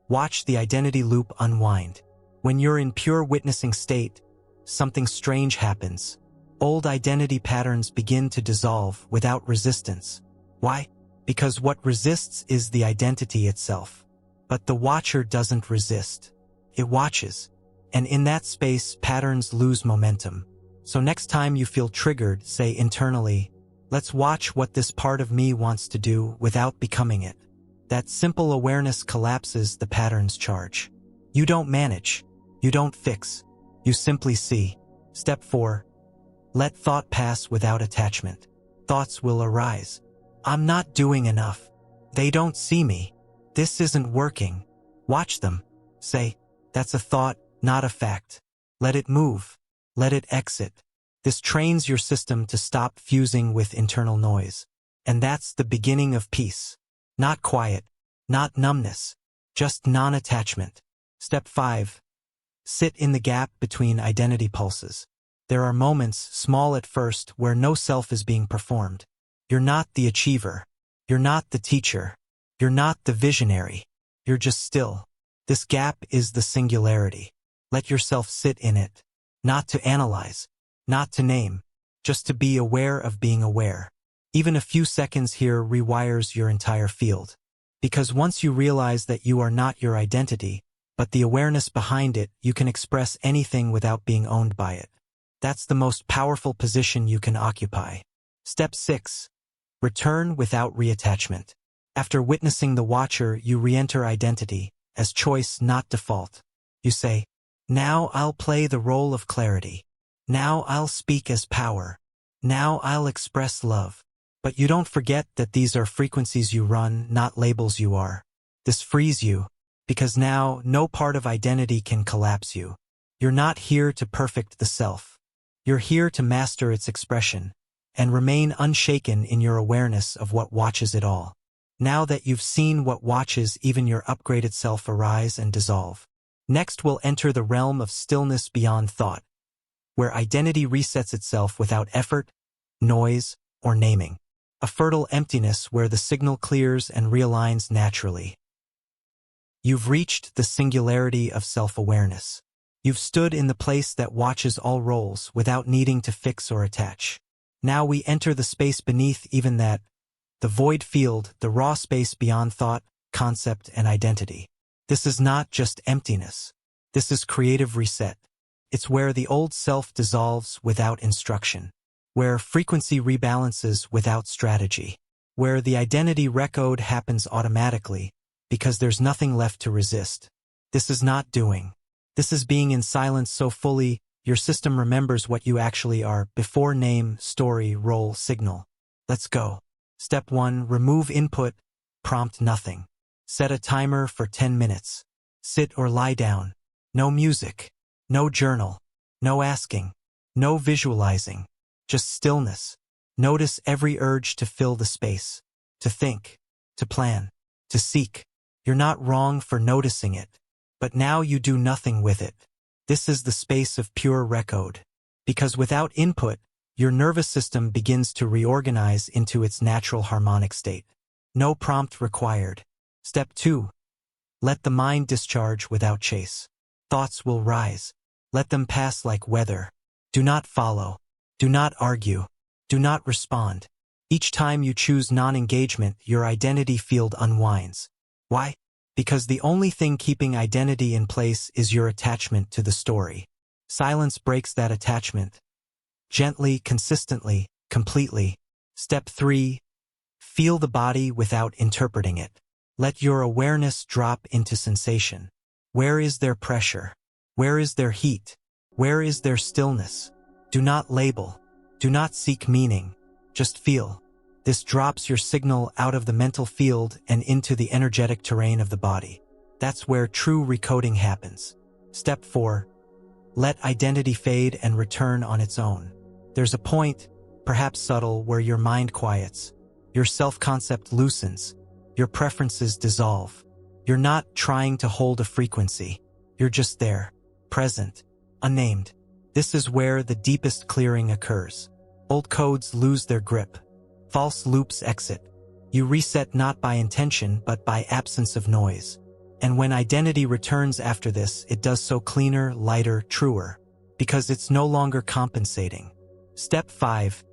Watch the identity loop unwind. When you're in pure witnessing state, something strange happens. Old identity patterns begin to dissolve without resistance. Why? Because what resists is the identity itself. But the watcher doesn't resist. It watches. And in that space, patterns lose momentum. So next time you feel triggered, say internally, let's watch what this part of me wants to do without becoming it. That simple awareness collapses the pattern's charge. You don't manage. You don't fix. You simply see. Step 4. Let thought pass without attachment. Thoughts will arise. I'm not doing enough. They don't see me. This isn't working. Watch them. Say, that's a thought, not a fact. Let it move. Let it exit. This trains your system to stop fusing with internal noise. And that's the beginning of peace. Not quiet, not numbness, just non-attachment. Step 5. Sit in the gap between identity pulses. There are moments, small at first, where no self is being performed. You're not the achiever. You're not the teacher. You're not the visionary. You're just still. This gap is the singularity. Let yourself sit in it. Not to analyze, not to name, just to be aware of being aware. Even a few seconds here rewires your entire field. Because once you realize that you are not your identity, but the awareness behind it, you can express anything without being owned by it. That's the most powerful position you can occupy. Step 6. Return without reattachment. After witnessing the watcher, you re-enter identity, as choice, not default. You say, now I'll play the role of clarity. Now I'll speak as power. Now I'll express love. But you don't forget that these are frequencies you run, not labels you are. This frees you, because now no part of identity can collapse you. You're not here to perfect the self. You're here to master its expression, and remain unshaken in your awareness of what watches it all. Now that you've seen what watches even your upgraded self arise and dissolve, next we'll enter the realm of stillness beyond thought, where identity resets itself without effort, noise, or naming. A fertile emptiness where the signal clears and realigns naturally. You've reached the singularity of self-awareness. You've stood in the place that watches all roles without needing to fix or attach. Now we enter the space beneath even that, the void field, the raw space beyond thought, concept, and identity. This is not just emptiness. This is creative reset. It's where the old self dissolves without instruction, where frequency rebalances without strategy, where the identity recode happens automatically because there's nothing left to resist. This is not doing. This is being in silence so fully, your system remembers what you actually are before name, story, role, signal. Let's go. Step 1. Remove input. Prompt nothing. Set a timer for 10 minutes. Sit or lie down. No music. No journal. No asking. No visualizing. Just stillness. Notice every urge to fill the space. To think. To plan. To seek. You're not wrong for noticing it. But now you do nothing with it. This is the space of pure recode. Because without input, your nervous system begins to reorganize into its natural harmonic state. No prompt required. Step 2. Let the mind discharge without chase. Thoughts will rise. Let them pass like weather. Do not follow. Do not argue. Do not respond. Each time you choose non-engagement, your identity field unwinds. Why? Because the only thing keeping identity in place is your attachment to the story. Silence breaks that attachment. Gently, consistently, completely. Step 3. Feel the body without interpreting it. Let your awareness drop into sensation. Where is there pressure? Where is there heat? Where is there stillness? Do not label. Do not seek meaning. Just feel. This drops your signal out of the mental field and into the energetic terrain of the body. That's where true recoding happens. Step 4. Let identity fade and return on its own. There's a point, perhaps subtle, where your mind quiets. Your self-concept loosens. Your preferences dissolve. You're not trying to hold a frequency. You're just there, present, unnamed. This is where the deepest clearing occurs. Old codes lose their grip. False loops exit. You reset not by intention but by absence of noise. And when identity returns after this, it does so cleaner, lighter, truer. Because it's no longer compensating. Step 5.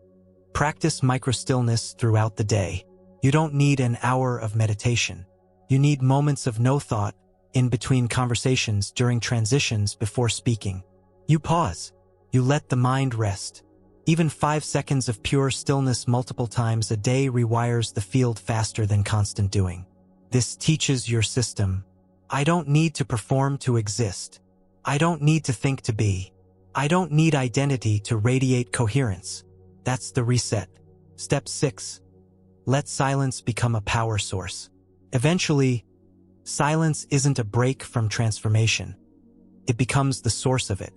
Practice microstillness throughout the day. You don't need an hour of meditation. You need moments of no thought, in between conversations, during transitions, before speaking. You pause. You let the mind rest. Even 5 seconds of pure stillness multiple times a day rewires the field faster than constant doing. This teaches your system, I don't need to perform to exist. I don't need to think to be. I don't need identity to radiate coherence. That's the reset. Step 6. Let silence become a power source. Eventually, silence isn't a break from transformation. It becomes the source of it.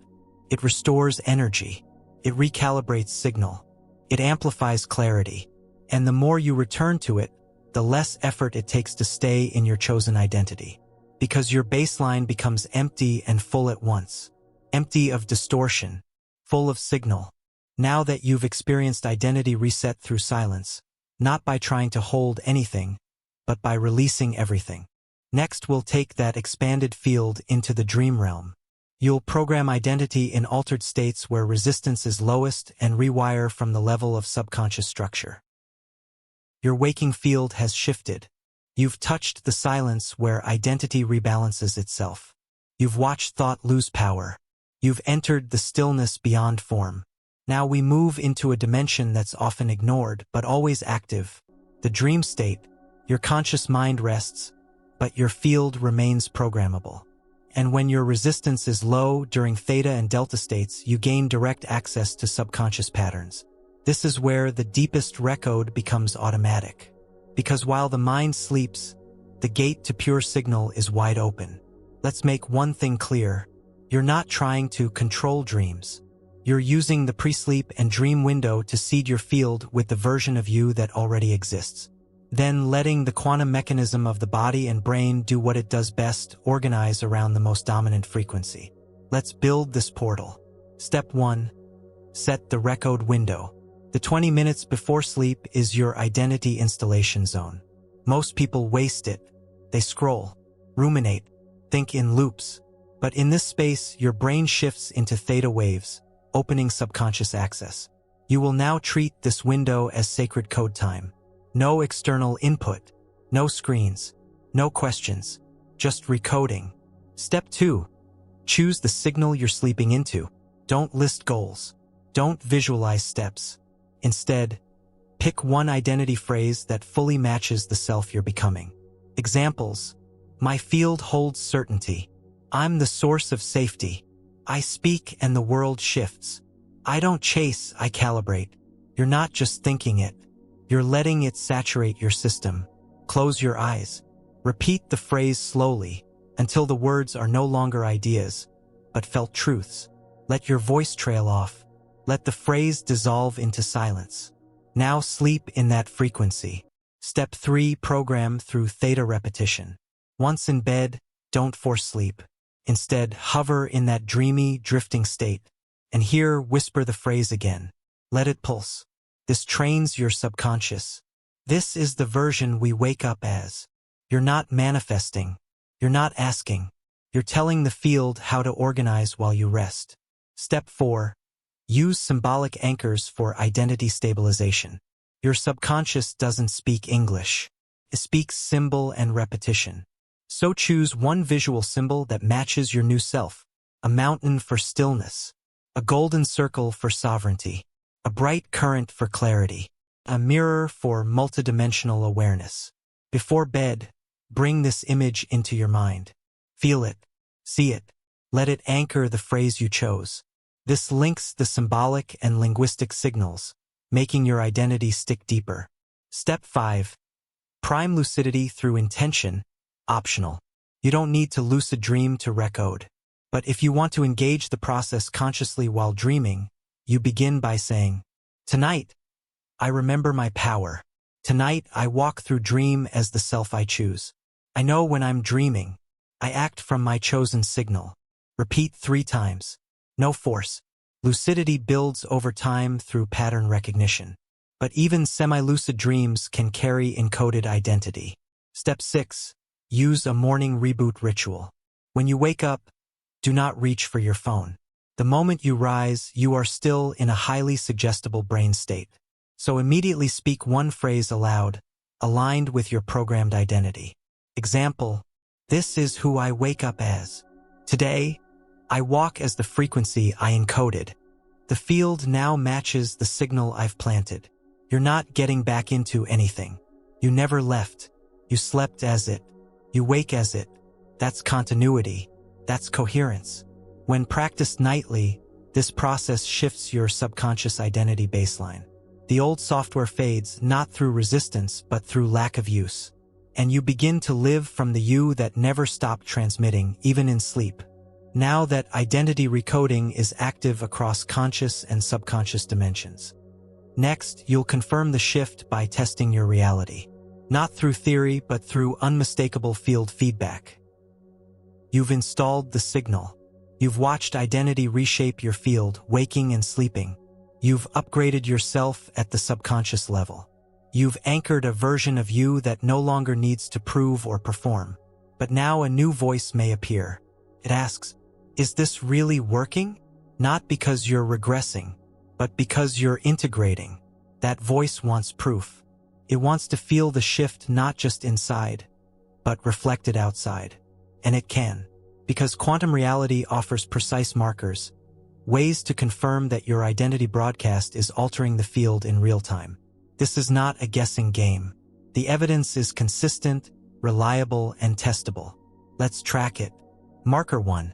It restores energy. It recalibrates signal. It amplifies clarity. And the more you return to it, the less effort it takes to stay in your chosen identity. Because your baseline becomes empty and full at once. Empty of distortion. Full of signal. Now that you've experienced identity reset through silence, not by trying to hold anything, but by releasing everything. Next, we'll take that expanded field into the dream realm. You'll program identity in altered states where resistance is lowest and rewire from the level of subconscious structure. Your waking field has shifted. You've touched the silence where identity rebalances itself. You've watched thought lose power. You've entered the stillness beyond form. Now we move into a dimension that's often ignored but always active. The dream state. Your conscious mind rests, but your field remains programmable. And when your resistance is low during theta and delta states, you gain direct access to subconscious patterns. This is where the deepest recode becomes automatic. Because while the mind sleeps, the gate to pure signal is wide open. Let's make one thing clear. You're not trying to control dreams. You're using the pre-sleep and dream window to seed your field with the version of you that already exists. Then letting the quantum mechanism of the body and brain do what it does best, organize around the most dominant frequency. Let's build this portal. Step 1. Set the recode window. The 20 minutes before sleep is your identity installation zone. Most people waste it. They scroll, ruminate, think in loops. But in this space, your brain shifts into theta waves, opening subconscious access. You will now treat this window as sacred code time. No external input, no screens, no questions, just recoding. Step 2. Choose the signal you're sleeping into. Don't list goals. Don't visualize steps. Instead, pick one identity phrase that fully matches the self you're becoming. Examples. My field holds certainty. I'm the source of safety. I speak and the world shifts. I don't chase, I calibrate. You're not just thinking it. You're letting it saturate your system. Close your eyes. Repeat the phrase slowly until the words are no longer ideas, but felt truths. Let your voice trail off. Let the phrase dissolve into silence. Now sleep in that frequency. Step 3. Program through theta repetition. Once in bed, don't force sleep. Instead, hover in that dreamy, drifting state. And here, whisper the phrase again. Let it pulse. This trains your subconscious. This is the version we wake up as. You're not manifesting. You're not asking. You're telling the field how to organize while you rest. Step 4. Use symbolic anchors for identity stabilization. Your subconscious doesn't speak English. It speaks symbol and repetition. So choose one visual symbol that matches your new self. A mountain for stillness. A golden circle for sovereignty. A bright current for clarity. A mirror for multidimensional awareness. Before bed, bring this image into your mind. Feel it. See it. Let it anchor the phrase you chose. This links the symbolic and linguistic signals, making your identity stick deeper. Step 5. Prime lucidity through intention. Optional. You don't need to lucid dream to recode. But if you want to engage the process consciously while dreaming, you begin by saying, "Tonight, I remember my power. Tonight, I walk through dream as the self I choose. I know when I'm dreaming. I act from my chosen signal." Repeat 3 times. No force. Lucidity builds over time through pattern recognition. But even semi-lucid dreams can carry encoded identity. Step 6. Use a morning reboot ritual. When you wake up, do not reach for your phone. The moment you rise, you are still in a highly suggestible brain state. So immediately speak one phrase aloud, aligned with your programmed identity. Example: this is who I wake up as. Today, I walk as the frequency I encoded. The field now matches the signal I've planted. You're not getting back into anything. You never left. You slept as it. You wake as it. That's continuity. That's coherence. When practiced nightly, this process shifts your subconscious identity baseline. The old software fades not through resistance but through lack of use. And you begin to live from the you that never stopped transmitting, even in sleep. Now that identity recoding is active across conscious and subconscious dimensions. Next, you'll confirm the shift by testing your reality. Not through theory, but through unmistakable field feedback. You've installed the signal. You've watched identity reshape your field, waking and sleeping. You've upgraded yourself at the subconscious level. You've anchored a version of you that no longer needs to prove or perform. But now a new voice may appear. It asks, "Is this really working?" Not because you're regressing, but because you're integrating. That voice wants proof. It wants to feel the shift not just inside, but reflected outside. And it can, because quantum reality offers precise markers, ways to confirm that your identity broadcast is altering the field in real time. This is not a guessing game. The evidence is consistent, reliable, and testable. Let's track it. Marker 1.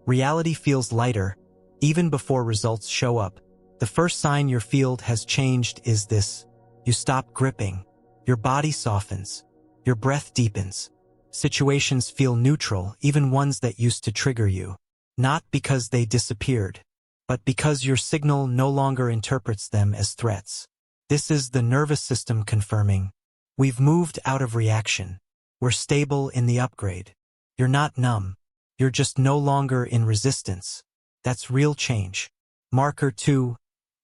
Reality feels lighter, even before results show up. The first sign your field has changed is this. You stop gripping. Your body softens. Your breath deepens. Situations feel neutral, even ones that used to trigger you. Not because they disappeared, but because your signal no longer interprets them as threats. This is the nervous system confirming. We've moved out of reaction. We're stable in the upgrade. You're not numb. You're just no longer in resistance. That's real change. Marker 2.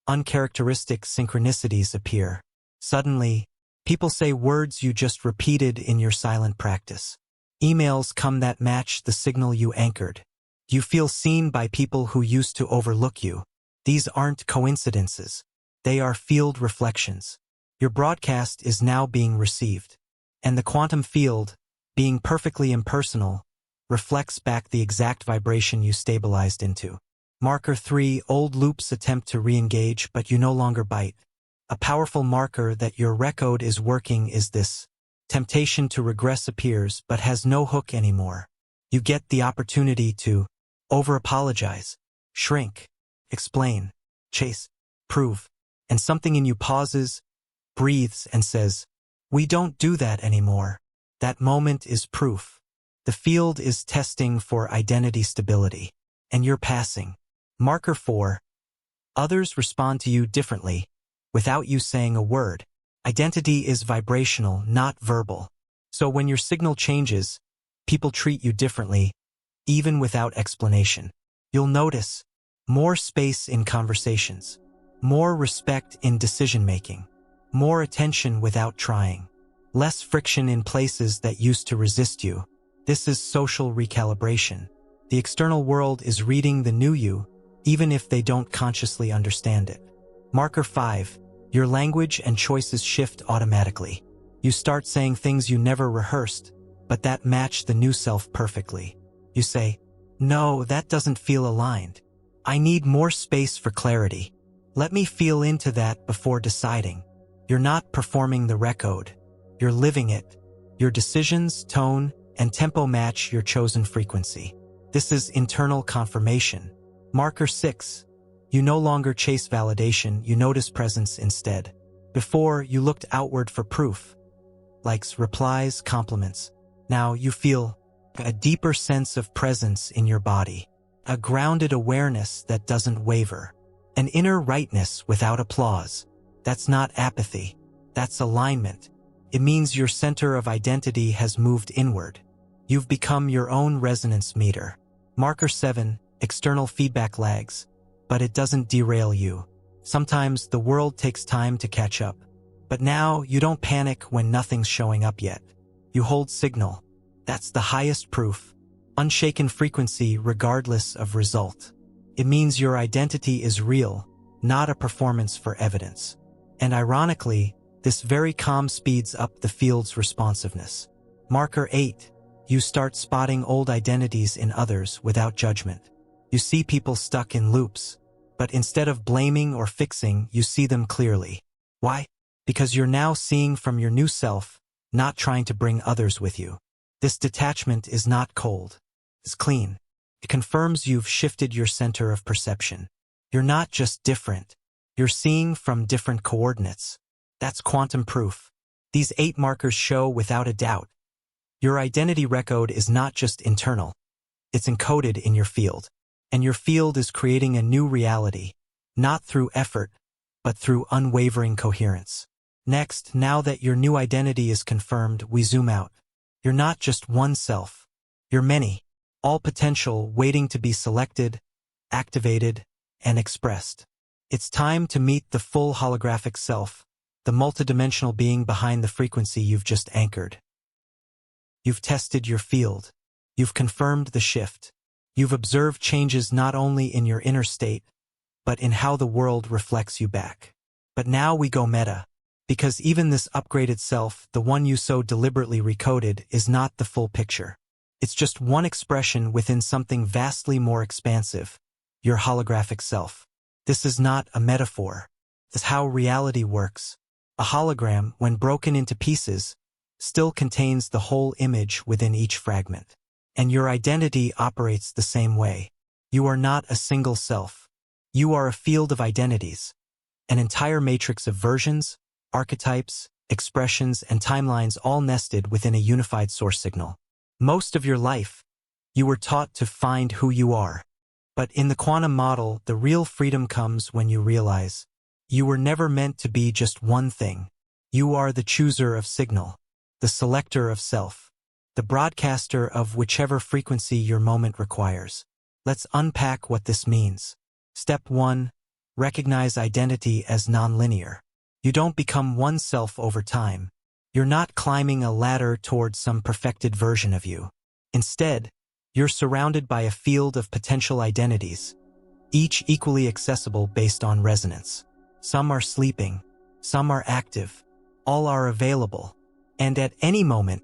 Uncharacteristic synchronicities appear. Suddenly, people say words you just repeated in your silent practice. Emails come that match the signal you anchored. You feel seen by people who used to overlook you. These aren't coincidences. They are field reflections. Your broadcast is now being received. And the quantum field, being perfectly impersonal, reflects back the exact vibration you stabilized into. Marker 3. Old loops attempt to re-engage, but you no longer bite. A powerful marker that your recode is working is this. Temptation to regress appears, but has no hook anymore. You get the opportunity to over-apologize, shrink, explain, chase, prove, and something in you pauses, breathes, and says, "We don't do that anymore." That moment is proof. The field is testing for identity stability, and you're passing. Marker 4. Others respond to you differently, without you saying a word. Identity is vibrational, not verbal. So when your signal changes, people treat you differently, even without explanation. You'll notice more space in conversations, more respect in decision-making, more attention without trying, less friction in places that used to resist you. This is social recalibration. The external world is reading the new you, even if they don't consciously understand it. Marker 5. Your language and choices shift automatically. You start saying things you never rehearsed, but that match the new self perfectly. You say, "No, that doesn't feel aligned. I need more space for clarity. Let me feel into that before deciding." You're not performing the recode. You're living it. Your decisions, tone, and tempo match your chosen frequency. This is internal confirmation. Marker 6. You no longer chase validation, you notice presence instead. Before, you looked outward for proof. Likes, replies, compliments. Now you feel a deeper sense of presence in your body. A grounded awareness that doesn't waver. An inner rightness without applause. That's not apathy. That's alignment. It means your center of identity has moved inward. You've become your own resonance meter. Marker 7. External feedback lags, but it doesn't derail you. Sometimes the world takes time to catch up. But now you don't panic when nothing's showing up yet. You hold signal. That's the highest proof. Unshaken frequency regardless of result. It means your identity is real, not a performance for evidence. And ironically, this very calm speeds up the field's responsiveness. Marker 8. You start spotting old identities in others without judgment. You see people stuck in loops, but instead of blaming or fixing, you see them clearly. Why? Because you're now seeing from your new self, not trying to bring others with you. This detachment is not cold. It's clean. It confirms you've shifted your center of perception. You're not just different. You're seeing from different coordinates. That's quantum proof. These 8 markers show without a doubt. Your identity recode is not just internal. It's encoded in your field. And your field is creating a new reality, not through effort, but through unwavering coherence. Next, now that your new identity is confirmed, we zoom out. You're not just one self. You're many, all potential waiting to be selected, activated, and expressed. It's time to meet the full holographic self, the multidimensional being behind the frequency you've just anchored. You've tested your field. You've confirmed the shift. You've observed changes not only in your inner state, but in how the world reflects you back. But now we go meta, because even this upgraded self, the one you so deliberately recoded, is not the full picture. It's just one expression within something vastly more expansive, your holographic self. This is not a metaphor. It's how reality works. A hologram, when broken into pieces, still contains the whole image within each fragment. And your identity operates the same way. You are not a single self. You are a field of identities, an entire matrix of versions, archetypes, expressions, and timelines all nested within a unified source signal. Most of your life, you were taught to find who you are. But in the quantum model, the real freedom comes when you realize you were never meant to be just one thing. You are the chooser of signal, the selector of self, the broadcaster of whichever frequency your moment requires. Let's unpack what this means. Step 1. Recognize identity as nonlinear. You don't become one self over time. You're not climbing a ladder towards some perfected version of you. Instead, you're surrounded by a field of potential identities, each equally accessible based on resonance. Some are sleeping, some are active, all are available. And at any moment,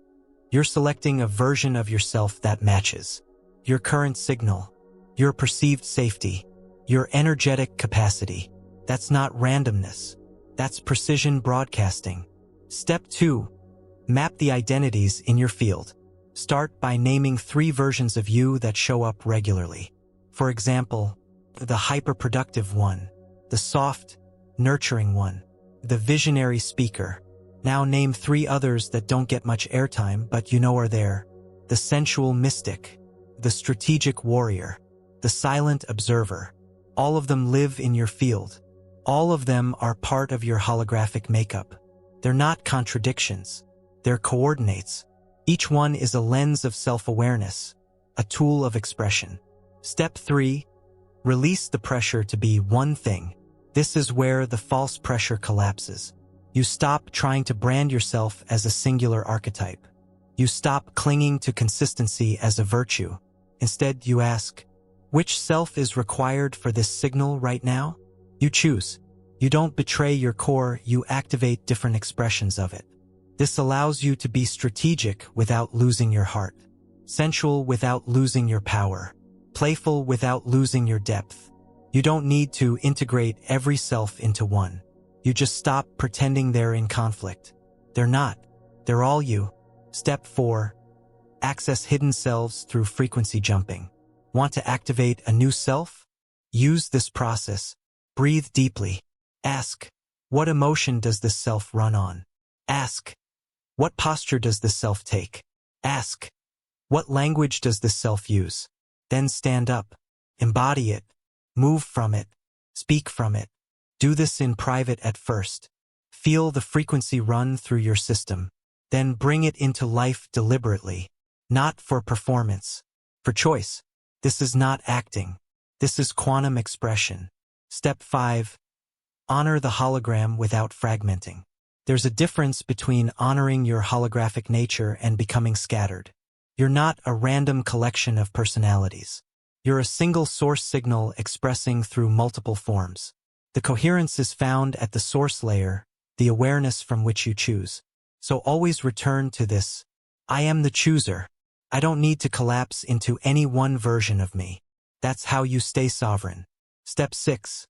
you're selecting a version of yourself that matches your current signal, your perceived safety, your energetic capacity. That's not randomness. That's precision broadcasting. Step 2. Map the identities in your field. Start by naming 3 versions of you that show up regularly. For example, the hyperproductive one, the soft, nurturing one, the visionary speaker. Now name 3 others that don't get much airtime but you know are there. The sensual mystic, the strategic warrior, the silent observer. All of them live in your field. All of them are part of your holographic makeup. They're not contradictions. They're coordinates. Each one is a lens of self-awareness, a tool of expression. Step 3. Release the pressure to be one thing. This is where the false pressure collapses. You stop trying to brand yourself as a singular archetype. You stop clinging to consistency as a virtue. Instead, you ask, which self is required for this signal right now? You choose. You don't betray your core, you activate different expressions of it. This allows you to be strategic without losing your heart, sensual without losing your power, playful without losing your depth. You don't need to integrate every self into one. You just stop pretending they're in conflict. They're not. They're all you. Step 4. Access hidden selves through frequency jumping. Want to activate a new self? Use this process. Breathe deeply. Ask, what emotion does this self run on? Ask, what posture does this self take? Ask, what language does this self use? Then stand up. Embody it. Move from it. Speak from it. Do this in private at first. Feel the frequency run through your system. Then bring it into life deliberately. Not for performance. For choice. This is not acting. This is quantum expression. Step 5. Honor the hologram without fragmenting. There's a difference between honoring your holographic nature and becoming scattered. You're not a random collection of personalities. You're a single source signal expressing through multiple forms. The coherence is found at the source layer, the awareness from which you choose. So always return to this. I am the chooser. I don't need to collapse into any one version of me. That's how you stay sovereign. Step 6.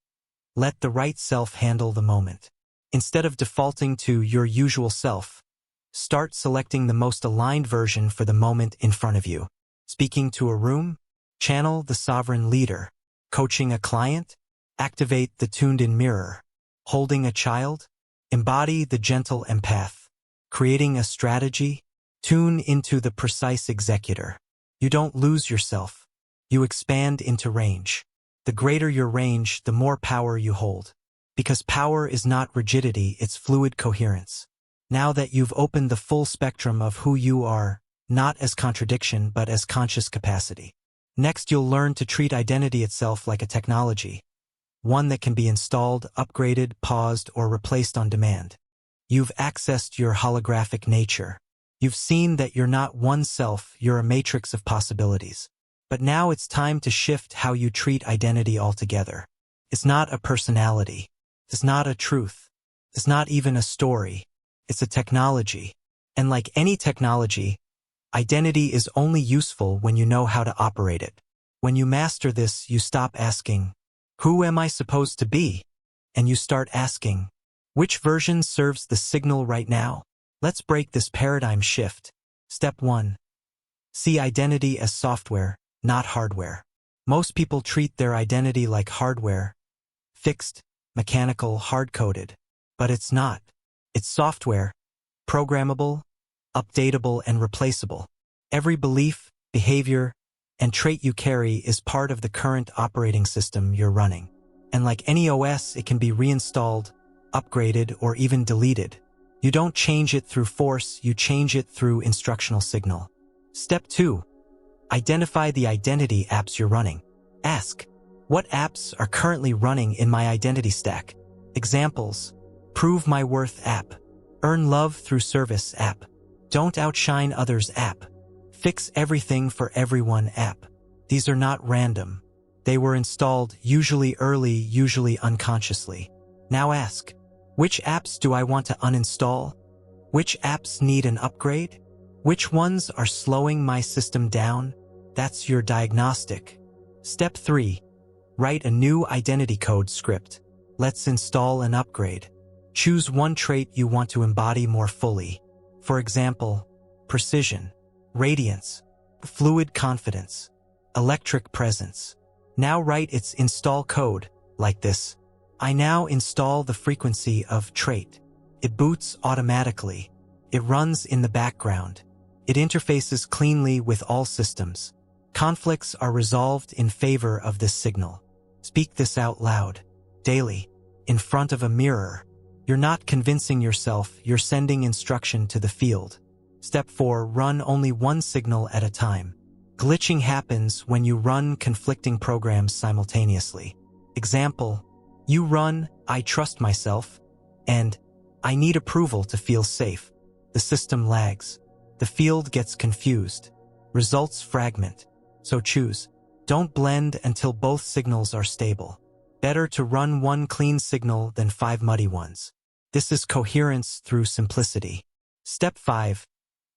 Let the right self handle the moment. Instead of defaulting to your usual self, start selecting the most aligned version for the moment in front of you. Speaking to a room? Channel the sovereign leader. Coaching a client? Activate the tuned-in mirror. Holding a child? Embody the gentle empath. Creating a strategy? Tune into the precise executor. You don't lose yourself. You expand into range. The greater your range, the more power you hold. Because power is not rigidity, it's fluid coherence. Now that you've opened the full spectrum of who you are, not as contradiction but as conscious capacity. Next, you'll learn to treat identity itself like a technology. One that can be installed, upgraded, paused, or replaced on demand. You've accessed your holographic nature. You've seen that you're not one self, you're a matrix of possibilities. But now it's time to shift how you treat identity altogether. It's not a personality. It's not a truth. It's not even a story. It's a technology. And like any technology, identity is only useful when you know how to operate it. When you master this, you stop asking, who am I supposed to be? And you start asking, which version serves the signal right now? Let's break this paradigm shift. Step 1. See identity as software, not hardware. Most people treat their identity like hardware, fixed, mechanical, hard-coded. But it's not. It's software, programmable, updatable, and replaceable. Every belief, behavior, and trait you carry is part of the current operating system you're running. And like any OS, it can be reinstalled, upgraded, or even deleted. You don't change it through force, you change it through instructional signal. Step 2. Identify the identity apps you're running. Ask, what apps are currently running in my identity stack? Examples: Prove My Worth app, Earn Love Through Service app, Don't Outshine Others app, Fix Everything for Everyone app. These are not random. They were installed, usually early, usually unconsciously. Now ask, which apps do I want to uninstall? Which apps need an upgrade? Which ones are slowing my system down? That's your diagnostic. Step 3. Write a new identity code script. Let's install an upgrade. Choose one trait you want to embody more fully. For example, precision, radiance, fluid confidence, electric presence. Now write its install code, like this. I now install the frequency of trait. It boots automatically. It runs in the background. It interfaces cleanly with all systems. Conflicts are resolved in favor of this signal. Speak this out loud, daily, in front of a mirror. You're not convincing yourself, you're sending instruction to the field. Step 4. Run only one signal at a time. Glitching happens when you run conflicting programs simultaneously. Example, you run, "I trust myself," and "I need approval to feel safe." The system lags. The field gets confused. Results fragment. So choose. Don't blend until both signals are stable. Better to run one clean signal than 5 muddy ones. This is coherence through simplicity. Step 5.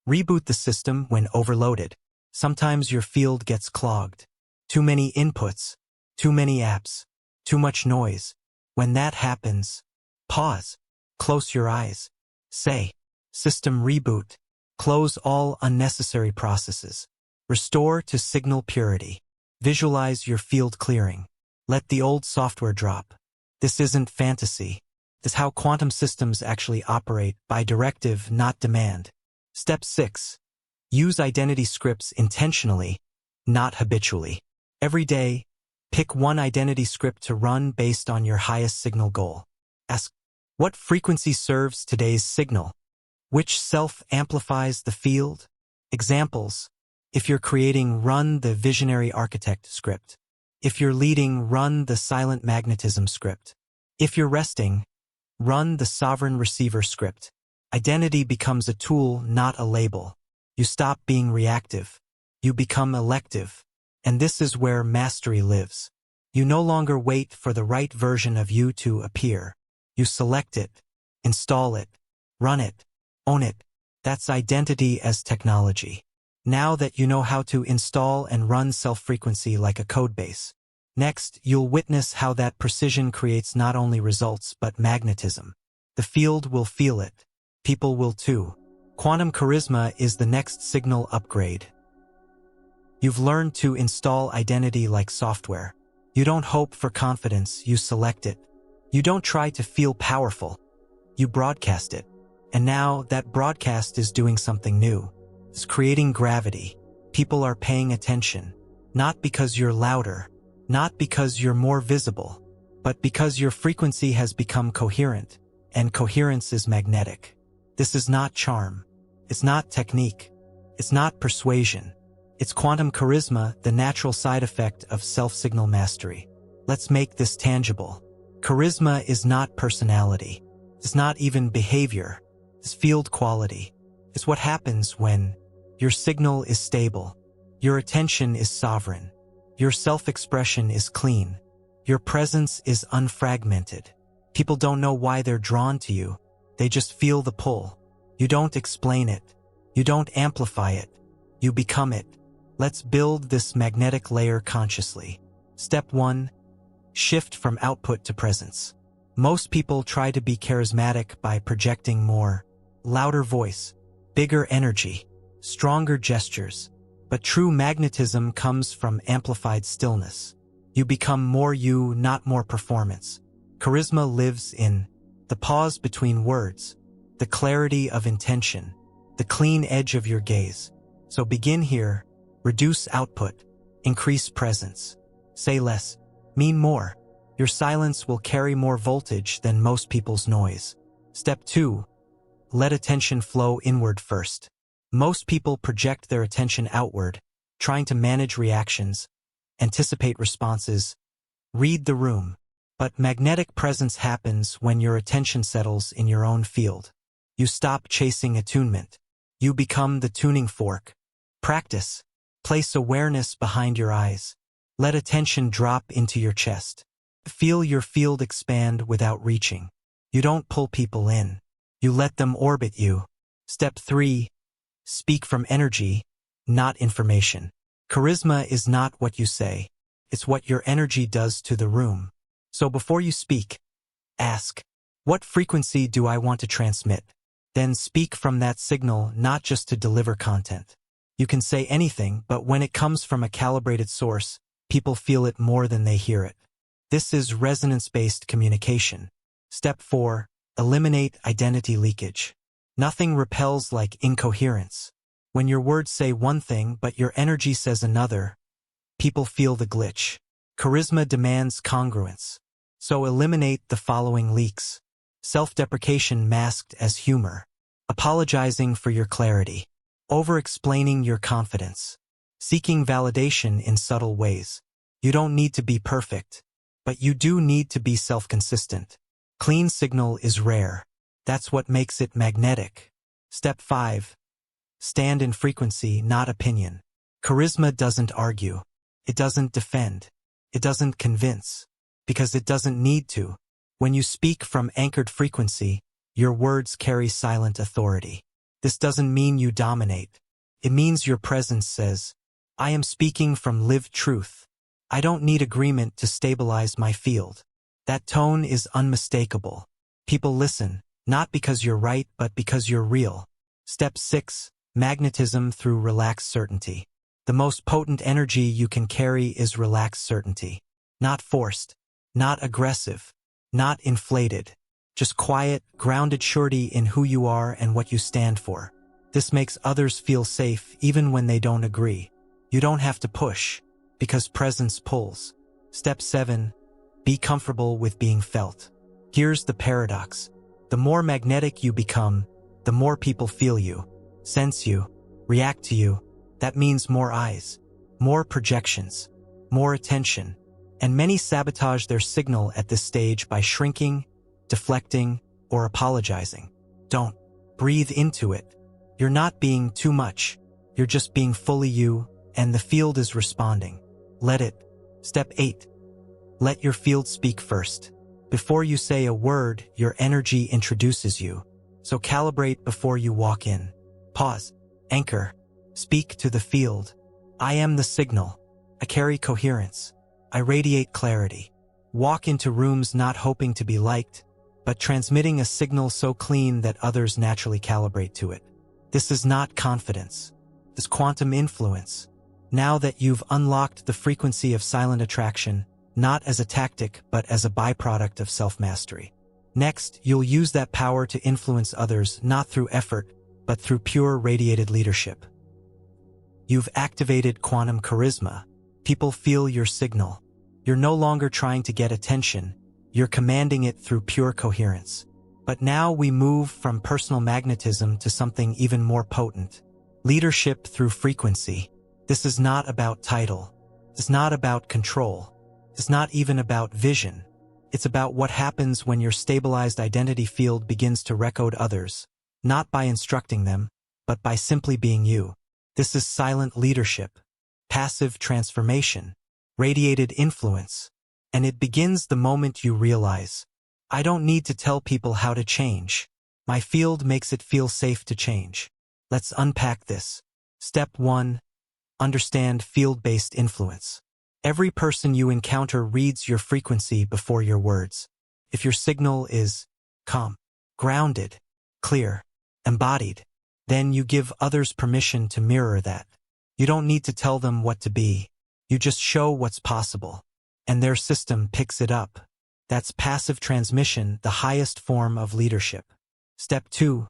Reboot the system when overloaded. Sometimes your field gets clogged. Too many inputs, too many apps, too much noise. When that happens, pause. Close your eyes. Say, "System reboot." Close all unnecessary processes. Restore to signal purity. Visualize your field clearing. Let the old software drop. This isn't fantasy. This is how quantum systems actually operate, by directive, not demand. Step 6. Use identity scripts intentionally, not habitually. Every day, pick one identity script to run based on your highest signal goal. Ask, what frequency serves today's signal? Which self amplifies the field? Examples. If you're creating, run the visionary architect script. If you're leading, run the silent magnetism script. If you're resting, run the sovereign receiver script. Identity becomes a tool, not a label. You stop being reactive. You become elective. And this is where mastery lives. You no longer wait for the right version of you to appear. You select it, install it, run it, own it. That's identity as technology. Now that you know how to install and run self-frequency like a codebase, next you'll witness how that precision creates not only results but magnetism. The field will feel it. People will too. Quantum charisma is the next signal upgrade. You've learned to install identity like software. You don't hope for confidence, you select it. You don't try to feel powerful. You broadcast it. And now that broadcast is doing something new. It's creating gravity. People are paying attention. Not because you're louder, not because you're more visible, but because your frequency has become coherent, and coherence is magnetic. This is not charm. It's not technique. It's not persuasion. It's quantum charisma, the natural side effect of self-signal mastery. Let's make this tangible. Charisma is not personality. It's not even behavior. It's field quality. It's what happens when your signal is stable, your attention is sovereign, your self-expression is clean, your presence is unfragmented. People don't know why they're drawn to you. They just feel the pull. You don't explain it. You don't amplify it. You become it. Let's build this magnetic layer consciously. Step 1. Shift from output to presence. Most people try to be charismatic by projecting more, louder voice, bigger energy, stronger gestures. But true magnetism comes from amplified stillness. You become more you, not more performance. Charisma lives in the pause between words, the clarity of intention, the clean edge of your gaze. So begin here, reduce output, increase presence. Say less, mean more. Your silence will carry more voltage than most people's noise. Step 2. Let attention flow inward first. Most people project their attention outward, trying to manage reactions, anticipate responses, read the room. But magnetic presence happens when your attention settles in your own field. You stop chasing attunement. You become the tuning fork. Practice. Place awareness behind your eyes. Let attention drop into your chest. Feel your field expand without reaching. You don't pull people in. You let them orbit you. Step 3. Speak from energy, not information. Charisma is not what you say. It's what your energy does to the room. So before you speak, ask, what frequency do I want to transmit? Then speak from that signal, not just to deliver content. You can say anything, but when it comes from a calibrated source, people feel it more than they hear it. This is resonance-based communication. Step 4. Eliminate identity leakage. Nothing repels like incoherence. When your words say one thing but your energy says another, people feel the glitch. Charisma demands congruence. So eliminate the following leaks. Self-deprecation masked as humor. Apologizing for your clarity. Over-explaining your confidence. Seeking validation in subtle ways. You don't need to be perfect, but you do need to be self-consistent. Clean signal is rare. That's what makes it magnetic. Step 5. Stand in frequency, not opinion. Charisma doesn't argue. It doesn't defend. It doesn't convince. Because it doesn't need to. When you speak from anchored frequency, your words carry silent authority. This doesn't mean you dominate. It means your presence says, I am speaking from lived truth. I don't need agreement to stabilize my field. That tone is unmistakable. People listen, not because you're right, but because you're real. Step 6. Magnetism through relaxed certainty. The most potent energy you can carry is relaxed certainty. Not forced, not aggressive, not inflated. Just quiet, grounded surety in who you are and what you stand for. This makes others feel safe even when they don't agree. You don't have to push, because presence pulls. Step 7. Be comfortable with being felt. Here's the paradox. The more magnetic you become, the more people feel you, sense you, react to you. That means more eyes, more projections, more attention. And many sabotage their signal at this stage by shrinking, deflecting, or apologizing. Don't. Breathe into it. You're not being too much. You're just being fully you, and the field is responding. Let it. Step 8. Let your field speak first. Before you say a word, your energy introduces you. So calibrate before you walk in. Pause. Anchor. Speak to the field. I am the signal. I carry coherence. I radiate clarity. Walk into rooms not hoping to be liked, but transmitting a signal so clean that others naturally calibrate to it. This is not confidence. This quantum influence. Now that you've unlocked the frequency of silent attraction, not as a tactic, but as a byproduct of self-mastery. Next, you'll use that power to influence others, not through effort, but through pure radiated leadership. You've activated quantum charisma. People feel your signal. You're no longer trying to get attention. You're commanding it through pure coherence. But now we move from personal magnetism to something even more potent. Leadership through frequency. This is not about title. It's not about control. It's not even about vision. It's about what happens when your stabilized identity field begins to recode others, not by instructing them, but by simply being you. This is silent leadership, passive transformation, radiated influence, and it begins the moment you realize, I don't need to tell people how to change. My field makes it feel safe to change. Let's unpack this. Step 1. Understand field-based influence. Every person you encounter reads your frequency before your words. If your signal is calm, grounded, clear, embodied, then you give others permission to mirror that. You don't need to tell them what to be. You just show what's possible. And their system picks it up. That's passive transmission, the highest form of leadership. Step 2.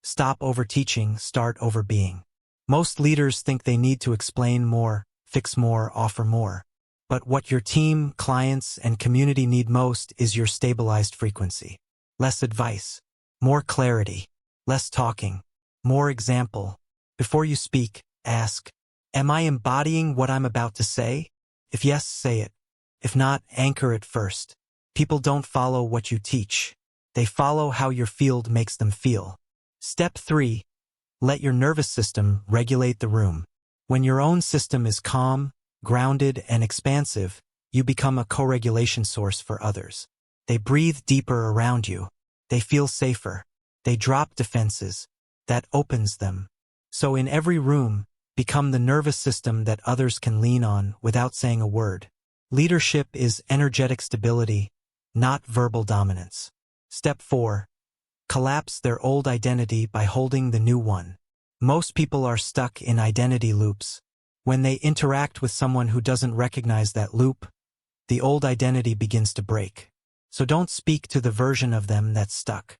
Stop overteaching, start overbeing. Most leaders think they need to explain more, fix more, offer more. But what your team, clients, and community need most is your stabilized frequency. Less advice, more clarity, less talking, more example. Before you speak, ask, am I embodying what I'm about to say? If yes, say it. If not, anchor it first. People don't follow what you teach. They follow how your field makes them feel. Step 3. Let your nervous system regulate the room. When your own system is calm, grounded, and expansive, you become a co-regulation source for others. They breathe deeper around you. They feel safer. They drop defenses. That opens them. So in every room, become the nervous system that others can lean on without saying a word. Leadership is energetic stability, not verbal dominance. Step 4. Collapse their old identity by holding the new one. Most people are stuck in identity loops. When they interact with someone who doesn't recognize that loop, the old identity begins to break. So don't speak to the version of them that's stuck.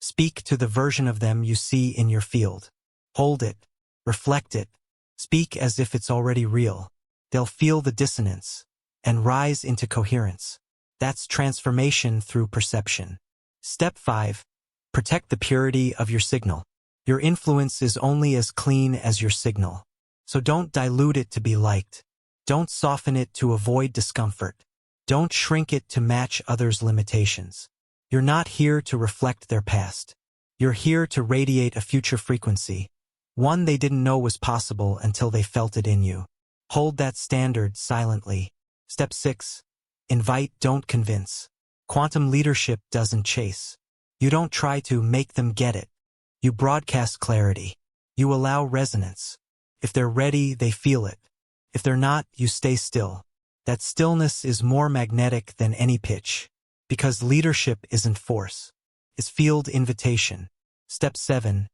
Speak to the version of them you see in your field. Hold it. Reflect it. Speak as if it's already real. They'll feel the dissonance. and rise into coherence. That's transformation through perception. Step 5. Protect the purity of your signal. Your influence is only as clean as your signal. So don't dilute it to be liked. Don't soften it to avoid discomfort. Don't shrink it to match others' limitations. You're not here to reflect their past. You're here to radiate a future frequency, one they didn't know was possible until they felt it in you. Hold that standard silently. Step 6. Invite, don't convince. Quantum leadership doesn't chase. You don't try to make them get it. You broadcast clarity. You allow resonance. If they're ready, they feel it. If they're not, you stay still. That stillness is more magnetic than any pitch. Because leadership isn't force. It's field invitation. Step 7.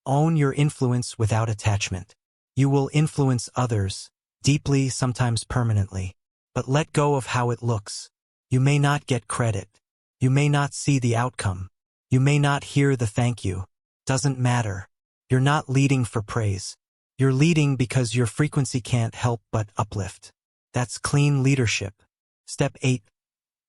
Own your influence without attachment. You will influence others, deeply, sometimes permanently. But let go of how it looks. You may not get credit. You may not see the outcome. You may not hear the thank you. Doesn't matter. You're not leading for praise. You're leading because your frequency can't help but uplift. That's clean leadership. Step 8.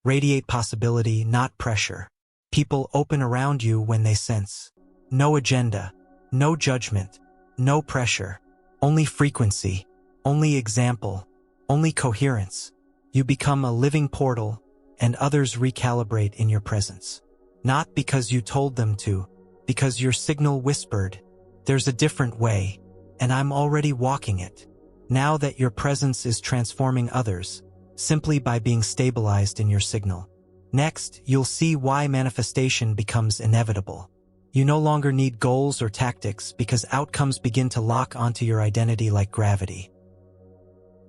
Radiate possibility, not pressure. People open around you when they sense. No agenda. No judgment. No pressure. Only frequency. Only example. Only coherence. You become a living portal, and others recalibrate in your presence. Not because you told them to, because your signal whispered, "There's a different way, and I'm already walking it." Now that your presence is transforming others, simply by being stabilized in your signal. Next, you'll see why manifestation becomes inevitable. You no longer need goals or tactics because outcomes begin to lock onto your identity like gravity.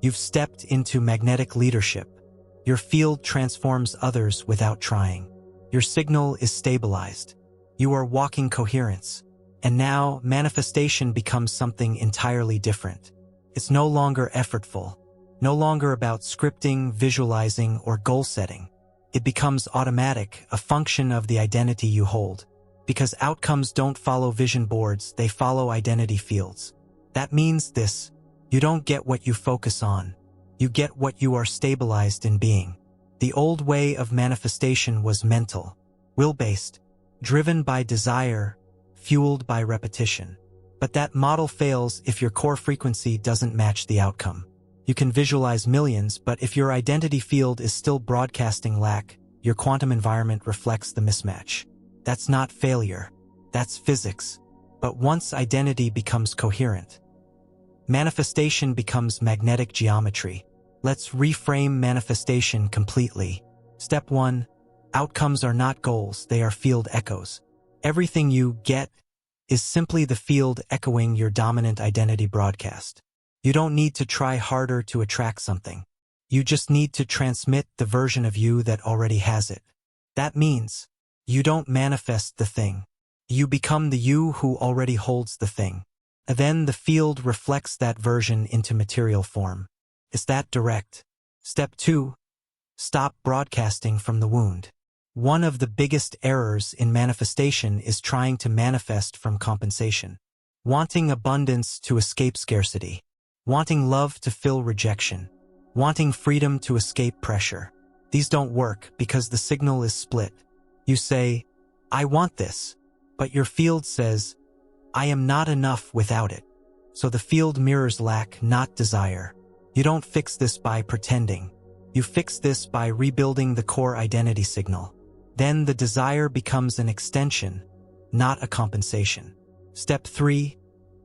You've stepped into magnetic leadership. Your field transforms others without trying. Your signal is stabilized. You are walking coherence. And now, manifestation becomes something entirely different. It's no longer effortful, no longer about scripting, visualizing, or goal setting. It becomes automatic, a function of the identity you hold. Because outcomes don't follow vision boards, they follow identity fields. That means this: you don't get what you focus on. You get what you are stabilized in being. The old way of manifestation was mental, will-based, driven by desire, fueled by repetition. But that model fails if your core frequency doesn't match the outcome. You can visualize millions, but if your identity field is still broadcasting lack, your quantum environment reflects the mismatch. That's not failure. That's physics. But once identity becomes coherent, manifestation becomes magnetic geometry. Let's reframe manifestation completely. Step 1. Outcomes are not goals, they are field echoes. Everything you get is simply the field echoing your dominant identity broadcast. You don't need to try harder to attract something. You just need to transmit the version of you that already has it. That means you don't manifest the thing. You become the you who already holds the thing. And then the field reflects that version into material form. It's that direct. Step 2. Stop broadcasting from the wound. One of the biggest errors in manifestation is trying to manifest from compensation. Wanting abundance to escape scarcity. Wanting love to fill rejection. Wanting freedom to escape pressure. These don't work because the signal is split. You say, "I want this," but your field says, "I am not enough without it." So the field mirrors lack, not desire. You don't fix this by pretending. You fix this by rebuilding the core identity signal. Then the desire becomes an extension, not a compensation. Step 3.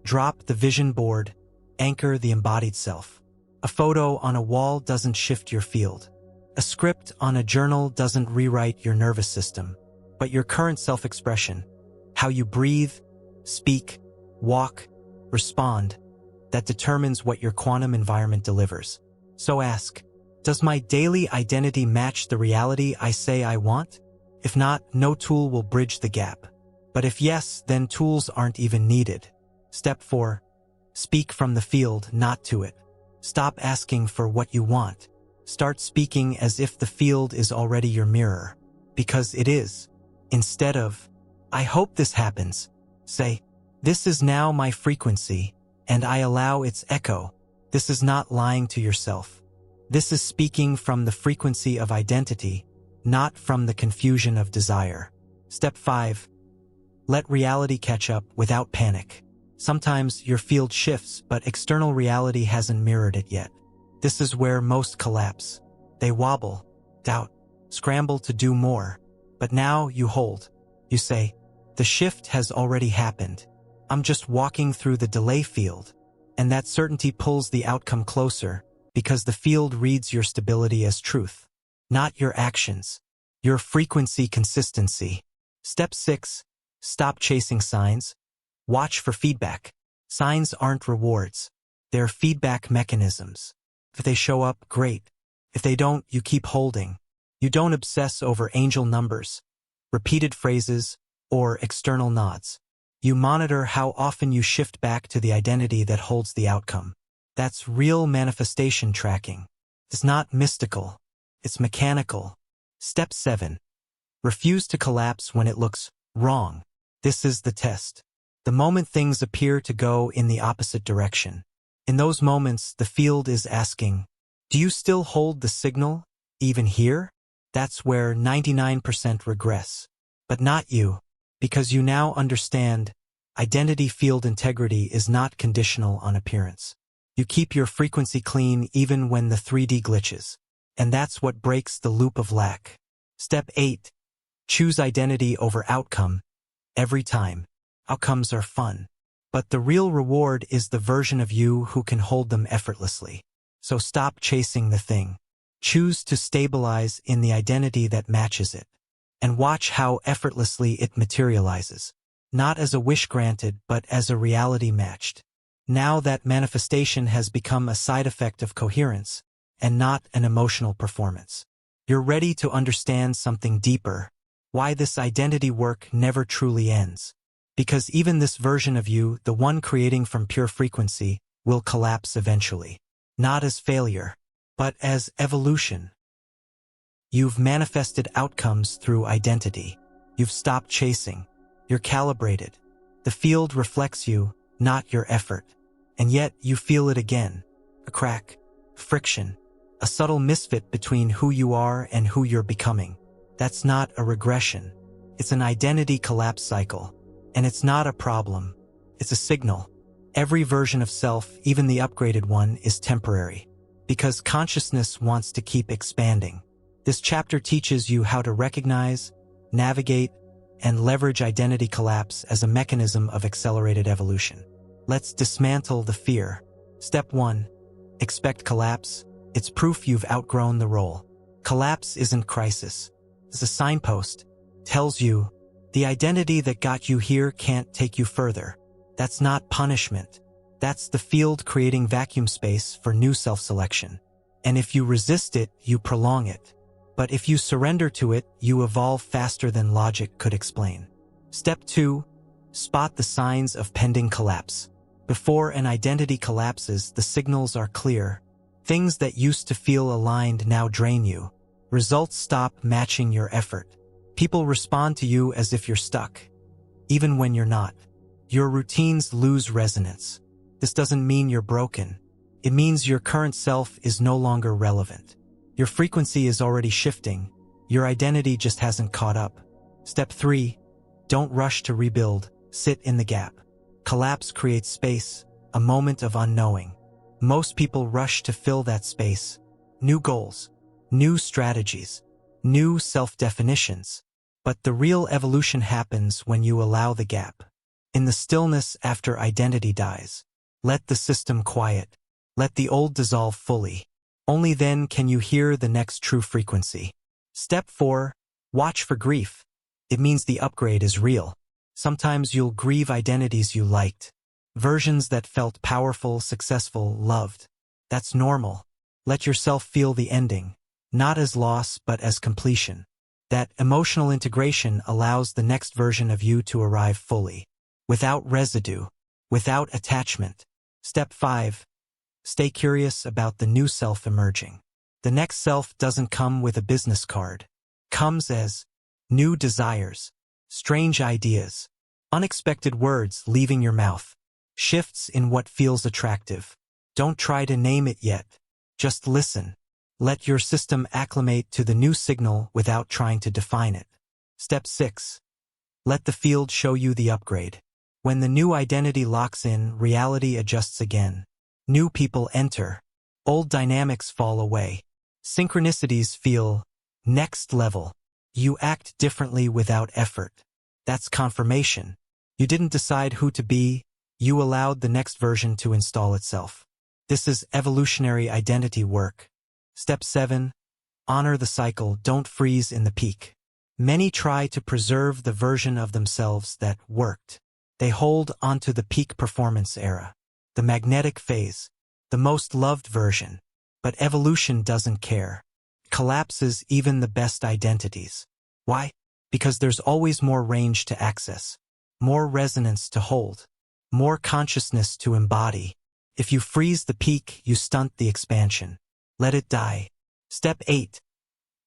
Drop the vision board. Anchor the embodied self. A photo on a wall doesn't shift your field. A script on a journal doesn't rewrite your nervous system. But your current self-expression, how you breathe, speak, walk, respond, that determines what your quantum environment delivers. So ask, does my daily identity match the reality I say I want? If not, no tool will bridge the gap. But if yes, then tools aren't even needed. Step 4. Speak from the field, not to it. Stop asking for what you want. Start speaking as if the field is already your mirror. Because it is. Instead of, "I hope this happens," say, "This is now my frequency, and I allow its echo." This is not lying to yourself. This is speaking from the frequency of identity, not from the confusion of desire. Step 5. Let reality catch up without panic. Sometimes your field shifts, but external reality hasn't mirrored it yet. This is where most collapse. They wobble, doubt, scramble to do more. But now you hold. You say, the shift has already happened. I'm just walking through the delay field. And that certainty pulls the outcome closer, because the field reads your stability as truth, not your actions, your frequency consistency. Step 6. Stop chasing signs. Watch for feedback. Signs aren't rewards. They're feedback mechanisms. If they show up, great. If they don't, you keep holding. You don't obsess over angel numbers, repeated phrases, or external nods. You monitor how often you shift back to the identity that holds the outcome. That's real manifestation tracking. It's not mystical. It's mechanical. Step 7. Refuse to collapse when it looks wrong. This is the test. The moment things appear to go in the opposite direction. In those moments, the field is asking, do you still hold the signal, even here? That's where 99% regress. But not you, because you now understand identity field integrity is not conditional on appearance. You keep your frequency clean even when the 3D glitches. And that's what breaks the loop of lack. Step 8. Choose identity over outcome. Every time. Outcomes are fun. But the real reward is the version of you who can hold them effortlessly. So stop chasing the thing. Choose to stabilize in the identity that matches it. And watch how effortlessly it materializes. Not as a wish granted, but as a reality matched. Now that manifestation has become a side effect of coherence, and not an emotional performance. You're ready to understand something deeper, why this identity work never truly ends. Because even this version of you, the one creating from pure frequency, will collapse eventually. Not as failure, but as evolution. You've manifested outcomes through identity. You've stopped chasing. You're calibrated. The field reflects you, not your effort. And yet you feel it again. A crack, friction, a subtle misfit between who you are and who you're becoming. That's not a regression. It's an identity collapse cycle. And it's not a problem. It's a signal. Every version of self, even the upgraded one, is temporary. Because consciousness wants to keep expanding. This chapter teaches you how to recognize, navigate, and leverage identity collapse as a mechanism of accelerated evolution. Let's dismantle the fear. Step 1. Expect collapse. It's proof you've outgrown the role. Collapse isn't crisis. It's a signpost. Tells you, the identity that got you here can't take you further. That's not punishment. That's the field creating vacuum space for new self-selection. And if you resist it, you prolong it. But if you surrender to it, you evolve faster than logic could explain. Step 2. Spot the signs of pending collapse. Before an identity collapses, the signals are clear. Things that used to feel aligned now drain you. Results stop matching your effort. People respond to you as if you're stuck, even when you're not. Your routines lose resonance. This doesn't mean you're broken. It means your current self is no longer relevant. Your frequency is already shifting. Your identity just hasn't caught up. Step 3. Don't rush to rebuild. Sit in the gap. Collapse creates space, a moment of unknowing. Most people rush to fill that space. New goals, new strategies, new self-definitions. But the real evolution happens when you allow the gap. In the stillness after identity dies. Let the system quiet. Let the old dissolve fully. Only then can you hear the next true frequency. Step 4. Watch for grief. It means the upgrade is real. Sometimes you'll grieve identities you liked. Versions that felt powerful, successful, loved. That's normal. Let yourself feel the ending. Not as loss, but as completion. That emotional integration allows the next version of you to arrive fully. Without residue. Without attachment. Step 5. Stay curious about the new self emerging. The next self doesn't come with a business card. Comes as new desires, strange ideas, unexpected words leaving your mouth, shifts in what feels attractive. Don't try to name it yet. Just listen. Let your system acclimate to the new signal without trying to define it. Step 6. Let the field show you the upgrade. When the new identity locks in, reality adjusts again. New people enter. Old dynamics fall away. Synchronicities feel next level. You act differently without effort. That's confirmation. You didn't decide who to be, you allowed the next version to install itself. This is evolutionary identity work. Step 7. Honor the cycle, don't freeze in the peak. Many try to preserve the version of themselves that worked. They hold onto the peak performance era, the magnetic phase, the most loved version. But evolution doesn't care. It collapses even the best identities. Why? Because there's always more range to access, more resonance to hold, more consciousness to embody. If you freeze the peak, you stunt the expansion. Let it die. Step 8.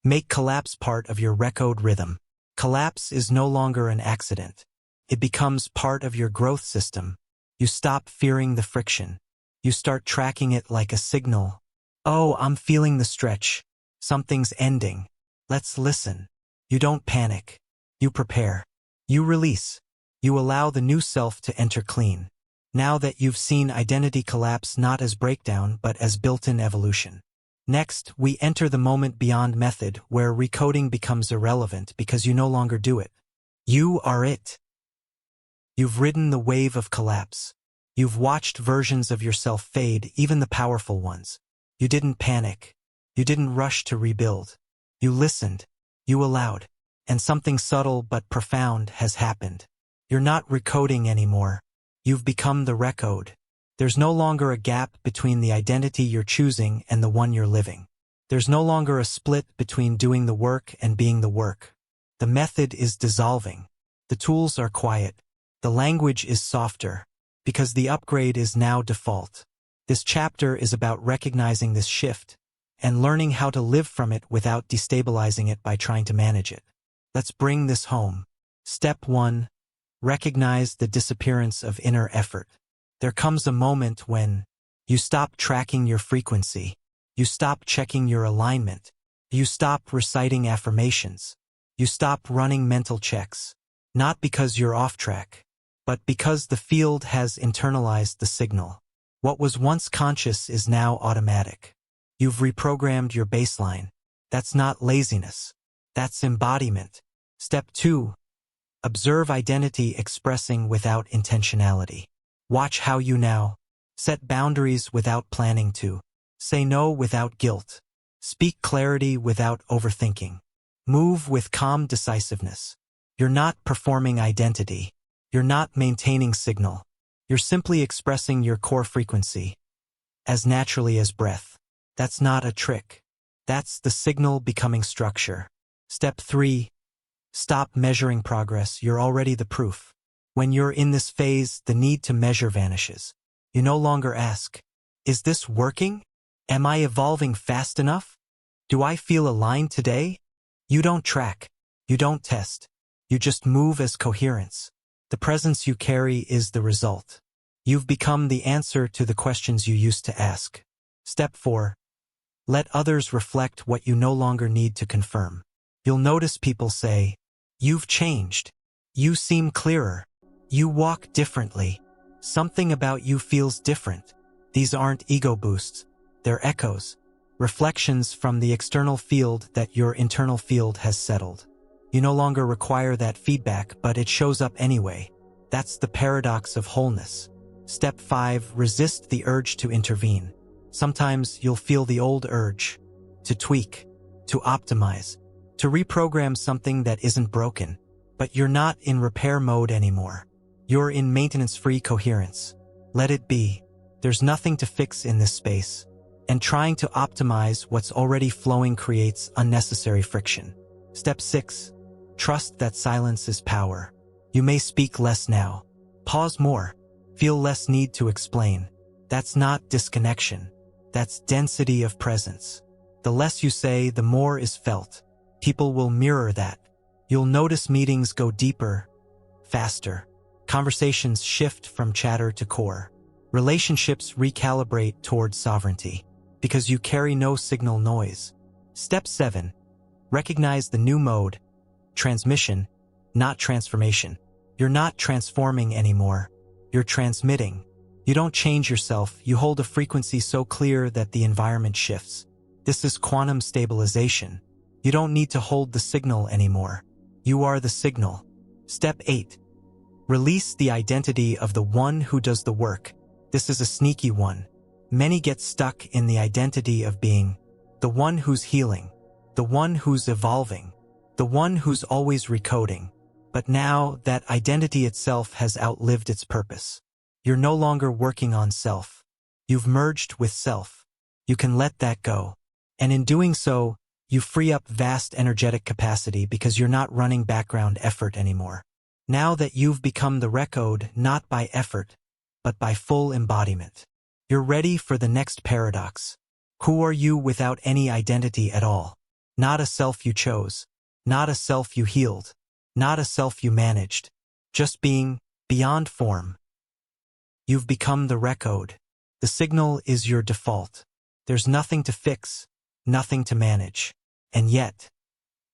Make collapse part of your recode rhythm. Collapse is no longer an accident. It becomes part of your growth system. You stop fearing the friction. You start tracking it like a signal. Oh, I'm feeling the stretch. Something's ending. Let's listen. You don't panic. You prepare. You release. You allow the new self to enter clean. Now that you've seen identity collapse not as breakdown but as built-in evolution. Next, we enter the moment beyond method where recoding becomes irrelevant because you no longer do it. You are it. You've ridden the wave of collapse. You've watched versions of yourself fade, even the powerful ones. You didn't panic. You didn't rush to rebuild. You listened. You allowed. And something subtle but profound has happened. You're not recoding anymore. You've become the recode. There's no longer a gap between the identity you're choosing and the one you're living. There's no longer a split between doing the work and being the work. The method is dissolving. The tools are quiet. The language is softer. Because the upgrade is now default. This chapter is about recognizing this shift and learning how to live from it without destabilizing it by trying to manage it. Let's bring this home. Step 1. Recognize the disappearance of inner effort. There comes a moment when you stop tracking your frequency. You stop checking your alignment. You stop reciting affirmations. You stop running mental checks. Not because you're off track, but because the field has internalized the signal. What was once conscious is now automatic. You've reprogrammed your baseline. That's not laziness. That's embodiment. Step 2. Observe identity expressing without intentionality. Watch how you now set boundaries without planning to, say no without guilt, speak clarity without overthinking, move with calm decisiveness. You're not performing identity. You're not maintaining signal. You're simply expressing your core frequency as naturally as breath. That's not a trick. That's the signal becoming structure. Step 3. Stop measuring progress. You're already the proof. When you're in this phase, the need to measure vanishes. You no longer ask, is this working? Am I evolving fast enough? Do I feel aligned today? You don't track. You don't test. You just move as coherence. The presence you carry is the result. You've become the answer to the questions you used to ask. Step 4. Let others reflect what you no longer need to confirm. You'll notice people say, you've changed. You seem clearer. You walk differently. Something about you feels different. These aren't ego boosts. They're echoes, reflections from the external field that your internal field has settled. You no longer require that feedback, but it shows up anyway. That's the paradox of wholeness. Step 5. Resist the urge to intervene. Sometimes you'll feel the old urge to tweak, to optimize, to reprogram something that isn't broken. But you're not in repair mode anymore. You're in maintenance-free coherence. Let it be. There's nothing to fix in this space. And trying to optimize what's already flowing creates unnecessary friction. Step 6. Trust that silence is power. You may speak less now. Pause more. Feel less need to explain. That's not disconnection. That's density of presence. The less you say, the more is felt. People will mirror that. You'll notice meetings go deeper, faster. Conversations shift from chatter to core. Relationships recalibrate toward sovereignty. because you carry no signal noise. Step 7. Recognize the new mode, transmission, not transformation. You're not transforming anymore. You're transmitting. You don't change yourself, you hold a frequency so clear that the environment shifts. This is quantum stabilization. You don't need to hold the signal anymore. You are the signal. Step 8. Release the identity of the one who does the work. This is a sneaky one. Many get stuck in the identity of being the one who's healing, the one who's evolving, the one who's always recoding. But now that identity itself has outlived its purpose. You're no longer working on self. You've merged with self. You can let that go. And in doing so, you free up vast energetic capacity because you're not running background effort anymore. Now that you've become the recode not by effort, but by full embodiment. You're ready for the next paradox. Who are you without any identity at all? Not a self you chose. Not a self you healed. Not a self you managed. Just being, beyond form. You've become the recode. The signal is your default. There's nothing to fix, nothing to manage. And yet,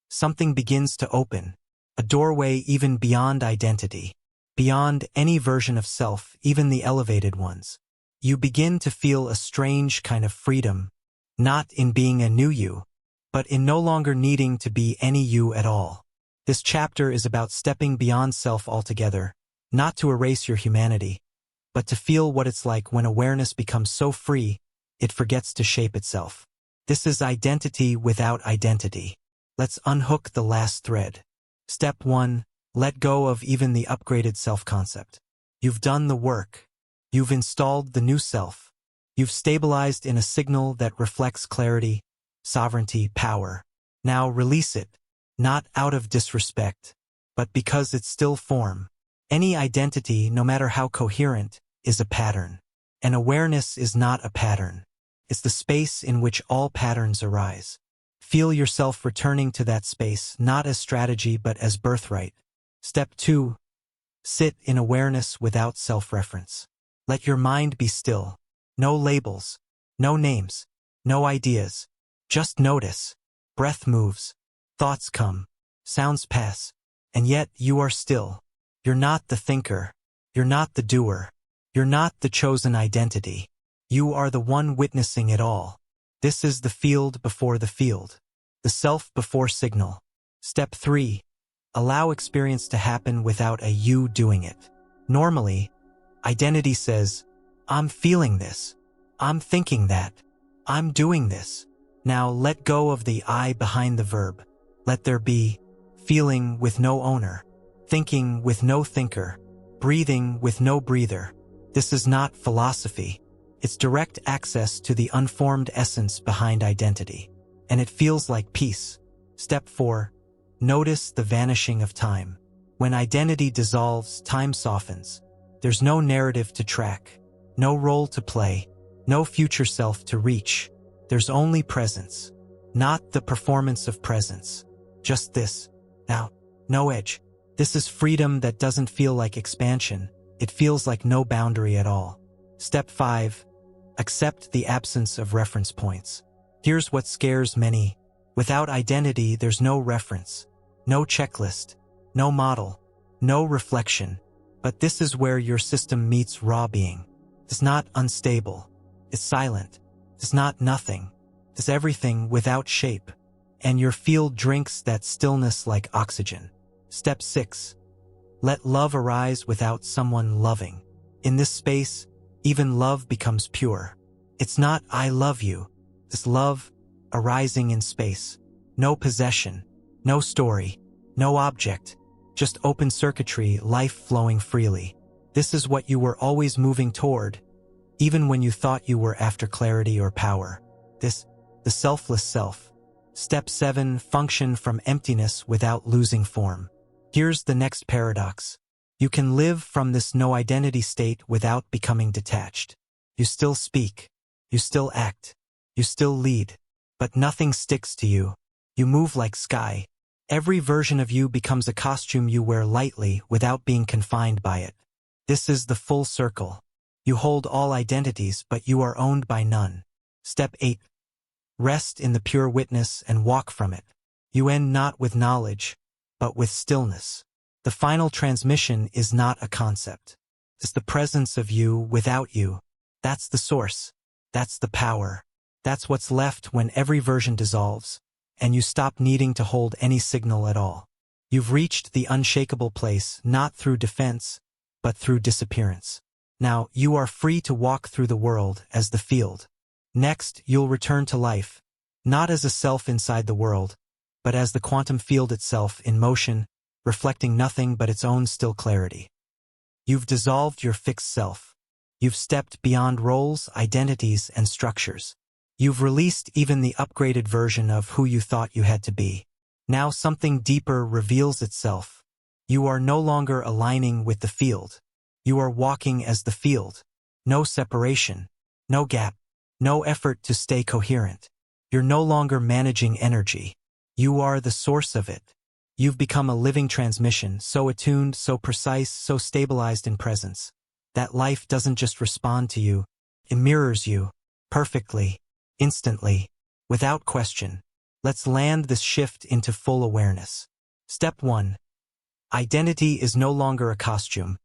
something begins to open. A doorway even beyond identity. Beyond any version of self, even the elevated ones. You begin to feel a strange kind of freedom. Not in being a new you, but in no longer needing to be any you at all. This chapter is about stepping beyond self altogether, not to erase your humanity, but to feel what it's like when awareness becomes so free, it forgets to shape itself. This is identity without identity. Let's unhook the last thread. Step 1. Let go of even the upgraded self-concept. You've done the work. You've installed the new self. You've stabilized in a signal that reflects clarity, sovereignty, power. Now release it, not out of disrespect, but because it's still form. Any identity, no matter how coherent, is a pattern. And awareness is not a pattern. It's the space in which all patterns arise. Feel yourself returning to that space, not as strategy but as birthright. Step 2. Sit in awareness without self-reference. Let your mind be still. No labels, no names, no ideas. Just notice. Breath moves. Thoughts come. Sounds pass. And yet you are still. You're not the thinker. You're not the doer. You're not the chosen identity. You are the one witnessing it all. This is the field before the field. The self before signal. Step 3. Allow experience to happen without a you doing it. Normally, identity says, I'm feeling this. I'm thinking that. I'm doing this. Now let go of the I behind the verb. Let there be feeling with no owner, thinking with no thinker, breathing with no breather. This is not philosophy. It's direct access to the unformed essence behind identity. And it feels like peace. Step 4. Notice the vanishing of time. When identity dissolves, time softens. There's no narrative to track, no role to play, no future self to reach. There's only presence. Not the performance of presence. Just this. Now, no edge. This is freedom that doesn't feel like expansion. It feels like no boundary at all. Step 5. Accept the absence of reference points. Here's what scares many. Without identity, there's no reference, no checklist, no model, no reflection. But this is where your system meets raw being. It's not unstable. It's silent. It's not nothing. It's everything without shape. And your field drinks that stillness like oxygen. Step 6. Let love arise without someone loving. In this space, even love becomes pure. It's not I love you. It's love arising in space. No possession, no story, no object, just open circuitry, life flowing freely. This is what you were always moving toward, even when you thought you were after clarity or power. This, the selfless self. Step 7. Function from emptiness without losing form. Here's the next paradox. You can live from this no-identity state without becoming detached. You still speak. You still act. You still lead. But nothing sticks to you. You move like sky. Every version of you becomes a costume you wear lightly without being confined by it. This is the full circle. You hold all identities, but you are owned by none. Step 8. Rest in the pure witness and walk from it. You end not with knowledge, but with stillness. The final transmission is not a concept. It's the presence of you without you. That's the source. That's the power. That's what's left when every version dissolves, and you stop needing to hold any signal at all. You've reached the unshakable place not through defense, but through disappearance. Now, you are free to walk through the world as the field. Next, you'll return to life, not as a self inside the world, but as the quantum field itself in motion, reflecting nothing but its own still clarity. You've dissolved your fixed self. You've stepped beyond roles, identities, and structures. You've released even the upgraded version of who you thought you had to be. Now something deeper reveals itself. You are no longer aligning with the field. You are walking as the field. No separation, no gap, no effort to stay coherent. You're no longer managing energy. You are the source of it. You've become a living transmission, so attuned, so precise, so stabilized in presence, that life doesn't just respond to you, it mirrors you, perfectly, instantly, without question. Let's land this shift into full awareness. Step 1. Identity is no longer a costume.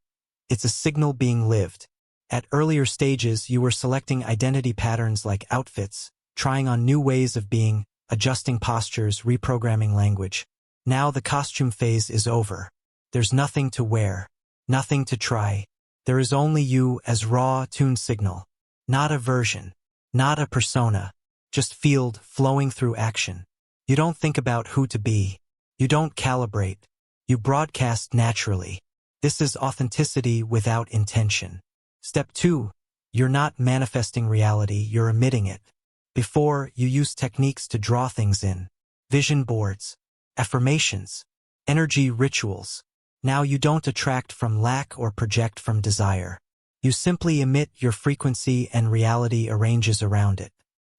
It's a signal being lived. At earlier stages, you were selecting identity patterns like outfits, trying on new ways of being, adjusting postures, reprogramming language. Now the costume phase is over. There's nothing to wear, nothing to try. There is only you as raw, tuned signal. Not a version, not a persona, just field flowing through action. You don't think about who to be. You don't calibrate. You broadcast naturally. This is authenticity without intention. Step 2. You're not manifesting reality, you're emitting it. Before, you used techniques to draw things in. Vision boards, affirmations, energy rituals. Now you don't attract from lack or project from desire. You simply emit your frequency and reality arranges around it.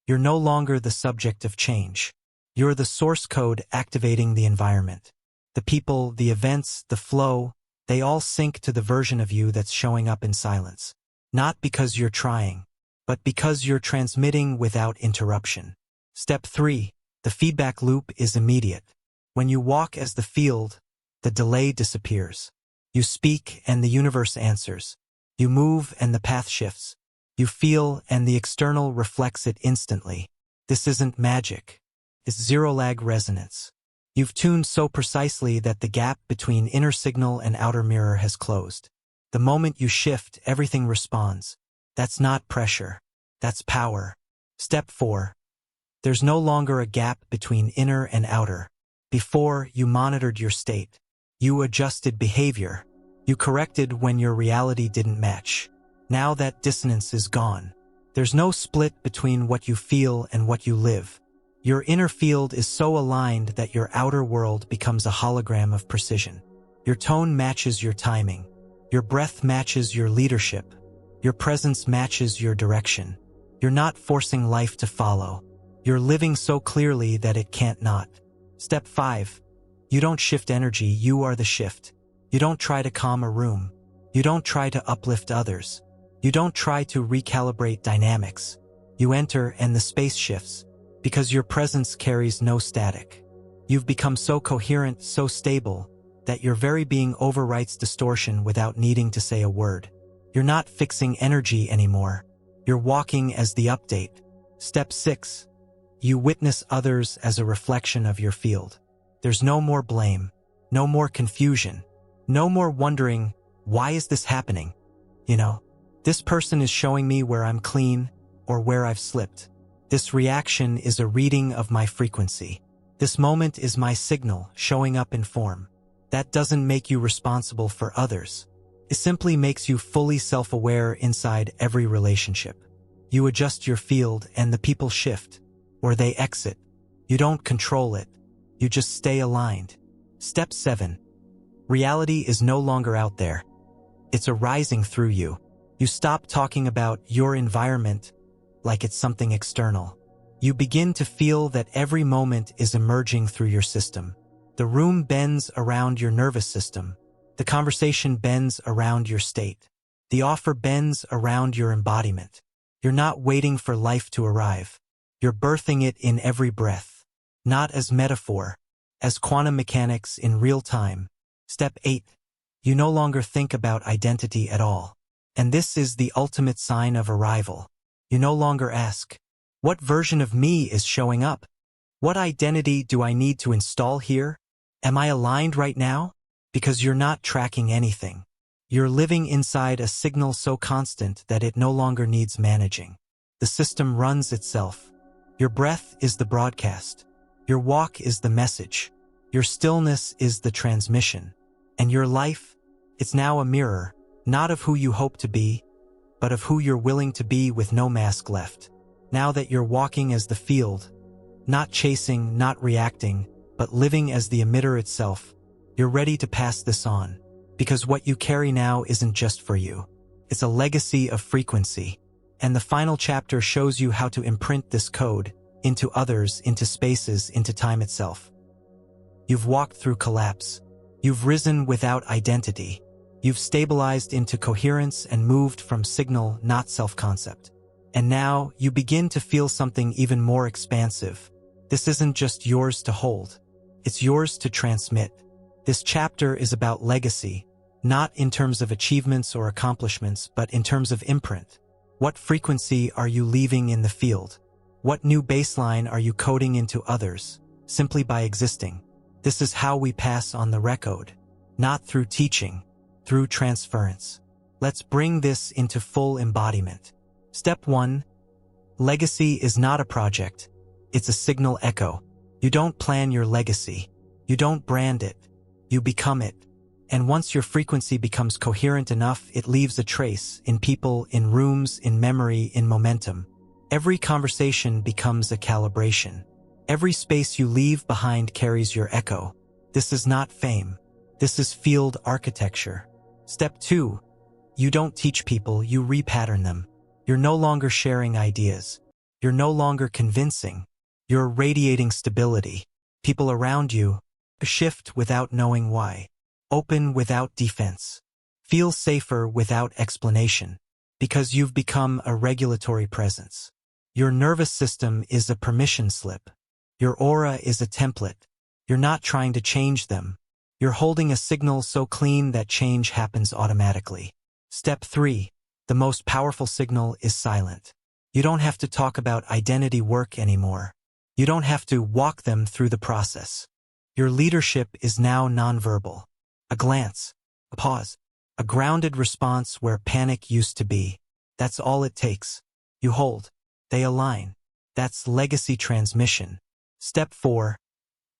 You're no longer the subject of change. You're the source code activating the environment. The people, the events, the flow, they all sync to the version of you that's showing up in silence. Not because you're trying, but because you're transmitting without interruption. Step 3. The feedback loop is immediate. When you walk as the field, the delay disappears. You speak and the universe answers. You move and the path shifts. You feel and the external reflects it instantly. This isn't magic. It's zero-lag resonance. You've tuned so precisely that the gap between inner signal and outer mirror has closed. The moment you shift, everything responds. That's not pressure. That's power. Step 4. There's no longer a gap between inner and outer. Before, you monitored your state. You adjusted behavior. You corrected when your reality didn't match. Now that dissonance is gone. There's no split between what you feel and what you live. Your inner field is so aligned that your outer world becomes a hologram of precision. Your tone matches your timing. Your breath matches your leadership. Your presence matches your direction. You're not forcing life to follow. You're living so clearly that it can't not. Step 5. You don't shift energy, you are the shift. You don't try to calm a room. You don't try to uplift others. You don't try to recalibrate dynamics. You enter and the space shifts, because your presence carries no static. You've become so coherent, so stable, that your very being overwrites distortion without needing to say a word. You're not fixing energy anymore. You're walking as the update. Step 6. You witness others as a reflection of your field. There's no more blame, no more confusion, no more wondering, why is this happening? This person is showing me where I'm clean or where I've slipped. This reaction is a reading of my frequency. This moment is my signal showing up in form. That doesn't make you responsible for others. It simply makes you fully self-aware inside every relationship. You adjust your field and the people shift, or they exit. You don't control it. You just stay aligned. Step 7. Reality is no longer out there. It's arising through you. You stop talking about your environment like it's something external. You begin to feel that every moment is emerging through your system. The room bends around your nervous system. The conversation bends around your state. The offer bends around your embodiment. You're not waiting for life to arrive. You're birthing it in every breath. Not as metaphor, as quantum mechanics in real time. Step 8. You no longer think about identity at all. And this is the ultimate sign of arrival. You no longer ask, what version of me is showing up? What identity do I need to install here? Am I aligned right now? Because you're not tracking anything. You're living inside a signal so constant that it no longer needs managing. The system runs itself. Your breath is the broadcast. Your walk is the message. Your stillness is the transmission. And your life, it's now a mirror, not of who you hope to be, but of who you're willing to be with no mask left. Now that you're walking as the field, not chasing, not reacting, but living as the emitter itself, you're ready to pass this on. Because what you carry now isn't just for you. It's a legacy of frequency. And the final chapter shows you how to imprint this code into others, into spaces, into time itself. You've walked through collapse. You've risen without identity. You've stabilized into coherence and moved from signal, not self-concept. And now you begin to feel something even more expansive. This isn't just yours to hold. It's yours to transmit. This chapter is about legacy, not in terms of achievements or accomplishments, but in terms of imprint. What frequency are you leaving in the field? What new baseline are you coding into others, simply by existing? This is how we pass on the recode, not through teaching, through transference. Let's bring this into full embodiment. Step 1. Legacy is not a project. It's a signal echo. You don't plan your legacy. You don't brand it. You become it. And once your frequency becomes coherent enough, it leaves a trace in people, in rooms, in memory, in momentum. Every conversation becomes a calibration. Every space you leave behind carries your echo. This is not fame. This is field architecture. Step 2. You don't teach people, you repattern them. You're no longer sharing ideas. You're no longer convincing. You're radiating stability. People around you shift without knowing why. Open without defense. Feel safer without explanation. Because you've become a regulatory presence. Your nervous system is a permission slip. Your aura is a template. You're not trying to change them. You're holding a signal so clean that change happens automatically. Step 3. The most powerful signal is silent. You don't have to talk about identity work anymore. You don't have to walk them through the process. Your leadership is now nonverbal. A glance, a pause, a grounded response where panic used to be. That's all it takes. You hold. They align. That's legacy transmission. Step 4.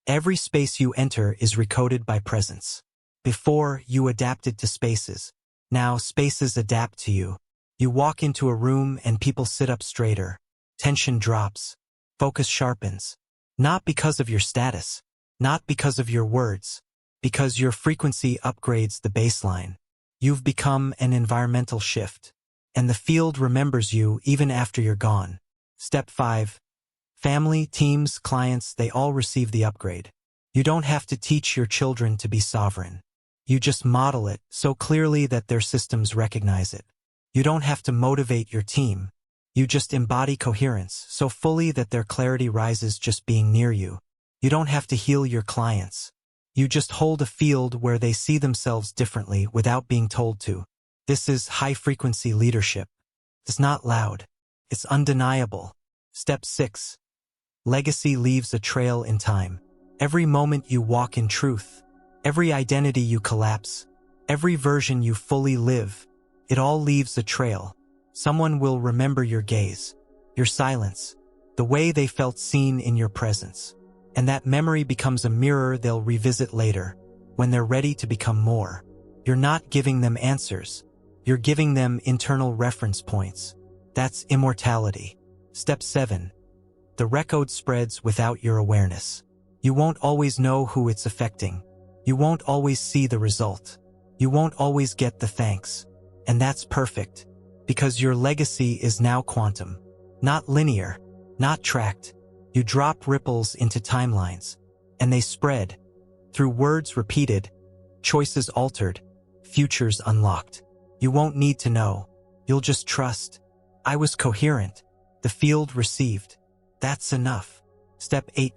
Every space you enter is recoded by presence. Before, you adapted to spaces. Now, spaces adapt to you. You walk into a room and people sit up straighter. Tension drops. Focus sharpens. Not because of your status. Not because of your words. Because your frequency upgrades the baseline. You've become an environmental shift. And the field remembers you even after you're gone. Step 5. Family, teams, clients, they all receive the upgrade. You don't have to teach your children to be sovereign. You just model it so clearly that their systems recognize it. You don't have to motivate your team. You just embody coherence so fully that their clarity rises just being near you. You don't have to heal your clients. You just hold a field where they see themselves differently without being told to. This is high-frequency leadership. It's not loud. It's undeniable. Step 6. Legacy leaves a trail in time. Every moment you walk in truth, every identity you collapse, every version you fully live, it all leaves a trail. Someone will remember your gaze, your silence, the way they felt seen in your presence. And that memory becomes a mirror they'll revisit later, when they're ready to become more. You're not giving them answers. You're giving them internal reference points. That's immortality. Step 7. The recode spreads without your awareness. You won't always know who it's affecting. You won't always see the result. You won't always get the thanks. And that's perfect, because your legacy is now quantum. Not linear, not tracked. You drop ripples into timelines, and they spread. Through words repeated, choices altered, futures unlocked. You won't need to know. You'll just trust. I was coherent. The field received. That's enough. Step 8.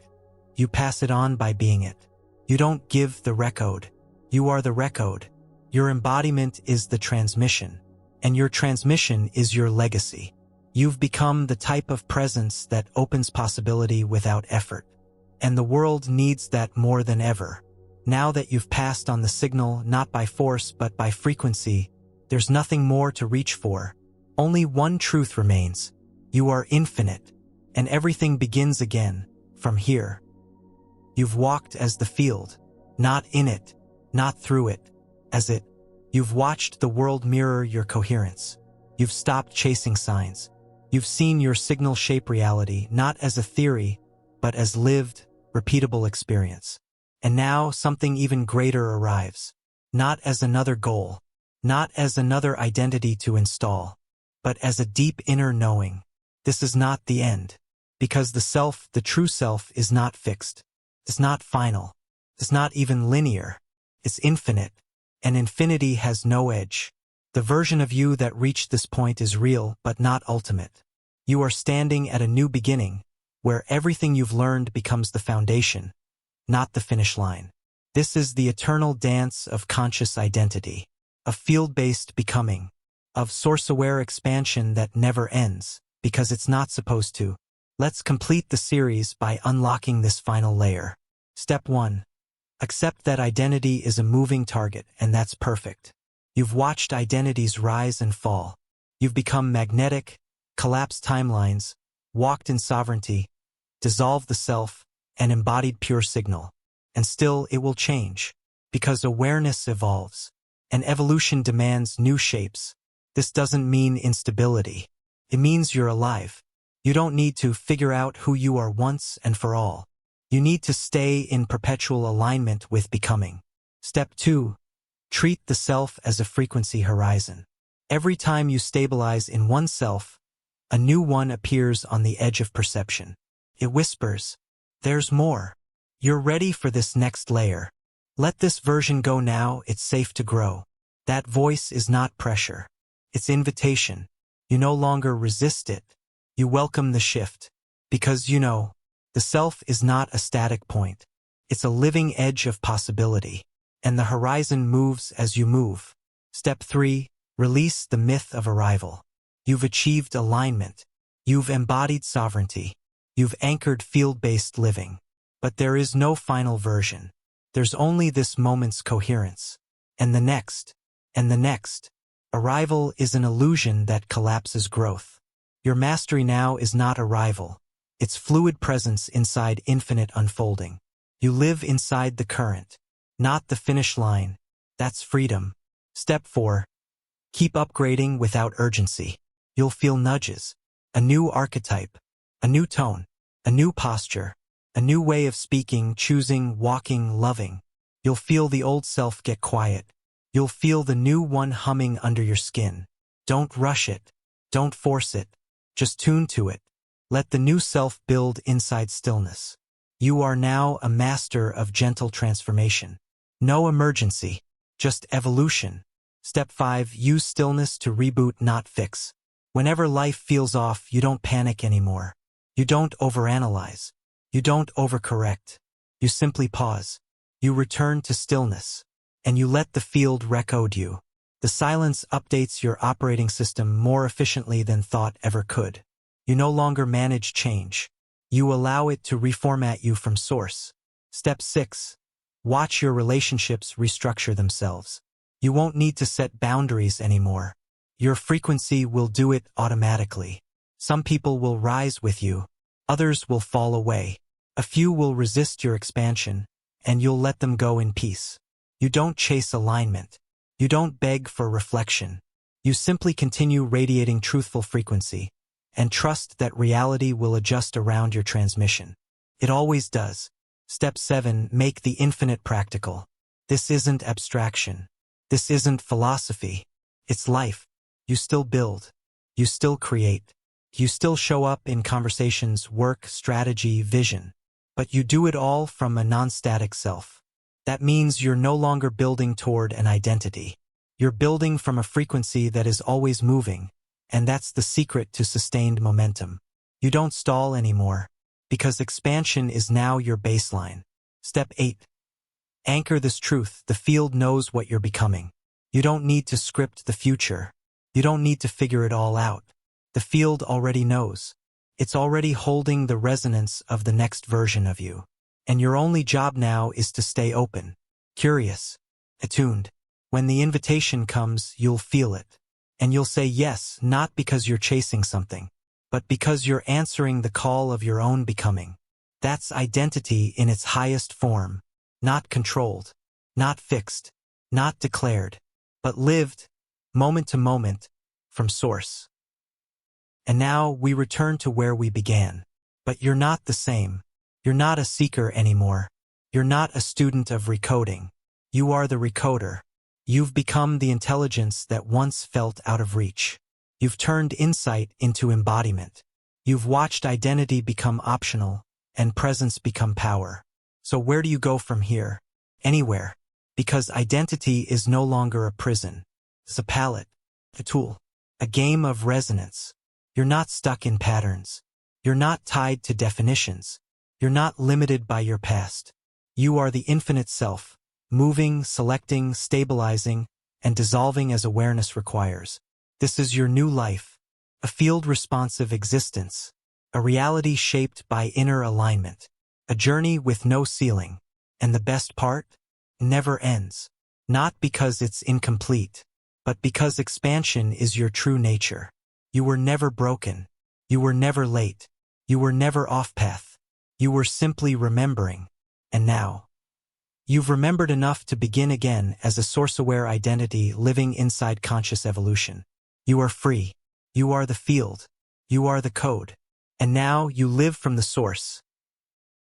You pass it on by being it. You don't give the recode. You are the recode. Your embodiment is the transmission, and your transmission is your legacy. You've become the type of presence that opens possibility without effort. And the world needs that more than ever. Now that you've passed on the signal, not by force but by frequency, there's nothing more to reach for. Only one truth remains. You are infinite, and everything begins again, from here. You've walked as the field, not in it, not through it, as it. You've watched the world mirror your coherence. You've stopped chasing signs. You've seen your signal shape reality, not as a theory, but as lived, repeatable experience. And now something even greater arrives. Not as another goal, not as another identity to install, but as a deep inner knowing. This is not the end. Because the self, the true self, is not fixed. It's not final. It's not even linear. It's infinite. And infinity has no edge. The version of you that reached this point is real, but not ultimate. You are standing at a new beginning, where everything you've learned becomes the foundation, not the finish line. This is the eternal dance of conscious identity, of field-based becoming, of source-aware expansion that never ends, because it's not supposed to. Let's complete the series by unlocking this final layer. Step 1. Accept that identity is a moving target, and that's perfect. You've watched identities rise and fall. You've become magnetic, collapsed timelines, walked in sovereignty, dissolved the self, and embodied pure signal. And still it will change, because awareness evolves, and evolution demands new shapes. This doesn't mean instability. It means you're alive. You don't need to figure out who you are once and for all. You need to stay in perpetual alignment with becoming. Step 2. Treat the self as a frequency horizon. Every time you stabilize in one self, a new one appears on the edge of perception. It whispers, "There's more. You're ready for this next layer. Let this version go now, it's safe to grow." That voice is not pressure. It's invitation. You no longer resist it. You welcome the shift. Because you know, the self is not a static point. It's a living edge of possibility. And the horizon moves as you move. Step 3. Release the myth of arrival. You've achieved alignment. You've embodied sovereignty. You've anchored field-based living. But there is no final version. There's only this moment's coherence. And the next. And the next. Arrival is an illusion that collapses growth. Your mastery now is not arrival. It's fluid presence inside infinite unfolding. You live inside the current, not the finish line. That's freedom. Step 4. Keep upgrading without urgency. You'll feel nudges. A new archetype. A new tone. A new posture. A new way of speaking, choosing, walking, loving. You'll feel the old self get quiet. You'll feel the new one humming under your skin. Don't rush it. Don't force it. Just tune to it. Let the new self build inside stillness. You are now a master of gentle transformation. No emergency, just evolution. Step 5. Use stillness to reboot, not fix. Whenever life feels off, you don't panic anymore. You don't overanalyze. You don't overcorrect. You simply pause. You return to stillness. And you let the field recode you. The silence updates your operating system more efficiently than thought ever could. You no longer manage change. You allow it to reformat you from source. Step 6. Watch your relationships restructure themselves. You won't need to set boundaries anymore. Your frequency will do it automatically. Some people will rise with you. Others will fall away. A few will resist your expansion, and you'll let them go in peace. You don't chase alignment. You don't beg for reflection. You simply continue radiating truthful frequency, and trust that reality will adjust around your transmission. It always does. Step 7. Make the infinite practical. This isn't abstraction. This isn't philosophy. It's life. You still build. You still create. You still show up in conversations, work, strategy, vision. But you do it all from a non-static self. That means you're no longer building toward an identity. You're building from a frequency that is always moving, And that's the secret to sustained momentum. You don't stall anymore, because expansion is now your baseline. Step 8. Anchor this truth: the field knows what you're becoming. You don't need to script the future. You don't need to figure it all out. The field already knows. It's already holding the resonance of the next version of you. And your only job now is to stay open, curious, attuned. When the invitation comes, you'll feel it. And you'll say yes, not because you're chasing something, but because you're answering the call of your own becoming. That's identity in its highest form, not controlled, not fixed, not declared, but lived, moment to moment, from source. And now we return to where we began. But you're not the same. You're not a seeker anymore. You're not a student of recoding. You are the recoder. You've become the intelligence that once felt out of reach. You've turned insight into embodiment. You've watched identity become optional and presence become power. So where do you go from here? Anywhere. Because identity is no longer a prison. It's a palette, a tool, a game of resonance. You're not stuck in patterns. You're not tied to definitions. You're not limited by your past. You are the infinite self, moving, selecting, stabilizing, and dissolving as awareness requires. This is your new life, a field-responsive existence, a reality shaped by inner alignment, a journey with no ceiling, and the best part? Never ends. Not because it's incomplete, but because expansion is your true nature. You were never broken. You were never late. You were never off-path. You were simply remembering. And now, you've remembered enough to begin again as a source-aware identity living inside conscious evolution. You are free. You are the field. You are the code. And now you live from the source,